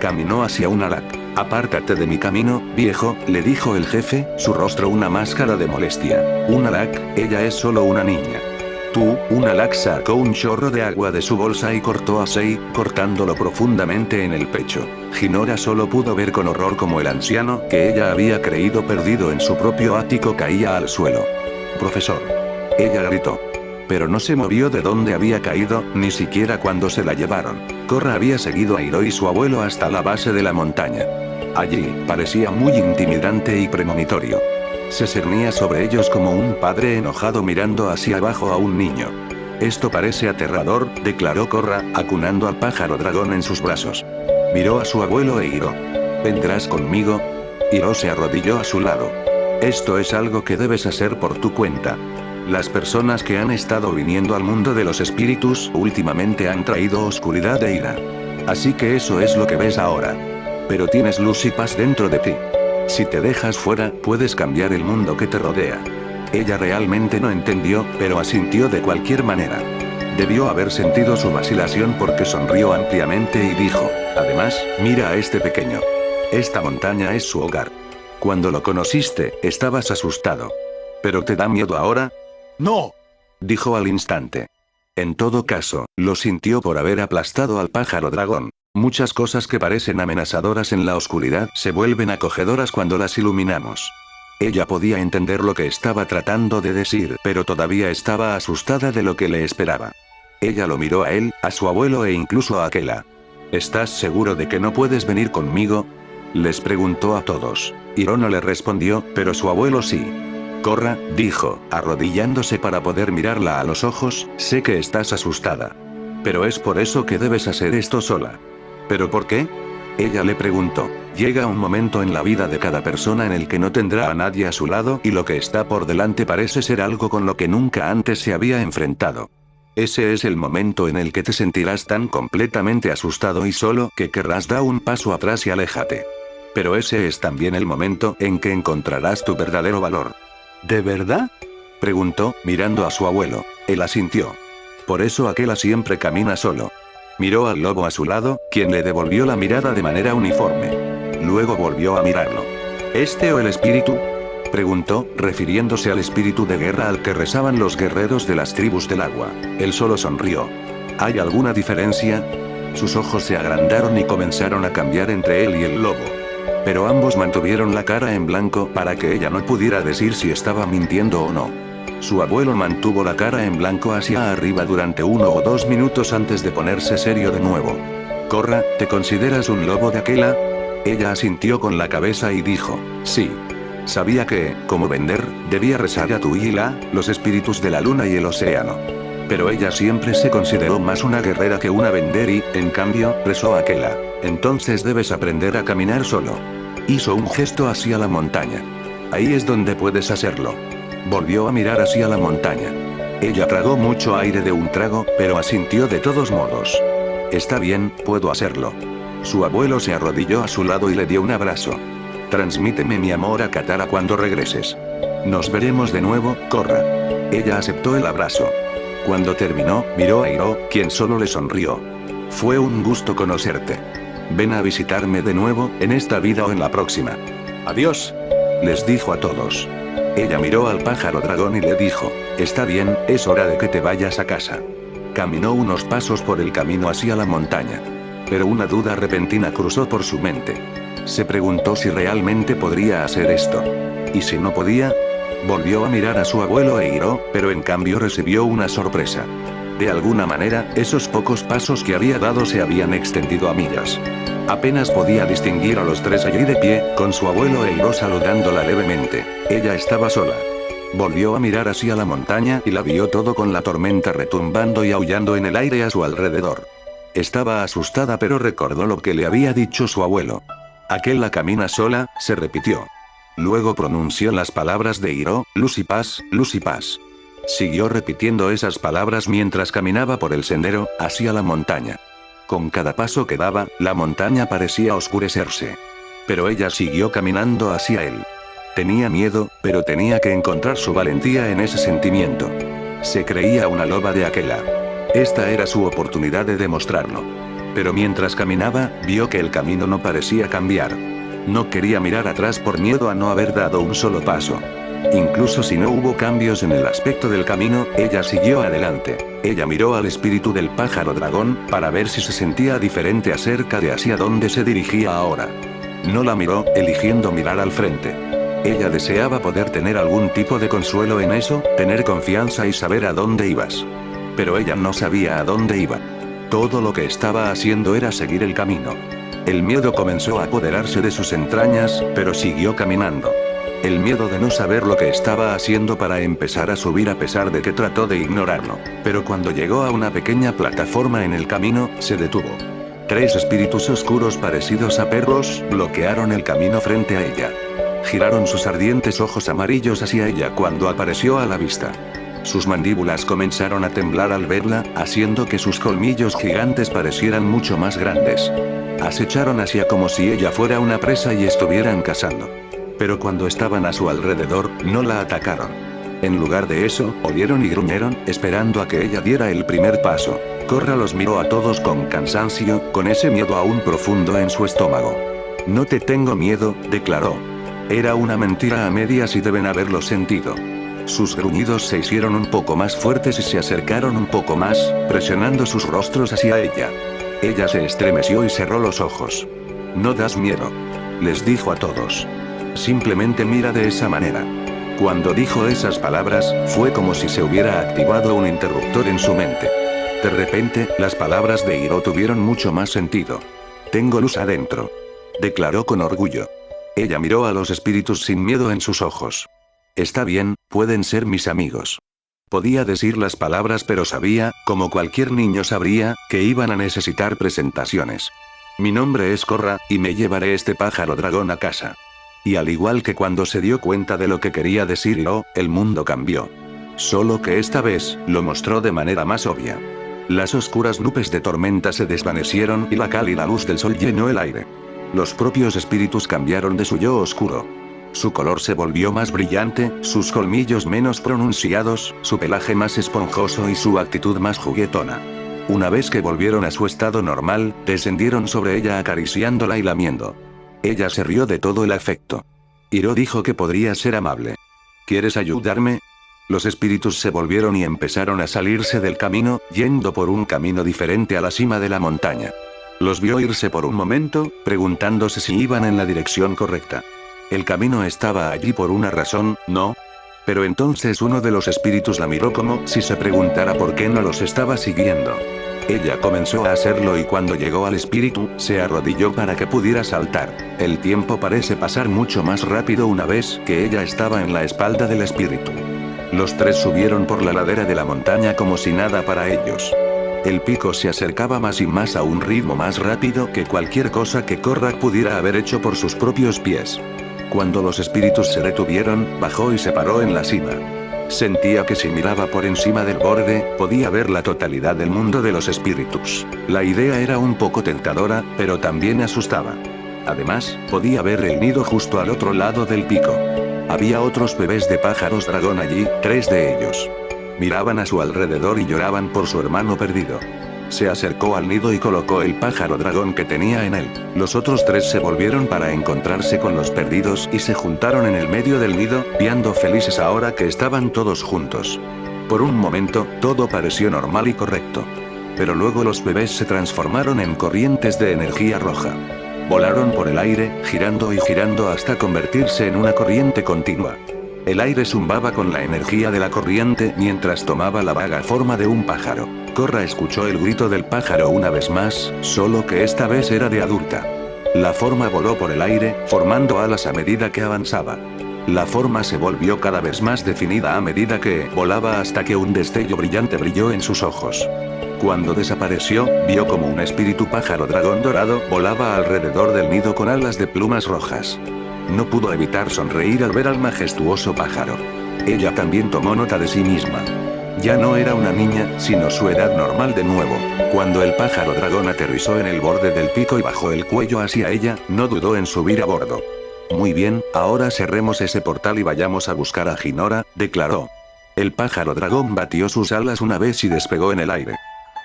Speaker 1: Caminó hacia un Alak. Apártate de mi camino, viejo, le dijo el jefe, su rostro una máscara de molestia. Un Alak, ella es solo una niña. Tú, un Alak sacó un chorro de agua de su bolsa y cortó a Sei, cortándolo profundamente en el pecho. Hinora solo pudo ver con horror como el anciano, que ella había creído perdido en su propio ático, caía al suelo. Profesor. Ella gritó. Pero no se movió de donde había caído, ni siquiera cuando se la llevaron. Korra había seguido a Hiro y su abuelo hasta la base de la montaña. Allí, parecía muy intimidante y premonitorio. Se cernía sobre ellos como un padre enojado mirando hacia abajo a un niño. Esto parece aterrador, declaró Korra, acunando al pájaro dragón en sus brazos. Miró a su abuelo e Hiro. ¿Vendrás conmigo? Hiro se arrodilló a su lado. Esto es algo que debes hacer por tu cuenta. Las personas que han estado viniendo al mundo de los espíritus últimamente han traído oscuridad e ira. Así que eso es lo que ves ahora. Pero tienes luz y paz dentro de ti. Si te dejas fuera, puedes cambiar el mundo que te rodea. Ella realmente no entendió, pero asintió de cualquier manera. Debió haber sentido su vacilación porque sonrió ampliamente y dijo, además, mira a este pequeño. Esta montaña es su hogar. Cuando lo conociste, estabas asustado. ¿Pero te da miedo ahora?
Speaker 2: ¡No!
Speaker 1: Dijo al instante. En todo caso, lo sintió por haber aplastado al pájaro dragón. Muchas cosas que parecen amenazadoras en la oscuridad se vuelven acogedoras cuando las iluminamos. Ella podía entender lo que estaba tratando de decir, pero todavía estaba asustada de lo que le esperaba. Ella lo miró a él, a su abuelo e incluso a Akela. ¿Estás seguro de que no puedes venir conmigo? Les preguntó a todos. Hiro no le respondió, pero su abuelo sí. Korra, dijo, arrodillándose para poder mirarla a los ojos, sé que estás asustada. Pero es por eso que debes hacer esto sola. ¿Pero por qué? Ella le preguntó. Llega un momento en la vida de cada persona en el que no tendrá a nadie a su lado y lo que está por delante parece ser algo con lo que nunca antes se había enfrentado. Ese es el momento en el que te sentirás tan completamente asustado y solo que querrás dar un paso atrás y aléjate. Pero ese es también el momento en que encontrarás tu verdadero valor. ¿De verdad? Preguntó, mirando a su abuelo. Él asintió. Por eso Akela siempre camina solo. Miró al lobo a su lado, quien le devolvió la mirada de manera uniforme. Luego volvió a mirarlo. ¿Este o el espíritu? Preguntó, refiriéndose al espíritu de guerra al que rezaban los guerreros de las tribus del agua. Él solo sonrió. ¿Hay alguna diferencia? Sus ojos se agrandaron y comenzaron a cambiar entre él y el lobo. Pero ambos mantuvieron la cara en blanco para que ella no pudiera decir si estaba mintiendo o no. Su abuelo mantuvo la cara en blanco hacia arriba durante 1 o 2 minutos antes de ponerse serio de nuevo. Korra, ¿te consideras un lobo de Akela? Ella asintió con la cabeza y dijo, sí. Sabía que, como Vender, debía rezar a Tuila, los espíritus de la luna y el océano. Pero ella siempre se consideró más una guerrera que una Vender y, en cambio, rezó a Akela. Entonces debes aprender a caminar solo. Hizo un gesto hacia la montaña. Ahí es donde puedes hacerlo. Volvió a mirar hacia la montaña. Ella tragó mucho aire de un trago, pero asintió de todos modos. Está bien, puedo hacerlo. Su abuelo se arrodilló a su lado y le dio un abrazo. Transmíteme mi amor a Katara cuando regreses. Nos veremos de nuevo, Korra. Ella aceptó el abrazo. Cuando terminó, miró a Hiro, quien solo le sonrió. Fue un gusto conocerte. Ven a visitarme de nuevo, en esta vida o en la próxima. Adiós. Les dijo a todos. Ella miró al pájaro dragón y le dijo, está bien, es hora de que te vayas a casa. Caminó unos pasos por el camino hacia la montaña. Pero una duda repentina cruzó por su mente. Se preguntó si realmente podría hacer esto. ¿Y si no podía? Volvió a mirar a su abuelo e Hiro, pero en cambio recibió una sorpresa. De alguna manera, esos pocos pasos que había dado se habían extendido a millas. Apenas podía distinguir a los tres allí de pie, con su abuelo e Hiro saludándola levemente. Ella estaba sola. Volvió a mirar hacia la montaña y la vio todo con la tormenta retumbando y aullando en el aire a su alrededor. Estaba asustada pero recordó lo que le había dicho su abuelo. Akela camina sola, se repitió. Luego pronunció las palabras de Hiro, luz y paz, luz y paz. Siguió repitiendo esas palabras mientras caminaba por el sendero, hacia la montaña. Con cada paso que daba, la montaña parecía oscurecerse. Pero ella siguió caminando hacia él. Tenía miedo, pero tenía que encontrar su valentía en ese sentimiento. Se creía una loba de Aquela. Esta era su oportunidad de demostrarlo. Pero mientras caminaba, vio que el camino no parecía cambiar. No quería mirar atrás por miedo a no haber dado un solo paso. Incluso si no hubo cambios en el aspecto del camino, ella siguió adelante. Ella miró al espíritu del pájaro dragón, para ver si se sentía diferente acerca de hacia dónde se dirigía ahora. No la miró, eligiendo mirar al frente. Ella deseaba poder tener algún tipo de consuelo en eso, tener confianza y saber a dónde ibas. Pero ella no sabía a dónde iba. Todo lo que estaba haciendo era seguir el camino. El miedo comenzó a apoderarse de sus entrañas, pero siguió caminando. El miedo de no saber lo que estaba haciendo para empezar a subir a pesar de que trató de ignorarlo. Pero cuando llegó a una pequeña plataforma en el camino, se detuvo. 3 espíritus oscuros parecidos a perros, bloquearon el camino frente a ella. Giraron sus ardientes ojos amarillos hacia ella cuando apareció a la vista. Sus mandíbulas comenzaron a temblar al verla, haciendo que sus colmillos gigantes parecieran mucho más grandes. Acecharon hacia como si ella fuera una presa y estuvieran cazando. Pero cuando estaban a su alrededor, no la atacaron. En lugar de eso, olieron y gruñeron, esperando a que ella diera el primer paso. Korra los miró a todos con cansancio, con ese miedo aún profundo en su estómago. No te tengo miedo, declaró. Era una mentira a medias y deben haberlo sentido. Sus gruñidos se hicieron un poco más fuertes y se acercaron un poco más, presionando sus rostros hacia ella. Ella se estremeció y cerró los ojos. No das miedo. Les dijo a todos. Simplemente mira de esa manera. Cuando dijo esas palabras, fue como si se hubiera activado un interruptor en su mente. De repente, las palabras de Hiro tuvieron mucho más sentido. Tengo luz adentro. Declaró con orgullo. Ella miró a los espíritus sin miedo en sus ojos. Está bien, pueden ser mis amigos. Podía decir las palabras pero sabía, como cualquier niño sabría, que iban a necesitar presentaciones. Mi nombre es Korra, y me llevaré este pájaro dragón a casa. Y al igual que cuando se dio cuenta de lo que quería decir Hiro, el mundo cambió. Solo que esta vez, lo mostró de manera más obvia. Las oscuras nubes de tormenta se desvanecieron y la cálida luz del sol llenó el aire. Los propios espíritus cambiaron de su yo oscuro. Su color se volvió más brillante, sus colmillos menos pronunciados, su pelaje más esponjoso y su actitud más juguetona. Una vez que volvieron a su estado normal, descendieron sobre ella acariciándola y lamiendo. Ella se rió de todo el afecto. Hiro dijo que podría ser amable. ¿Quieres ayudarme? Los espíritus se volvieron y empezaron a salirse del camino, yendo por un camino diferente a la cima de la montaña. Los vio irse por un momento, preguntándose si iban en la dirección correcta. El camino estaba allí por una razón, ¿no? Pero entonces uno de los espíritus la miró como si se preguntara por qué no los estaba siguiendo. Ella comenzó a hacerlo y cuando llegó al espíritu, se arrodilló para que pudiera saltar. El tiempo parece pasar mucho más rápido una vez que ella estaba en la espalda del espíritu. Los 3 subieron por la ladera de la montaña como si nada para ellos. El pico se acercaba más y más a un ritmo más rápido que cualquier cosa que Korra pudiera haber hecho por sus propios pies. Cuando los espíritus se detuvieron, bajó y se paró en la cima. Sentía que si miraba por encima del borde, podía ver la totalidad del mundo de los espíritus. La idea era un poco tentadora, pero también asustaba. Además, podía ver el nido justo al otro lado del pico. Había otros bebés de pájaros dragón allí, 3 de ellos. Miraban a su alrededor y lloraban por su hermano perdido. Se acercó al nido y colocó el pájaro dragón que tenía en él. Los otros 3 se volvieron para encontrarse con los perdidos y se juntaron en el medio del nido, viendo felices ahora que estaban todos juntos. Por un momento, todo pareció normal y correcto. Pero luego los bebés se transformaron en corrientes de energía roja. Volaron por el aire, girando y girando hasta convertirse en una corriente continua. El aire zumbaba con la energía de la corriente mientras tomaba la vaga forma de un pájaro. Korra escuchó el grito del pájaro una vez más, solo que esta vez era de adulta. La forma voló por el aire, formando alas a medida que avanzaba. La forma se volvió cada vez más definida a medida que volaba hasta que un destello brillante brilló en sus ojos. Cuando desapareció, vio como un espíritu pájaro dragón dorado volaba alrededor del nido con alas de plumas rojas. No pudo evitar sonreír al ver al majestuoso pájaro. Ella también tomó nota de sí misma. Ya no era una niña, sino su edad normal de nuevo. Cuando el pájaro dragón aterrizó en el borde del pico y bajó el cuello hacia ella, no dudó en subir a bordo. Muy bien, ahora cerremos ese portal y vayamos a buscar a Hinora, declaró. El pájaro dragón batió sus alas una vez y despegó en el aire.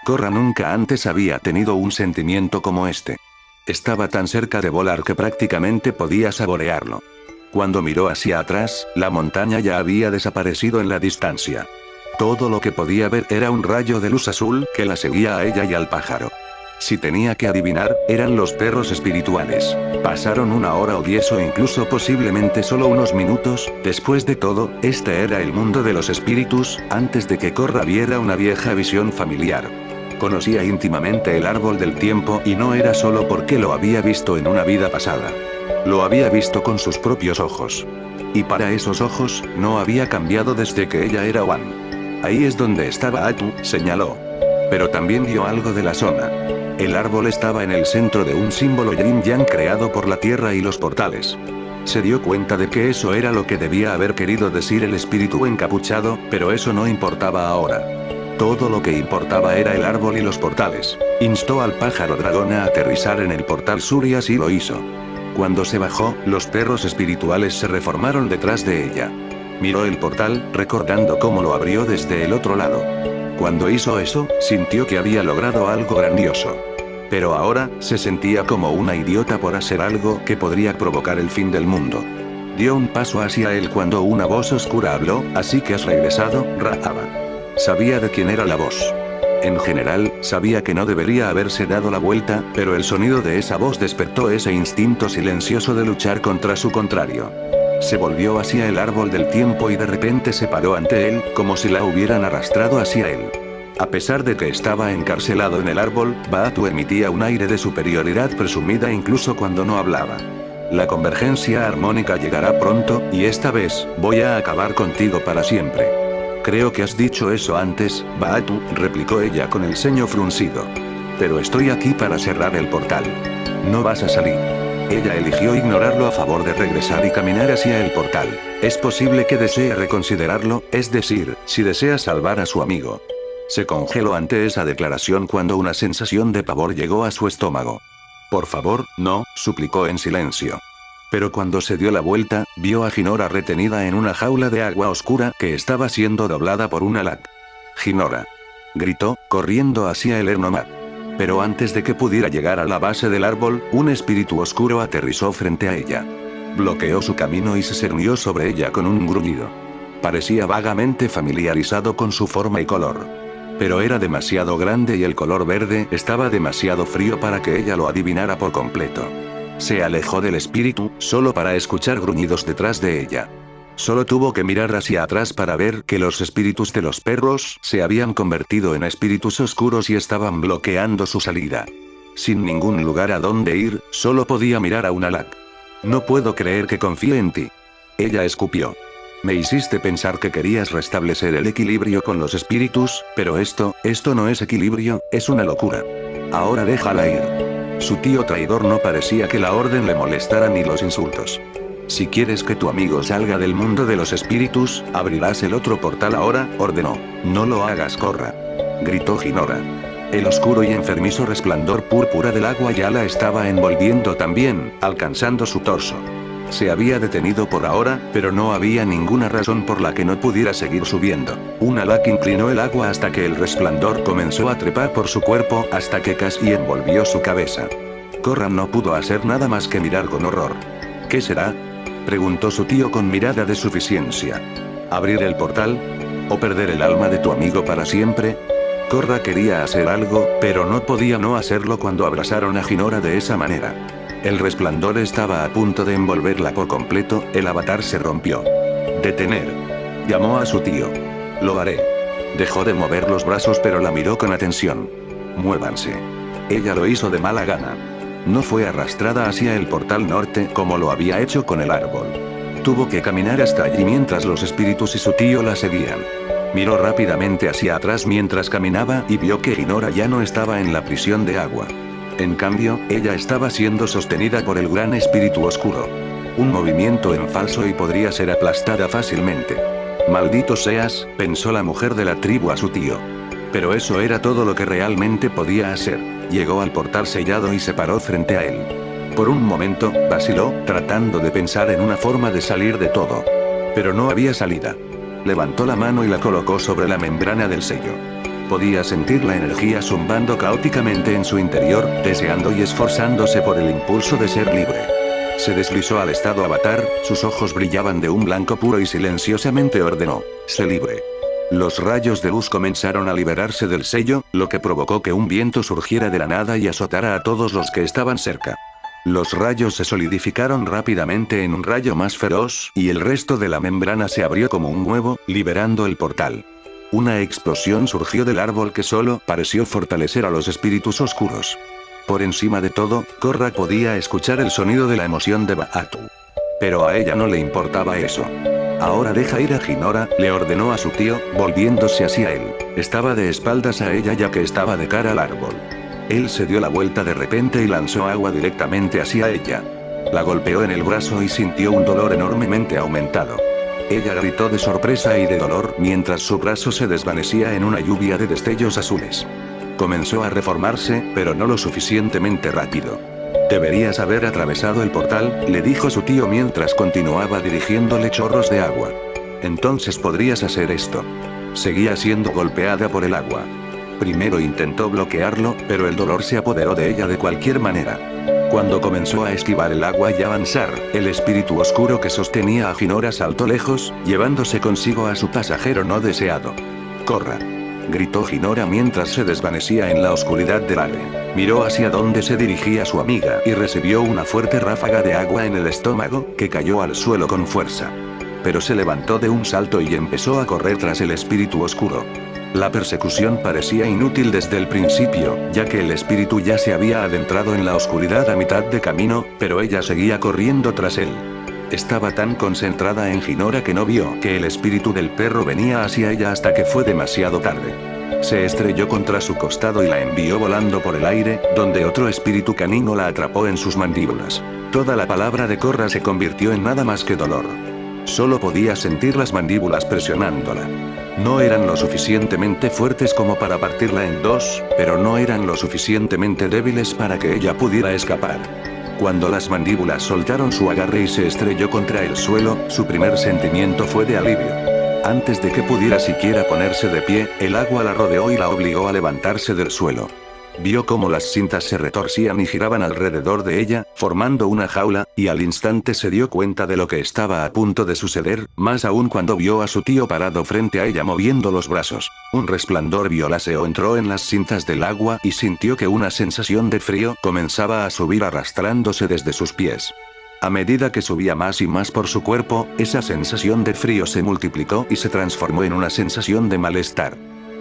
Speaker 1: Korra nunca antes había tenido un sentimiento como este. Estaba tan cerca de volar que prácticamente podía saborearlo. Cuando miró hacia atrás, la montaña ya había desaparecido en la distancia. Todo lo que podía ver era un rayo de luz azul que la seguía a ella y al pájaro. Si tenía que adivinar, eran los perros espirituales. Pasaron 1 hora o 10 o incluso posiblemente solo unos minutos. Después de todo, este era el mundo de los espíritus, antes de que Korra viera una vieja visión familiar. Conocía íntimamente el árbol del tiempo y no era solo porque lo había visto en una vida pasada. Lo había visto con sus propios ojos. Y para esos ojos, no había cambiado desde que ella era Wan. Ahí es donde estaba Atu, señaló. Pero también vio algo de la zona. El árbol estaba en el centro de un símbolo yin-yang creado por la tierra y los portales. Se dio cuenta de que eso era lo que debía haber querido decir el espíritu encapuchado, pero eso no importaba ahora. Todo lo que importaba era el árbol y los portales. Instó al pájaro dragón a aterrizar en el portal sur y así lo hizo. Cuando se bajó, los perros espirituales se reformaron detrás de ella. Miró el portal, recordando cómo lo abrió desde el otro lado. Cuando hizo eso, sintió que había logrado algo grandioso. Pero ahora, se sentía como una idiota por hacer algo que podría provocar el fin del mundo. Dio un paso hacia él cuando una voz oscura habló, así que has regresado, Rahaba. Sabía de quién era la voz. En general, sabía que no debería haberse dado la vuelta, pero el sonido de esa voz despertó ese instinto silencioso de luchar contra su contrario. Se volvió hacia el árbol del tiempo y de repente se paró ante él, como si la hubieran arrastrado hacia él. A pesar de que estaba encarcelado en el árbol, Baatu emitía un aire de superioridad presumida incluso cuando no hablaba. La convergencia armónica llegará pronto, y esta vez, voy a acabar contigo para siempre. Creo que has dicho eso antes, Baatu, replicó ella con el ceño fruncido. Pero estoy aquí para cerrar el portal. No vas a salir. Ella eligió ignorarlo a favor de regresar y caminar hacia el portal. Es posible que desee reconsiderarlo, es decir, si desea salvar a su amigo. Se congeló ante esa declaración cuando una sensación de pavor llegó a su estómago. Por favor, no, suplicó en silencio. Pero cuando se dio la vuelta, vio a Hinora retenida en una jaula de agua oscura que estaba siendo doblada por una lac. Hinora. Gritó, corriendo hacia el Ernomad. Pero antes de que pudiera llegar a la base del árbol, un espíritu oscuro aterrizó frente a ella. Bloqueó su camino y se cernió sobre ella con un gruñido. Parecía vagamente familiarizado con su forma y color. Pero era demasiado grande y el color verde estaba demasiado frío para que ella lo adivinara por completo. Se alejó del espíritu, solo para escuchar gruñidos detrás de ella. Solo tuvo que mirar hacia atrás para ver que los espíritus de los perros se habían convertido en espíritus oscuros y estaban bloqueando su salida. Sin ningún lugar a donde ir, solo podía mirar a una lac. No puedo creer que confíe en ti. Ella escupió. Me hiciste pensar que querías restablecer el equilibrio con los espíritus, pero esto no es equilibrio, es una locura. Ahora déjala ir. Su tío traidor no parecía que la orden le molestara ni los insultos. Si quieres que tu amigo salga del mundo de los espíritus, abrirás el otro portal ahora, ordenó. No lo hagas, Korra. Gritó Hinora. El oscuro y enfermizo resplandor púrpura del agua ya la estaba envolviendo también, alcanzando su torso. Se había detenido por ahora, pero no había ninguna razón por la que no pudiera seguir subiendo. Una lac inclinó el agua hasta que el resplandor comenzó a trepar por su cuerpo hasta que casi envolvió su cabeza. Korra no pudo hacer nada más que mirar con horror. ¿Qué será?, preguntó su tío con mirada de suficiencia. ¿Abrir el portal? ¿O perder el alma de tu amigo para siempre? Korra quería hacer algo, pero no podía no hacerlo cuando abrazaron a Hinora de esa manera. El resplandor estaba a punto de envolverla por completo, el avatar se rompió. «Detener». Llamó a su tío. «Lo haré». Dejó de mover los brazos pero la miró con atención. «Muévanse». Ella lo hizo de mala gana. No fue arrastrada hacia el portal norte como lo había hecho con el árbol. Tuvo que caminar hasta allí mientras los espíritus y su tío la seguían. Miró rápidamente hacia atrás mientras caminaba y vio que Hinora ya no estaba en la prisión de agua. En cambio, ella estaba siendo sostenida por el gran espíritu oscuro. Un movimiento en falso y podría ser aplastada fácilmente. «Maldito seas», pensó la mujer de la tribu a su tío. Pero eso era todo lo que realmente podía hacer. Llegó al portal sellado y se paró frente a él. Por un momento, vaciló, tratando de pensar en una forma de salir de todo. Pero no había salida. Levantó la mano y la colocó sobre la membrana del sello. Podía sentir la energía zumbando caóticamente en su interior, deseando y esforzándose por el impulso de ser libre. Se deslizó al estado avatar, sus ojos brillaban de un blanco puro y silenciosamente ordenó: sé libre. Los rayos de luz comenzaron a liberarse del sello, lo que provocó que un viento surgiera de la nada y azotara a todos los que estaban cerca. Los rayos se solidificaron rápidamente en un rayo más feroz, y el resto de la membrana se abrió como un huevo, liberando el portal. Una explosión surgió del árbol que solo pareció fortalecer a los espíritus oscuros. Por encima de todo, Korra podía escuchar el sonido de la emoción de Baatu. Pero a ella no le importaba eso. Ahora deja ir a Hinora, le ordenó a su tío, volviéndose hacia él. Estaba de espaldas a ella ya que estaba de cara al árbol. Él se dio la vuelta de repente y lanzó agua directamente hacia ella. La golpeó en el brazo y sintió un dolor enormemente aumentado. Ella gritó de sorpresa y de dolor mientras su brazo se desvanecía en una lluvia de destellos azules. Comenzó a reformarse, pero no lo suficientemente rápido. Deberías haber atravesado el portal, le dijo su tío mientras continuaba dirigiéndole chorros de agua. Entonces podrías hacer esto. Seguía siendo golpeada por el agua. Primero intentó bloquearlo, pero el dolor se apoderó de ella de cualquier manera. Cuando comenzó a esquivar el agua y avanzar, el espíritu oscuro que sostenía a Hinora saltó lejos, llevándose consigo a su pasajero no deseado. «¡Corra!», gritó Hinora mientras se desvanecía en la oscuridad del aire. Miró hacia donde se dirigía su amiga y recibió una fuerte ráfaga de agua en el estómago, que cayó al suelo con fuerza. Pero se levantó de un salto y empezó a correr tras el espíritu oscuro. La persecución parecía inútil desde el principio, ya que el espíritu ya se había adentrado en la oscuridad a mitad de camino, pero ella seguía corriendo tras él. Estaba tan concentrada en Hinora que no vio que el espíritu del perro venía hacia ella hasta que fue demasiado tarde. Se estrelló contra su costado y la envió volando por el aire, donde otro espíritu canino la atrapó en sus mandíbulas. Toda la palabra de Korra se convirtió en nada más que dolor. Solo podía sentir las mandíbulas presionándola. No eran lo suficientemente fuertes como para partirla en dos, pero no eran lo suficientemente débiles para que ella pudiera escapar. Cuando las mandíbulas soltaron su agarre y se estrelló contra el suelo, su primer sentimiento fue de alivio. Antes de que pudiera siquiera ponerse de pie, el agua la rodeó y la obligó a levantarse del suelo. Vio cómo las cintas se retorcían y giraban alrededor de ella, formando una jaula, y al instante se dio cuenta de lo que estaba a punto de suceder, más aún cuando vio a su tío parado frente a ella moviendo los brazos. Un resplandor violáceo entró en las cintas del agua y sintió que una sensación de frío comenzaba a subir arrastrándose desde sus pies. A medida que subía más y más por su cuerpo, esa sensación de frío se multiplicó y se transformó en una sensación de malestar.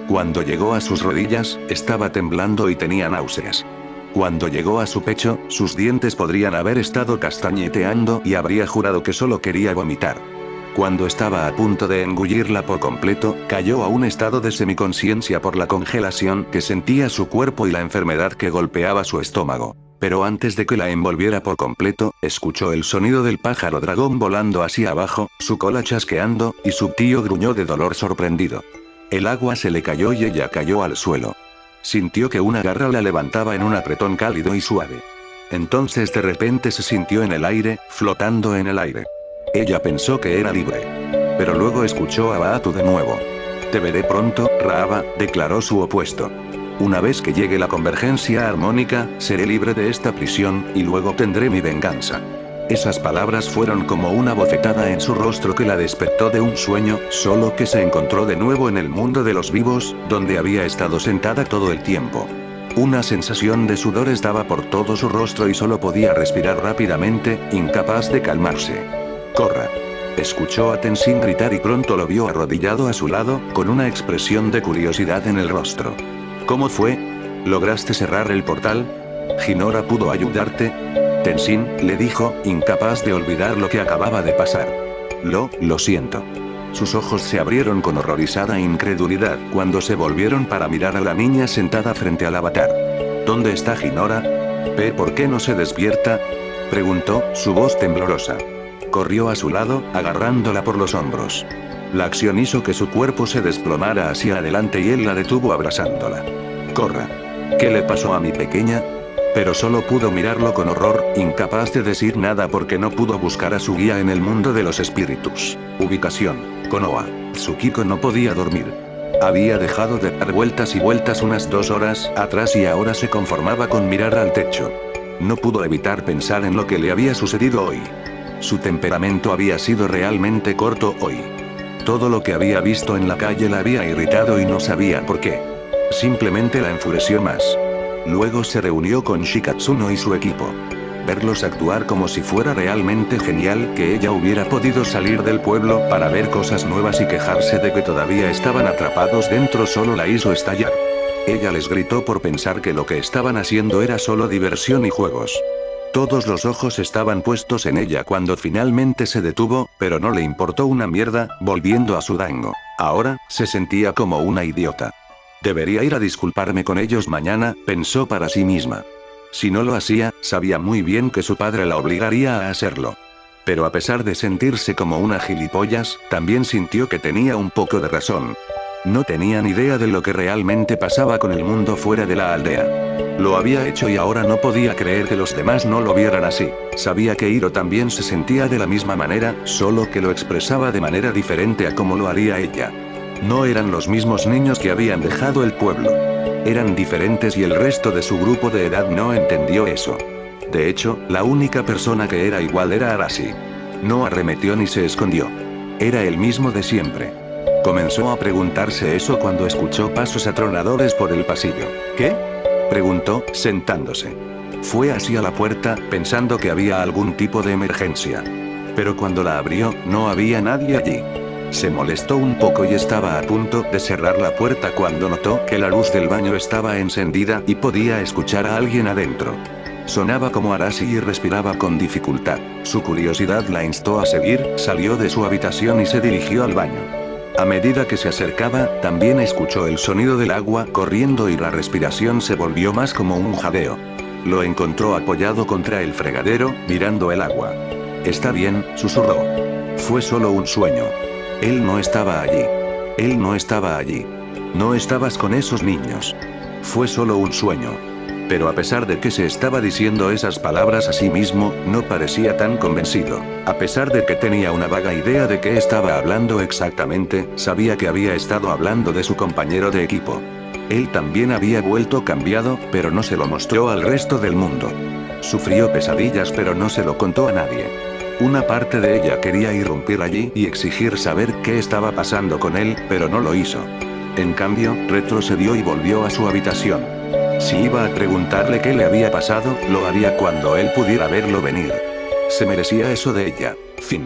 Speaker 1: Cuando llegó a sus rodillas, estaba temblando y tenía náuseas. Cuando llegó a su pecho, sus dientes podrían haber estado castañeteando y habría jurado que solo quería vomitar. Cuando estaba a punto de engullirla por completo, cayó a un estado de semiconsciencia por la congelación que sentía su cuerpo y la enfermedad que golpeaba su estómago. Pero antes de que la envolviera por completo, escuchó el sonido del pájaro dragón volando hacia abajo, su cola chasqueando, y su tío gruñó de dolor sorprendido. El agua se le cayó y ella cayó al suelo. Sintió que una garra la levantaba en un apretón cálido y suave. Entonces de repente se sintió en el aire, flotando en el aire. Ella pensó que era libre. Pero luego escuchó a Baatu de nuevo. «Te veré pronto, Raava», declaró su opuesto. «Una vez que llegue la convergencia armónica, seré libre de esta prisión, y luego tendré mi venganza». Esas palabras fueron como una bofetada en su rostro que la despertó de un sueño, solo que se encontró de nuevo en el mundo de los vivos, donde había estado sentada todo el tiempo. Una sensación de sudor estaba por todo su rostro y solo podía respirar rápidamente, incapaz de calmarse. «¡Corra!», escuchó a Tenzin gritar y pronto lo vio arrodillado a su lado, con una expresión de curiosidad en el rostro. «¿Cómo fue? ¿Lograste cerrar el portal? ¿Hinora pudo ayudarte?», Tenzin le dijo, incapaz de olvidar lo que acababa de pasar. Lo siento». Sus ojos se abrieron con horrorizada incredulidad cuando se volvieron para mirar a la niña sentada frente al avatar. «¿Dónde está Hinora? ¿Por qué no se despierta?», preguntó, su voz temblorosa. Corrió a su lado, agarrándola por los hombros. La acción hizo que su cuerpo se desplomara hacia adelante y él la detuvo abrazándola. «Korra. ¿Qué le pasó a mi pequeña?», pero solo pudo mirarlo con horror, incapaz de decir nada porque no pudo buscar a su guía en el mundo de los espíritus. Ubicación: Konoha. Tsukiko no podía dormir. Había dejado de dar vueltas y vueltas unas 2 horas atrás y ahora se conformaba con mirar al techo. No pudo evitar pensar en lo que le había sucedido hoy. Su temperamento había sido realmente corto hoy. Todo lo que había visto en la calle la había irritado y no sabía por qué. Simplemente la enfureció más. Luego se reunió con Shikatsuno y su equipo. Verlos actuar como si fuera realmente genial que ella hubiera podido salir del pueblo para ver cosas nuevas y quejarse de que todavía estaban atrapados dentro solo la hizo estallar. Ella les gritó por pensar que lo que estaban haciendo era solo diversión y juegos. Todos los ojos estaban puestos en ella cuando finalmente se detuvo, pero no le importó una mierda, volviendo a su dango. Ahora, se sentía como una idiota. Debería ir a disculparme con ellos mañana, pensó para sí misma. Si no lo hacía, sabía muy bien que su padre la obligaría a hacerlo. Pero a pesar de sentirse como una gilipollas, también sintió que tenía un poco de razón. No tenían idea de lo que realmente pasaba con el mundo fuera de la aldea. Lo había hecho y ahora no podía creer que los demás no lo vieran así. Sabía que Hiro también se sentía de la misma manera, solo que lo expresaba de manera diferente a como lo haría ella. No eran los mismos niños que habían dejado el pueblo. Eran diferentes y el resto de su grupo de edad no entendió eso. De hecho, la única persona que era igual era Arashi. No arremetió ni se escondió. Era el mismo de siempre. Comenzó a preguntarse eso cuando escuchó pasos atronadores por el pasillo. ¿Qué?, preguntó, sentándose. Fue hacia la puerta, pensando que había algún tipo de emergencia. Pero cuando la abrió, no había nadie allí. Se molestó un poco y estaba a punto de cerrar la puerta cuando notó que la luz del baño estaba encendida y podía escuchar a alguien adentro. Sonaba como Arashi y respiraba con dificultad. Su curiosidad la instó a seguir, salió de su habitación y se dirigió al baño. A medida que se acercaba, también escuchó el sonido del agua corriendo y la respiración se volvió más como un jadeo. Lo encontró apoyado contra el fregadero, mirando el agua. «Está bien», susurró. Fue solo un sueño. Él no estaba allí. Él no estaba allí. No estabas con esos niños. Fue solo un sueño. Pero a pesar de que se estaba diciendo esas palabras a sí mismo, no parecía tan convencido. A pesar de que tenía una vaga idea de qué estaba hablando exactamente, sabía que había estado hablando de su compañero de equipo. Él también había vuelto cambiado, pero no se lo mostró al resto del mundo. Sufrió pesadillas pero no se lo contó a nadie. Una parte de ella quería irrumpir allí y exigir saber qué estaba pasando con él, pero no lo hizo. En cambio, retrocedió y volvió a su habitación. Si iba a preguntarle qué le había pasado, lo haría cuando él pudiera verlo venir. Se merecía eso de ella. Fin.